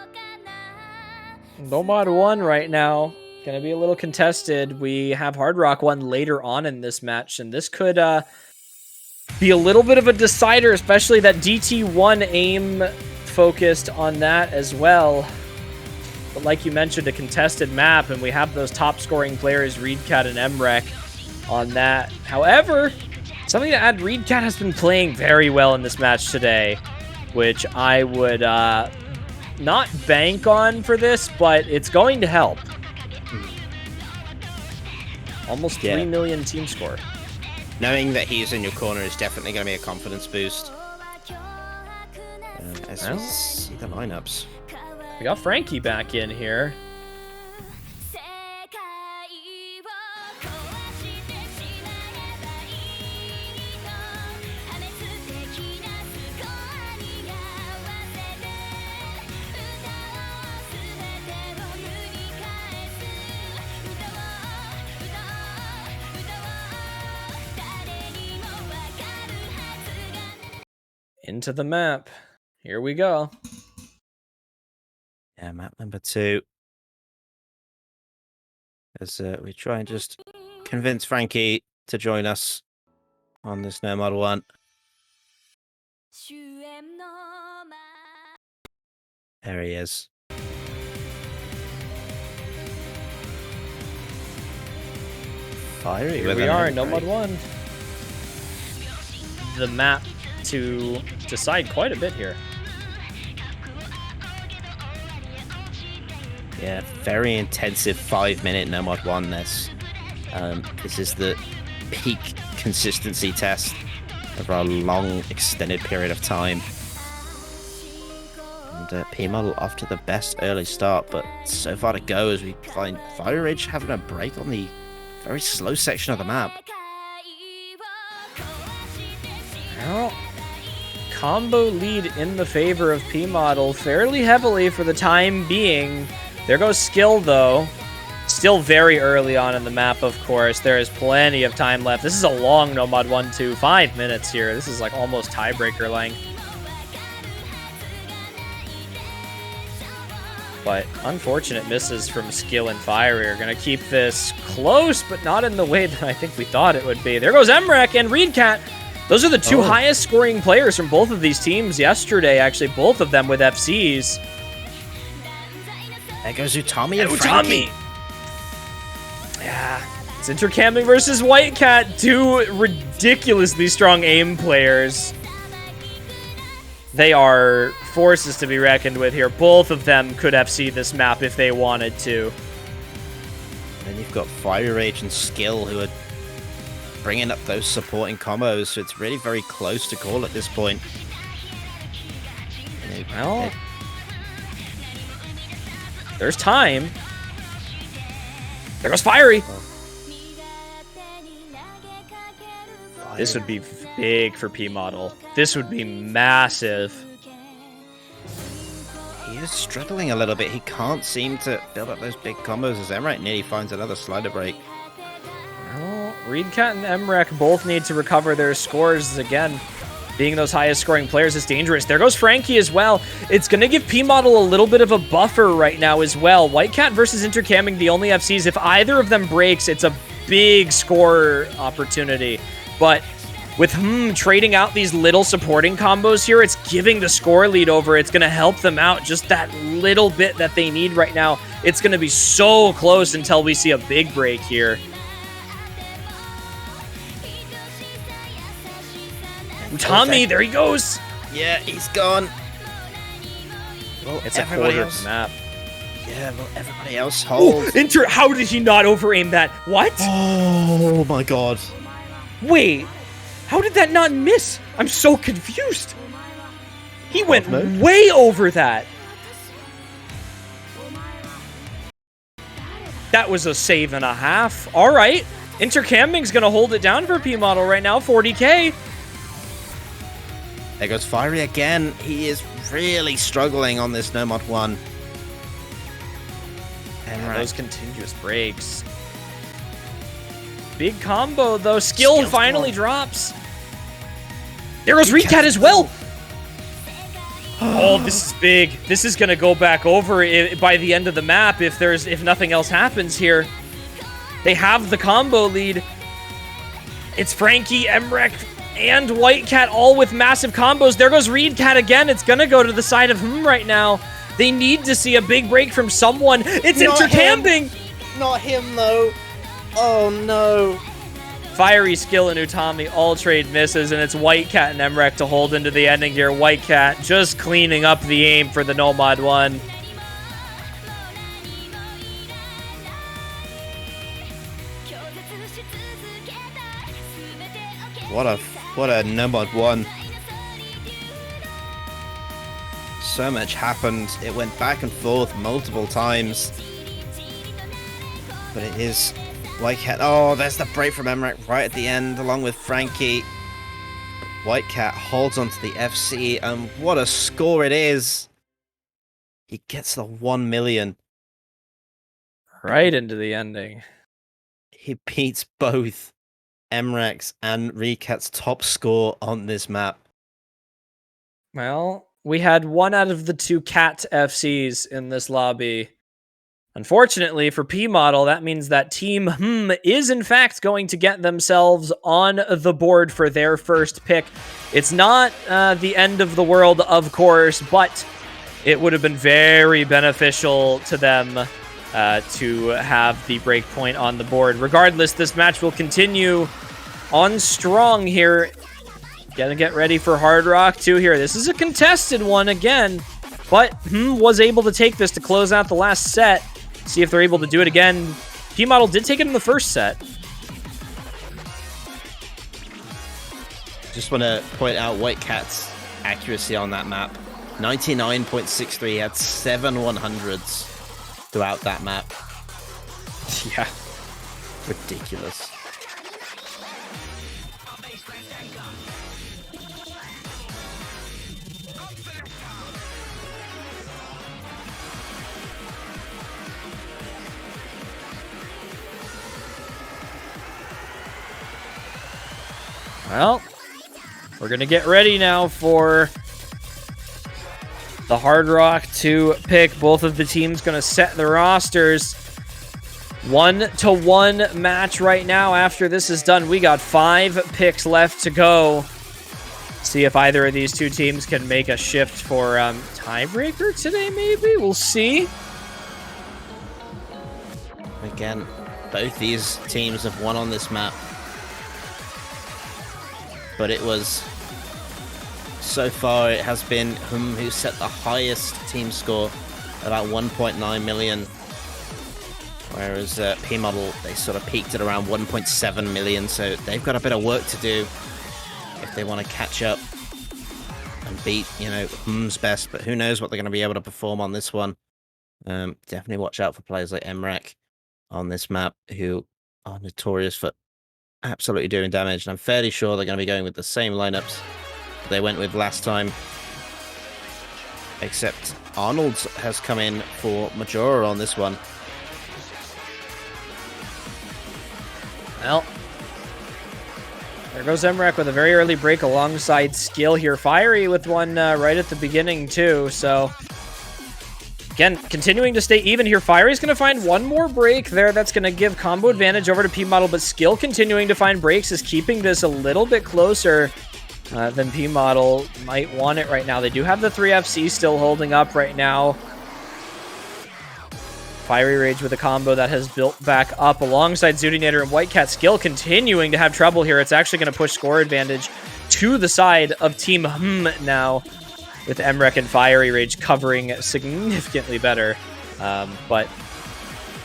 Nomad 1 right now. Gonna be a little contested. We have Hard Rock 1 later on in this match, and this could be a little bit of a decider, especially that DT1 aim focused on that as well. But like you mentioned, a contested map, and we have those top scoring players, Reedcat and Emrek, on that. However, something to add, Reedcat has been playing very well in this match today, which I would not bank on for this, but it's going to help. Almost 3 million team score. Knowing that he's in your corner is definitely going to be a confidence boost. As we see the lineups. We got Frankie back in here. Into the map. Here we go. Yeah, map number 2. As we try and just convince Frankie to join us on this Nomad 1. There he is. Fiery. Here we are, Nomad 1. The map to decide quite a bit here. Yeah, very intensive 5-minute Nomad 1 this. This is the peak consistency test over a long extended period of time. And P-Model off to the best early start, but so far to go as we find Fire Ridge having a break on the very slow section of the map. Well, combo lead in the favor of P-Model fairly heavily for the time being. There goes skill, though. Still very early on in the map, of course. There is plenty of time left. This is a long Nomad 1-2. 5 minutes here. This is like almost tiebreaker length. But unfortunate misses from skill and Fiery are going to keep this close, but not in the way that I think we thought it would be. There goes Emrek and Reedcat. Those are the two highest scoring players from both of these teams yesterday, actually. Both of them with FCs. There goes Utami and Frankie. Yeah, it's intercamming versus White Cat, two ridiculously strong aim players. They are forces to be reckoned with here. Both of them could FC this map if they wanted to. And then you've got Fire Rage and Skill who are bringing up those supporting combos, so it's really very close to call at this point. Well, there's time. There goes Fiery. This would be big for P-Model. This would be massive. He is struggling a little bit. He can't seem to build up those big combos as Emrek nearly finds another slider break. Well, Reedcat and Emrek both need to recover their scores again. Being those highest scoring players is dangerous. There goes Frankie as well. It's going to give P-Model a little bit of a buffer right now as well. White Cat versus Intercamming, the only FCs. If either of them breaks, it's a big score opportunity. But with trading out these little supporting combos here, it's giving the score lead over. It's going to help them out just that little bit that they need right now. It's going to be so close until we see a big break here. Tommy, there he goes. Yeah, he's gone. Well, it's a quarter of the map. Yeah, well, everybody else holds. How did he not over-aim that? What? Oh my god. Wait, how did that not miss? I'm so confused. He went way over that. That was a save and a half. All right. Intercamming's going to hold it down for P-Model right now, 40k. There goes Fiery again. He is really struggling on this Nomad 1. And those continuous breaks. Big combo, though. Skill finally drops. There goes Reedcat as well. Oh, this is big. This is going to go back over by the end of the map if nothing else happens here. They have the combo lead. It's Frankie, Emrek, and Whitecat all with massive combos. There goes Reedcat again. It's going to go to the side of him right now. They need to see a big break from someone. It's intercamping. Not him, though. Oh, no. Fiery, Skill, and Utami all trade misses, and it's Whitecat and Emrek to hold into the ending here. Whitecat just cleaning up the aim for the Nomad 1. What a Nomad 1. So much happened. It went back and forth multiple times. But it is Whitecat. Oh, there's the break from Emrek right at the end, along with Frankie. Whitecat holds onto the FC, and what a score it is. He gets the 1 million. Right into the ending. He beats both Emrek's and Reedcat's top score on this map. Well, we had 1 out of the 2 cat FCs in this lobby. Unfortunately for P-Model, that means that Team is in fact going to get themselves on the board for their first pick. It's not the end of the world, of course, but it would have been very beneficial to them to have the breakpoint on the board. Regardless, this match will continue on strong here. Gonna get ready for Hard Rock 2 here. This is a contested one again, but was able to take this to close out the last set. See if they're able to do it again. P-Model did take it in the first set. Just want to point out Whitecat's accuracy on that map. 99.63. He had 7 100s throughout that map. Yeah. Ridiculous. Well, we're going to get ready now for the Hard Rock 2 pick. Both of the teams going to set the rosters. 1-to-1 match right now. After this is done, we got 5 picks left to go. See if either of these two teams can make a shift for tiebreaker today, maybe? We'll see. Again, both these teams have won on this map. But it was, so far, it has been who set the highest team score, about 1.9 million. Whereas P-Model, they sort of peaked at around 1.7 million, so they've got a bit of work to do if they want to catch up and beat, you know, Hum's best. But who knows what they're going to be able to perform on this one. Definitely watch out for players like Emrek on this map, who are notorious for absolutely doing damage, and I'm fairly sure they're going to be going with the same lineups they went with last time, except Arnold has come in for Majora on this one. Well, there goes Emrek with a very early break alongside Skill here. Fiery with one right at the beginning too, so again, continuing to stay even here. Fiery's going to find one more break there. That's going to give combo advantage over to P-Model, but Skill continuing to find breaks is keeping this a little bit closer than P-Model might want it right now. They do have the 3 FC still holding up right now. Fiery Rage with a combo that has built back up alongside Zoodinator and Whitecat. Skill continuing to have trouble here. It's actually going to push score advantage to the side of Team now, with Emrek and Fiery Rage covering significantly better. But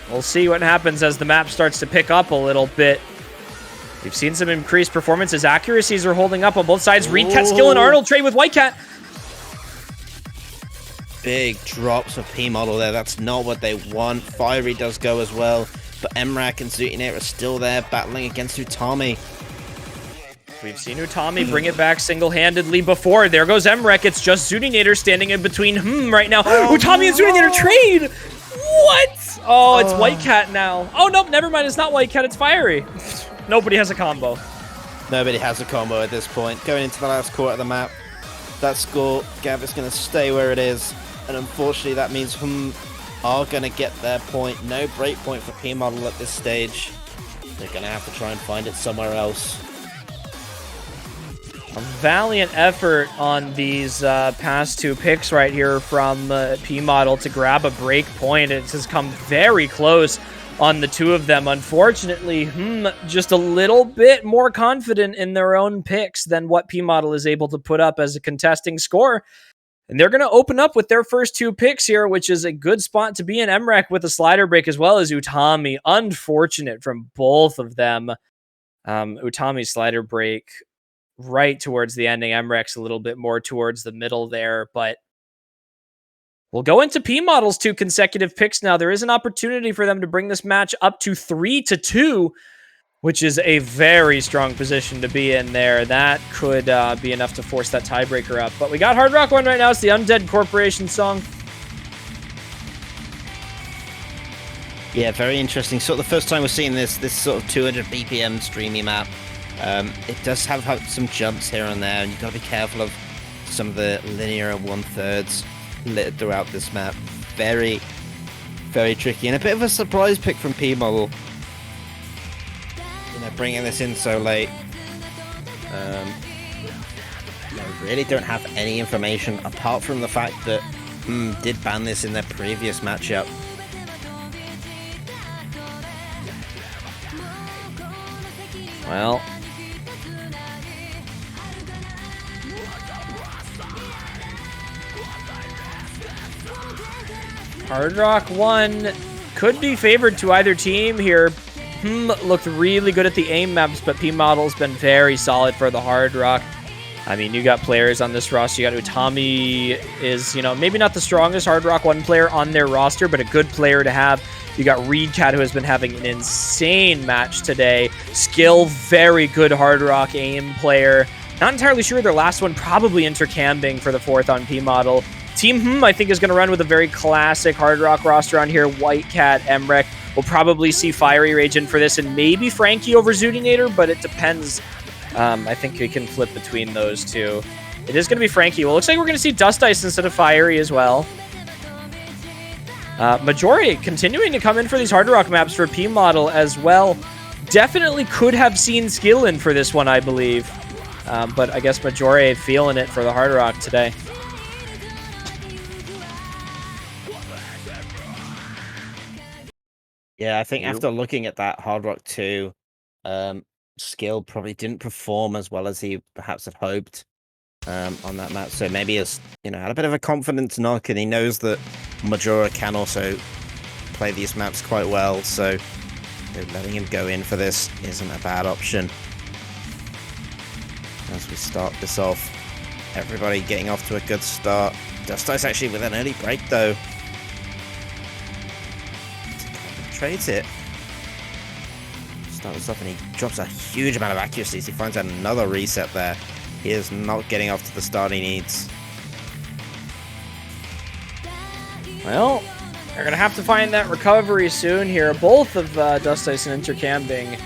we'll see what happens as the map starts to pick up a little bit. We've seen some increased performances. Accuracies are holding up on both sides. Reedcat, Skill, and Arnold trade with Whitecat. Big drops of P-Model there. That's not what they want. Fiery does go as well, but Emrek and Zootinator are still there battling against Utami. We've seen Utami bring it back single-handedly before. There goes Emrek. It's just Zootinator standing in between right now. Utami and Zootinator trade! What? Oh, it's White Cat now. Oh, nope, never mind. It's not White Cat, it's Fiery. Nobody has a combo. Nobody has a combo at this point. Going into the last quarter of the map, that score gap is going to stay where it is. And unfortunately, that means are going to get their point. No break point for P-Model at this stage. They're going to have to try and find it somewhere else. A valiant effort on these past 2 picks right here from P-Model to grab a break point. It has come very close on the 2 of them. Unfortunately, just a little bit more confident in their own picks than what P-Model is able to put up as a contesting score. And they're going to open up with their first 2 picks here, which is a good spot to be in. MREC with a slider break as well as Utami. Unfortunate from both of them. Utami's slider break right towards the ending. MREC's a little bit more towards the middle there, but we'll go into P-Model's 2 consecutive picks now. There is an opportunity for them to bring this match up to 3-2, which is a very strong position to be in there. That could be enough to force that tiebreaker up. But we got Hard Rock 1 right now. It's the Undead Corporation song. Yeah, very interesting. So the first time we're seeing this sort of 200 BPM streamy map. It does have some jumps here and there, and you've got to be careful of some of the linear 1/3 littered throughout this map. Very, very tricky, and a bit of a surprise pick from P-Model. You know, bringing this in so late. They really don't have any information apart from the fact that did ban this in their previous matchup. Well, Hard Rock 1 could be favored to either team here. Looked really good at the aim maps, but P-Model's been very solid for the Hard Rock. I mean, you got players on this roster. You got Utami is, maybe not the strongest Hard Rock 1 player on their roster, but a good player to have. You got Reedcat, who has been having an insane match today. Skill, very good Hard Rock aim player. Not entirely sure their last one, probably intercambing for the 4th on P-Model. Team I think is going to run with a very classic Hard Rock roster on here. White Cat, MREC. We'll probably see Fiery Rage in for this, and maybe Frankie over Zootinator, but it depends. I think we can flip between those 2. It is going to be Frankie. Well, looks like we're going to see Dust Ice instead of Fiery as well. Majori continuing to come in for these Hard Rock maps for P-Model as well. Definitely could have seen skill in for this one, I believe. But I guess Majori feeling it for the Hard Rock today. Yeah, I think after looking at that Hard Rock 2, Skill probably didn't perform as well as he perhaps had hoped on that map. So maybe he's had a bit of a confidence knock, and he knows that Majora can also play these maps quite well. So letting him go in for this isn't a bad option. As we start this off, everybody getting off to a good start. Dust Ice actually with an early break though. Trades it. Start this off, and he drops a huge amount of accuracy. He finds another reset there. He is not getting off to the start he needs. Well, they're going to have to find that recovery soon here. Both of Dust Ice and Intercambing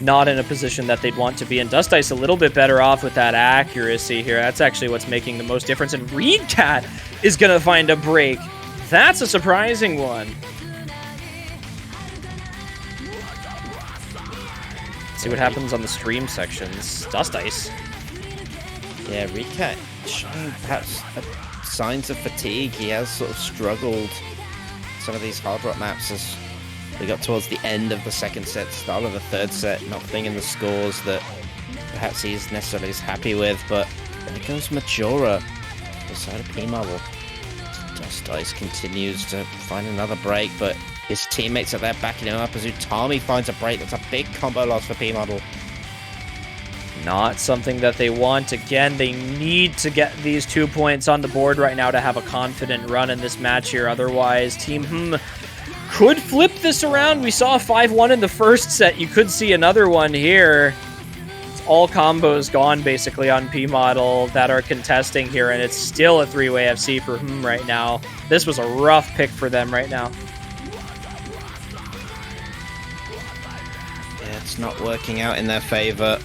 not in a position that they'd want to be in. Dust Ice a little bit better off with that accuracy here. That's actually what's making the most difference. And Reedcat is going to find a break. That's a surprising one. See what happens on the stream sections. Dust Ice. Yeah, Reedcat showing perhaps signs of fatigue. He has sort of struggled some of these Hard Rock maps as we got towards the end of the 2nd set, start of the 3rd set, not bringing the scores that perhaps he's necessarily as happy with. But there goes Majora, the side of P-Model. Dust Ice continues to find another break, but his teammates are there backing him up as Utami finds a break. That's a big combo loss for P-Model. Not something that they want. Again, they need to get these 2 points on the board right now to have a confident run in this match here. Otherwise, Team could flip this around. We saw a 5-1 in the 1st set. You could see another one here. It's all combos gone basically on P-Model that are contesting here, and it's still a 3-way FC for right now. This was a rough pick for them right now. Yeah, it's not working out in their favor.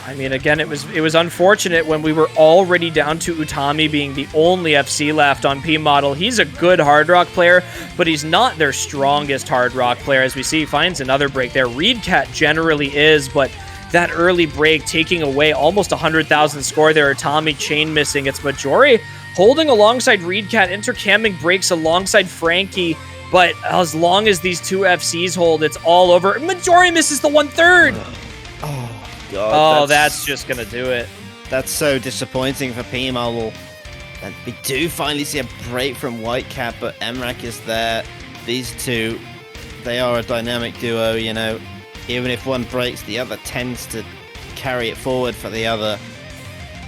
I mean, again, it was unfortunate when we were already down to Utami being the only FC left on P Model. He's a good Hard Rock player, but he's not their strongest Hard Rock player. As we see, he finds another break there. Reedcat generally is, but that early break taking away almost 100,000 score there. Utami chain missing. It's Majori holding alongside Reedcat, intercamming breaks alongside Frankie, but as long as these two FCs hold, it's all over. Majori misses the 1/3. Oh. God, that's just gonna do it. That's so disappointing for P-Model. And we do finally see a break from Whitecat, but Emrak is there. These two, they are a dynamic duo, you know. Even if one breaks, the other tends to carry it forward for the other.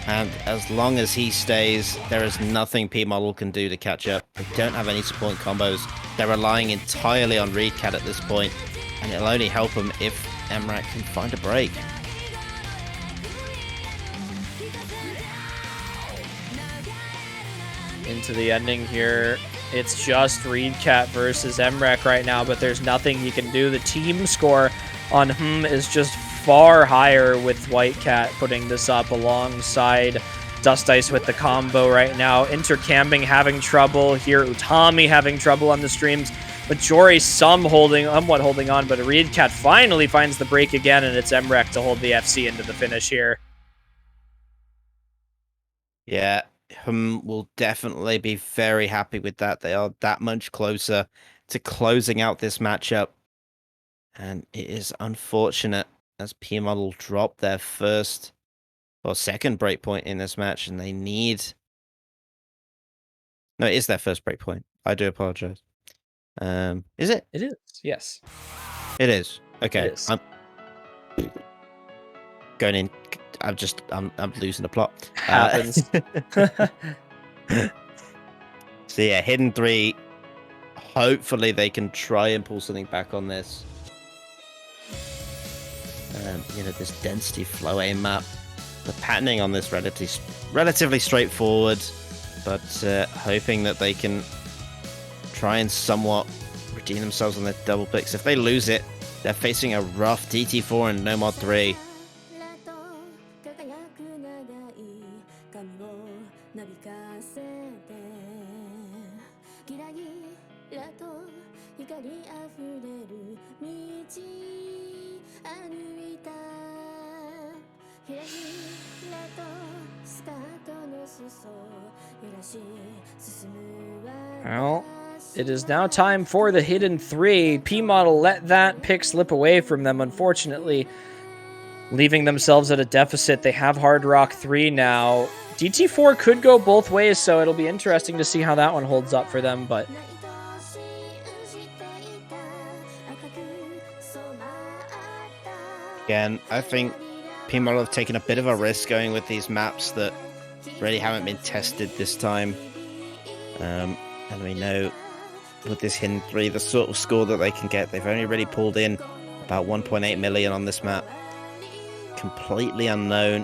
And as long as he stays, there is nothing P-Model can do to catch up. They don't have any support combos. They're relying entirely on Reedcat at this point, and it'll only help them if Emrak can find a break. Into the ending here. It's just Reedcat versus Emrak right now, but there's nothing he can do. The team score on him is just far higher with Whitecat putting this up alongside Dust Ice with the combo right now. Intercamming having trouble here. Utami having trouble on the streams. Majori somewhat holding on, but Reedcat finally finds the break again, and it's Emrak to hold the FC into the finish here. Yeah. Will definitely be very happy with that. They are that much closer to closing out this matchup. And it is unfortunate as P-Model drop their first or second breakpoint in this match, and they need... No, it is their first breakpoint. I do apologize. Is it? It is, yes. It is. Okay. It is. I'm going in... I'm losing the plot. Happens. So yeah, Hidden 3. Hopefully they can try and pull something back on this. You know, this density flow aim map. The patterning on this relatively straightforward, but hoping that they can try and somewhat redeem themselves on their double picks. If they lose it, they're facing a rough DT4 and No Mod 3. Well, it is now time for the Hidden 3. P-Model let that pick slip away from them, unfortunately, leaving themselves at a deficit. They have Hard Rock 3 now. DT4 could go both ways, so it'll be interesting to see how that one holds up for them, but... Again, I think P-Model have taken a bit of a risk going with these maps that really haven't been tested this time. And we know with this Hidden 3, the sort of score that they can get, they've only really pulled in about 1.8 million on this map. Completely unknown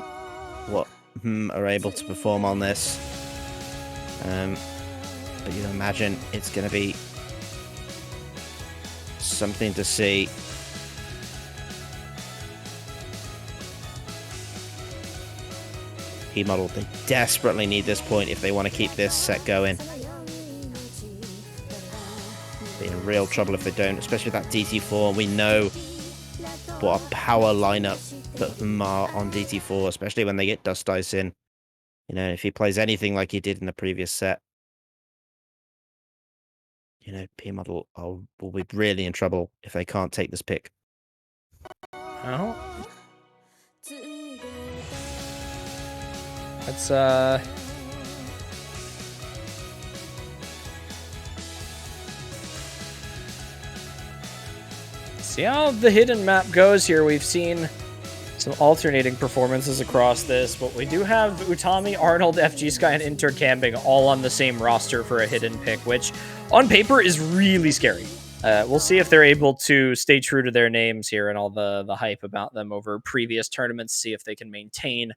what are able to perform on this. But you imagine it's going to be something to see. P-Model, they desperately need this point if they want to keep this set going. Be in real trouble if they don't, especially with that DT4. We know what a power lineup that are on DT4, especially when they get Dust Ice in. You know, if he plays anything like he did in the previous set, you know, P-Model will be really in trouble if they can't take this pick. Well, let's see how the hidden map goes here. We've seen some alternating performances across this, but we do have Utami, Arnold, FG Sky, and Intercamping all on the same roster for a hidden pick, which on paper is really scary. We'll see if they're able to stay true to their names here and all the hype about them over previous tournaments, see if they can maintain.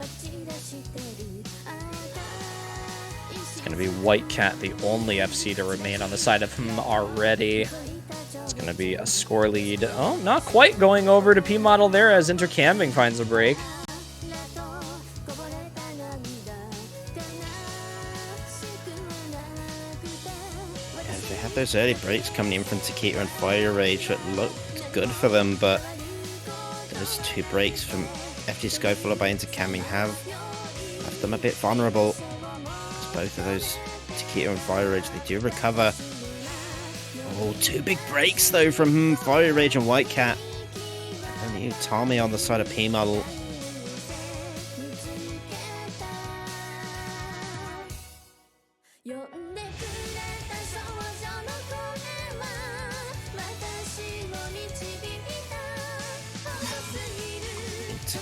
It's going to be Whitecat, the only FC to remain on the side of him already. It's going to be a score lead. Oh, not quite going over to P Model there as Intercamming finds a break. They had those early breaks coming in from Takita and Fire Rage that looked good for them, but those 2 breaks from FG Sky followed by Intercamming have left them a bit vulnerable. As both of those Takita and Fire Rage, they do recover. Oh, 2 big breaks though from Fire Rage and White Cat. And then Utami on the side of P Model.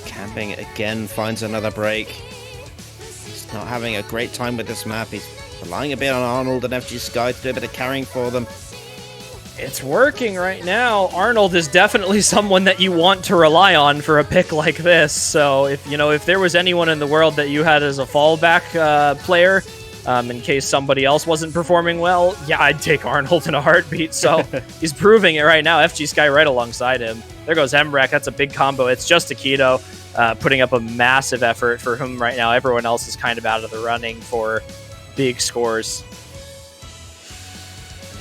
Camping again finds another break. He's not having a great time with this map. He's relying a bit on Arnold and FG Sky to do a bit of carrying for them. It's working right now. Arnold is definitely someone that you want to rely on for a pick like this. So if there was anyone in the world that you had as a fallback player, in case somebody else wasn't performing well, yeah, I'd take Arnold in a heartbeat. So he's proving it right now. FG Sky right alongside him. There goes Emrek. That's a big combo. It's just Akito putting up a massive effort for him right now. Everyone else is kind of out of the running for big scores.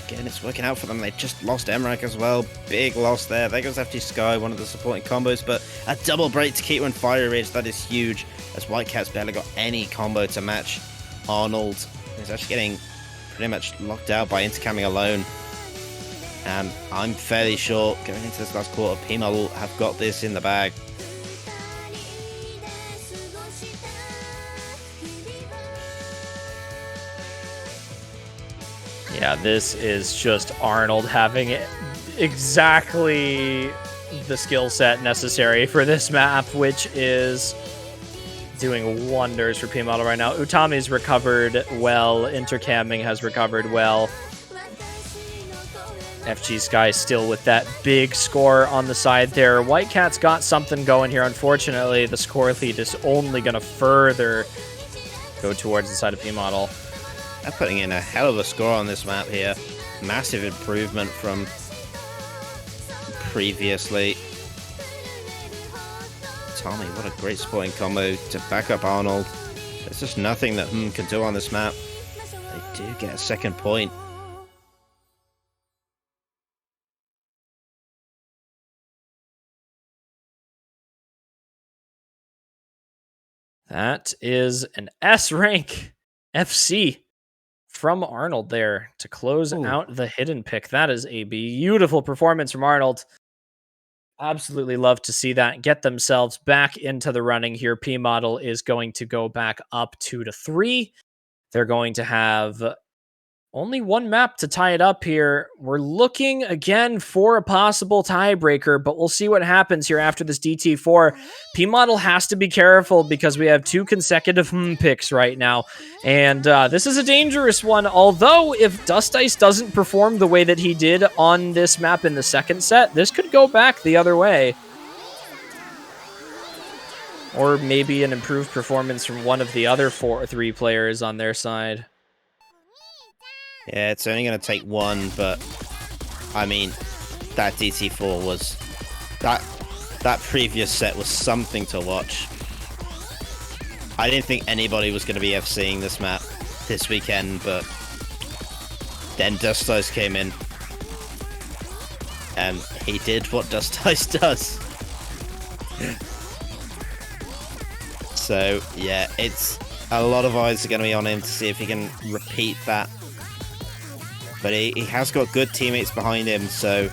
Again, it's working out for them. They just lost Emrek as well. Big loss there. There goes FG Sky, one of the supporting combos, but a double break to Keto and Fire Ridge. That is huge, as White Cat's barely got any combo to match Arnold. He's actually getting pretty much locked out by Intercamming alone. And I'm fairly sure going into this last quarter, Pima will have got this in the bag. Yeah, this is just Arnold having exactly the skill set necessary for this map, which is doing wonders for P Model right now. Utami's recovered well. Intercamming has recovered well. FG Sky still with that big score on the side there. White Cat's got something going here. Unfortunately, the score lead is only going to further go towards the side of P Model. They're putting in a hell of a score on this map here. Massive improvement from previously. Tommy, what a great supporting combo to back up Arnold. There's just nothing that can do on this map. They do get a second point. That is an S rank FC from Arnold there to close out the hidden pick. That is a beautiful performance from Arnold. Absolutely love to see that. Get themselves back into the running here. P Model is going to go back up 2-3. They're going to have only one map to tie it up here. We're looking again for a possible tiebreaker, but we'll see what happens here after this DT4. P Model has to be careful because we have 2 consecutive picks right now. And this is a dangerous one. Although if Dust Ice doesn't perform the way that he did on this map in the second set, this could go back the other way. Or maybe an improved performance from one of the other 3 players on their side. Yeah, it's only going to take one, but I mean, that DT4 was that previous set was something to watch. I didn't think anybody was going to be FCing this map this weekend, but then Dust Ice came in and he did what Dust Ice does. So yeah, it's a lot of eyes are going to be on him to see if he can repeat that. But he has got good teammates behind him, so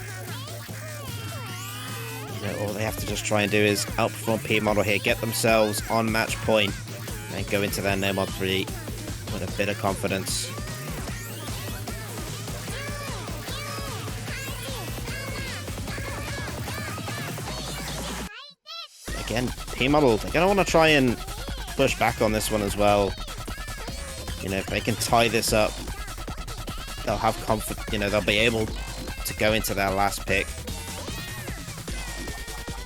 all they have to just try and do is outperform P Model here, get themselves on match point, and go into their No Mod 3 with a bit of confidence. Again, P Model, they're going to want to try and push back on this one as well. If they can tie this up, they'll have confidence, they'll be able to go into their last pick.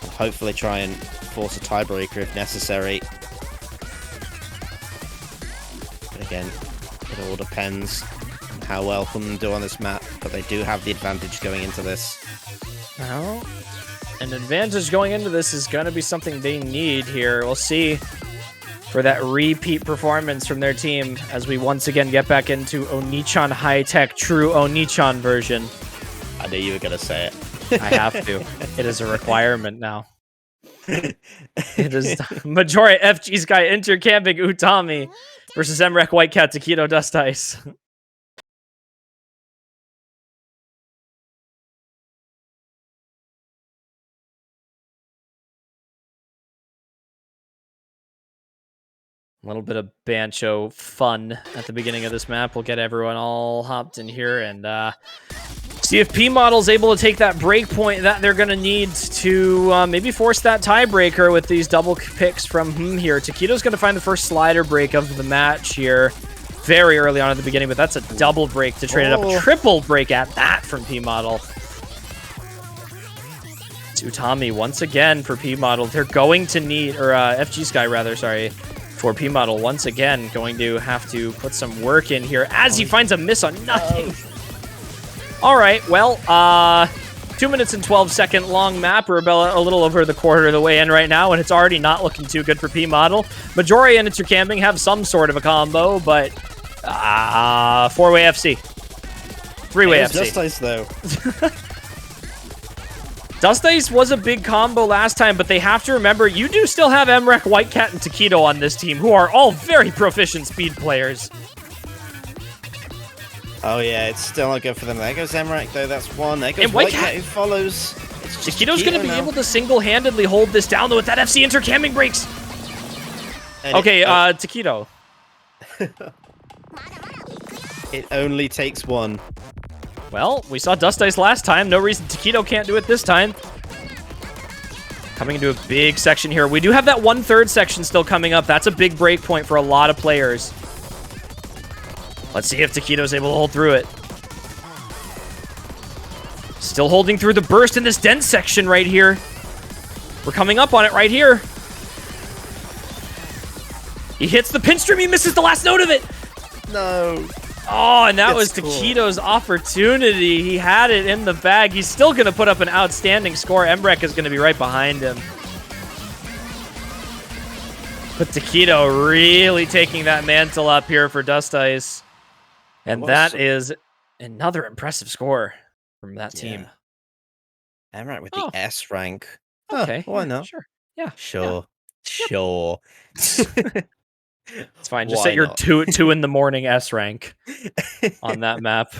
And hopefully try and force a tiebreaker if necessary. But again, it all depends on how well Hun do on this map, but they do have the advantage going into this. Well, an advantage going into this is going to be something they need here. We'll see for that repeat performance from their team as we once again get back into Onichan high-tech, true Onichan version. I knew you were going to say it. I have to. It is a requirement now. It is Majora FG Sky intercamping Utami versus Emrek Whitecat Taquito Dust Ice. A little bit of Bancho fun at the beginning of this map. We'll get everyone all hopped in here and see if P Model's able to take that break point that they're going to need to maybe force that tiebreaker with these double picks from here. Taquito's going to find the first slider break of the match here very early on at the beginning, but that's a double break to trade it up. A triple break at that from P Model. It's Utami once again for P Model. They're going to need, or FG Sky rather, sorry, for P Model once again going to have to put some work in here as he finds a miss on nothing. All right, well, 2 minutes and 12-second long map. We're about a little over the quarter of the way in right now, and it's already not looking too good for P Model. Majora and intercamping have some sort of a combo, but four-way FC. Three-way FC. Dust Ice, though. Dust Ice was a big combo last time, but they have to remember, you do still have Emrek, Whitecat, and Taquito on this team, who are all very proficient speed players. Oh yeah, it's still not good for them. There goes Emrek, though. That's one. There goes Whitecat, who follows. Taquito's going to be able to single-handedly hold this down, though, with that FC intercamming breaks. And okay, Taquito. It only takes one. Well, we saw Dust Ice last time. No reason Taquito can't do it this time. Coming into a big section here. We do have that 1/3 section still coming up. That's a big break point for a lot of players. Let's see if Taquito's able to hold through it. Still holding through the burst in this dense section right here. We're coming up on it right here. He hits the pinstream. He misses the last note of it. No. Oh, and that was Taquito's opportunity. He had it in the bag. He's still going to put up an outstanding score. Emrek is going to be right behind him. But Taquito really taking that mantle up here for Dust Ice. And that is another impressive score from that team. Emrek with the S rank. Okay. Why not? Sure. Yeah. Sure. Yeah. Sure. It's fine. Just set your 2 in the morning S rank on that map.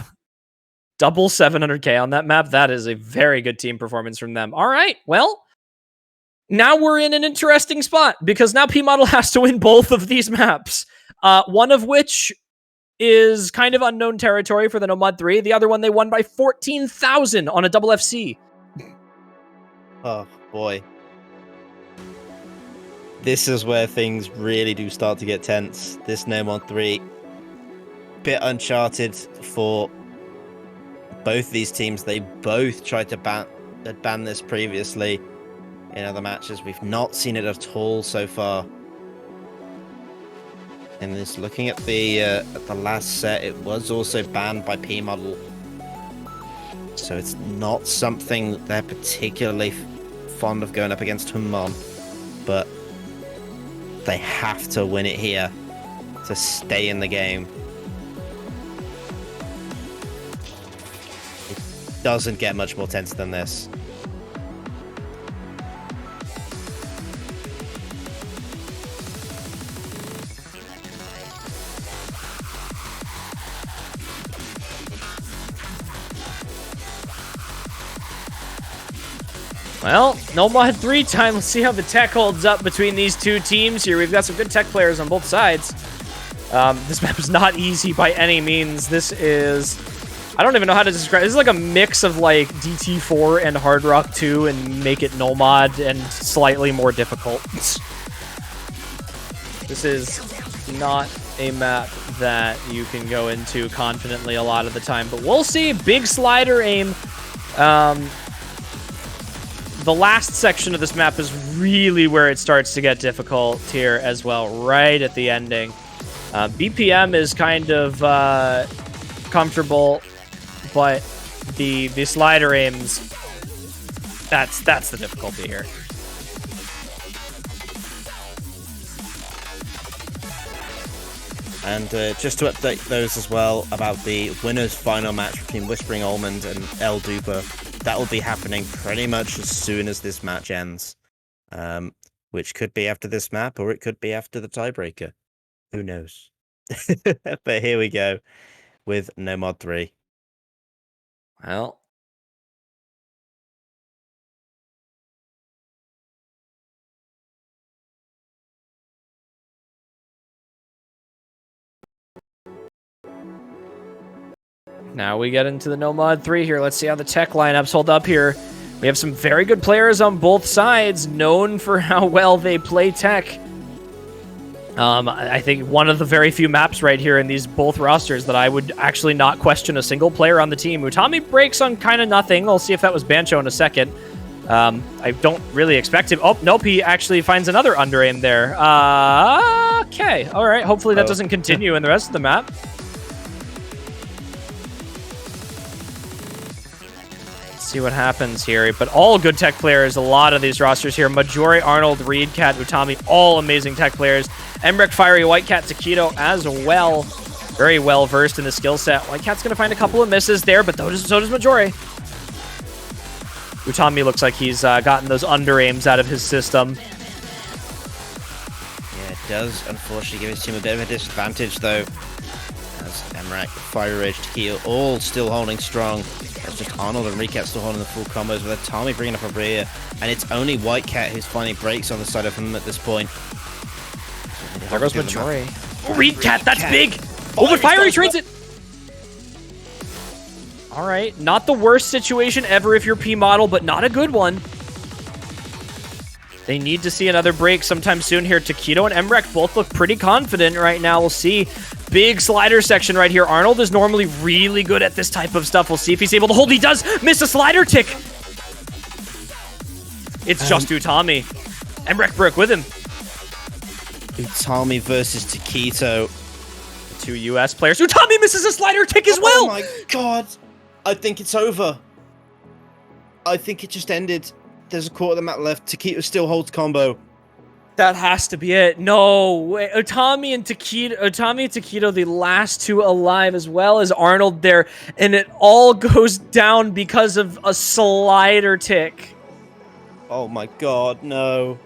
Double 700k on that map. That is a very good team performance from them. All right. Well, now we're in an interesting spot because now P Model has to win both of these maps. One of which is kind of unknown territory for the Nomad 3. The other one they won by 14,000 on a double FC. Oh, boy. This is where things really do start to get tense. This Nomad 3, bit uncharted for both these teams. They both tried to ban this previously in other matches. We've not seen it at all so far. And just looking at the last set, it was also banned by P Model. So it's not something they're particularly fond of going up against Hunmon, but they have to win it here to stay in the game. It doesn't get much more tense than this. Well, Nomad 3 time. Let's see how the tech holds up between these two teams here. We've got some good tech players on both sides. This map is not easy by any means. This is... I don't even know how to describe it. This is like a mix of like DT4 and Hard Rock 2 and make it Nomad and slightly more difficult. This is not a map that you can go into confidently a lot of the time, but we'll see. Big slider aim. The last section of this map is really where it starts to get difficult here as well, right at the ending. BPM is kind of comfortable, but the slider aims, that's the difficulty here. And just to update those as well about the winners final match between Whispering Almond and El Duper, that will be happening pretty much as soon as this match ends, which could be after this map or it could be after the tiebreaker. Who knows? But here we go with No Mod 3. Well, now we get into the No Mod 3 here. Let's see how the tech lineups hold up here. We have some very good players on both sides, known for how well they play tech. I think one of the very few maps right here in these both rosters that I would actually not question a single player on the team. Utami breaks on kind of nothing. We'll see if that was Bancho in a second. I don't really expect him. Oh, nope, he actually finds another under aim there. Okay, all right. Hopefully that doesn't continue in the rest of the map. See what happens here, but all good tech players. A lot of these rosters here: Majore, Arnold, Reed, Cat, Utami, all amazing tech players. Emrek, Fiery, White Cat, Taquito as well, very well versed in the skill set. White Cat's gonna find a couple of misses there, but so does Majore. Utami looks like he's gotten those under aims out of his system. Yeah, it does unfortunately give his team a bit of a disadvantage though, as Emrek, Fire Rage, Taquito all still holding strong. It's just Arnold and Recat still holding the full combos with Tommy bringing up a rear, and it's only White Cat who's finding breaks on the side of him at this point. There goes Majore. Oh, Reed Cat, that's big! Oh, but Fiery trades it! All right, not the worst situation ever if you're P model, but not a good one. They need to see another break sometime soon here. Taquito and Emrek both look pretty confident right now. We'll see. Big slider section right here. Arnold is normally really good at this type of stuff. We'll see if he's able to hold. He does miss a slider tick. It's just Utami. Emrek broke with him. Utami versus Taquito. Two US players. Utami misses a slider tick as well. Oh my god. I think it's over. I think it just ended. There's a quarter of the map left. Taquito still holds combo. That has to be it. No way. Utami and Taquito, the last two alive, as well as Arnold there. And it all goes down because of a slider tick. Oh my god, no.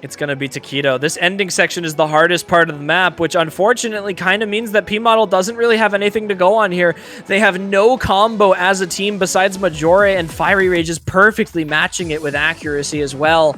It's going to be Taquito. This ending section is the hardest part of the map, which unfortunately kind of means that P-Model doesn't really have anything to go on here. They have no combo as a team besides Majore, and Fiery Rage is perfectly matching it with accuracy as well.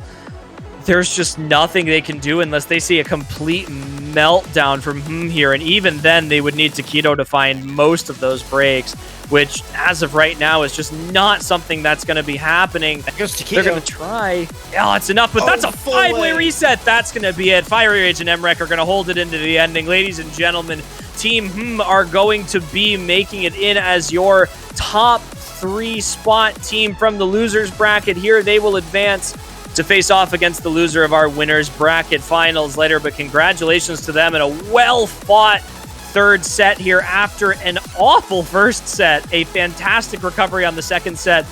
There's just nothing they can do unless they see a complete meltdown from here, and even then they would need Taquito to find most of those breaks, which as of right now is just not something that's going to be happening. They're going to try. Yeah, it's enough, but that's a five-way reset. That's going to be it. Fiery Rage and Emrek are going to hold it into the ending. Ladies and gentlemen, Team are going to be making it in as your top 3 spot team from the losers bracket here. They will advance to face off against the loser of our winners bracket finals later, but congratulations to them and a well-fought third set here after an awful first set. A fantastic recovery on the second set,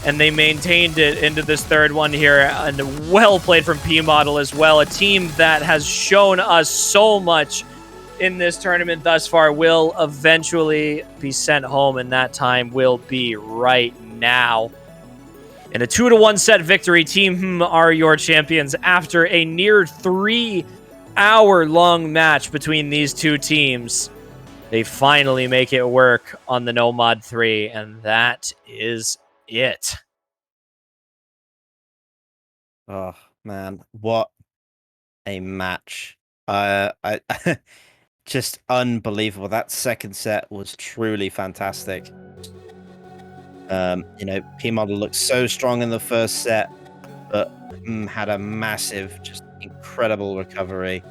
and they maintained it into this third one here, and well played from P-Model as well. A team that has shown us so much in this tournament thus far will eventually be sent home, and that time will be right now. In a 2-1 set victory, Team are your champions after a near 3-hour-long match between these two teams. They finally make it work on the No Mod 3, and that is it. Oh man, what a match! Just unbelievable. That second set was truly fantastic. You know, P-Model looked so strong in the first set, but had a massive, just incredible recovery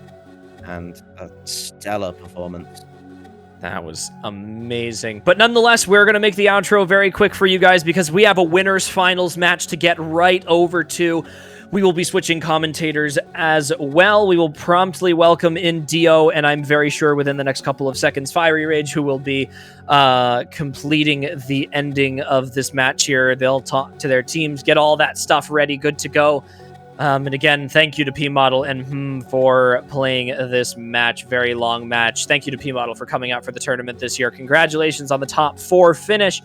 and a stellar performance. That was amazing. But nonetheless, we're going to make the outro very quick for you guys because we have a winners finals match to get right over to. We will be switching commentators as well. We will promptly welcome in Dio, and I'm very sure within the next couple of seconds, Fiery Rage, who will be completing the ending of this match here. They'll talk to their teams, get all that stuff ready, good to go. And again, thank you to P-Model and for playing this match, very long match. Thank you to P-Model for coming out for the tournament this year. Congratulations on the top 4 finish.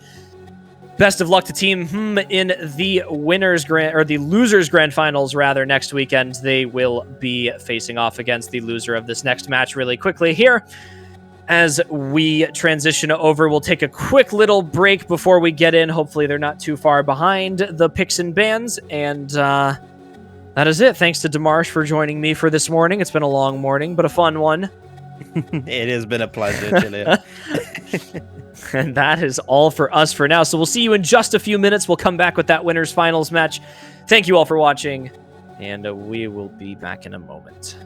Best of luck to Team in the losers grand finals rather next weekend. They will be facing off against the loser of this next match really quickly here. As we transition over, we'll take a quick little break before we get in. Hopefully they're not too far behind the picks and bans. And that is it. Thanks to Demarsh for joining me for this morning. It's been a long morning, but a fun one. It has been a pleasure, Julian. And that is all for us for now. So we'll see you in just a few minutes. We'll come back with that winners finals match. Thank you all for watching, and we will be back in a moment.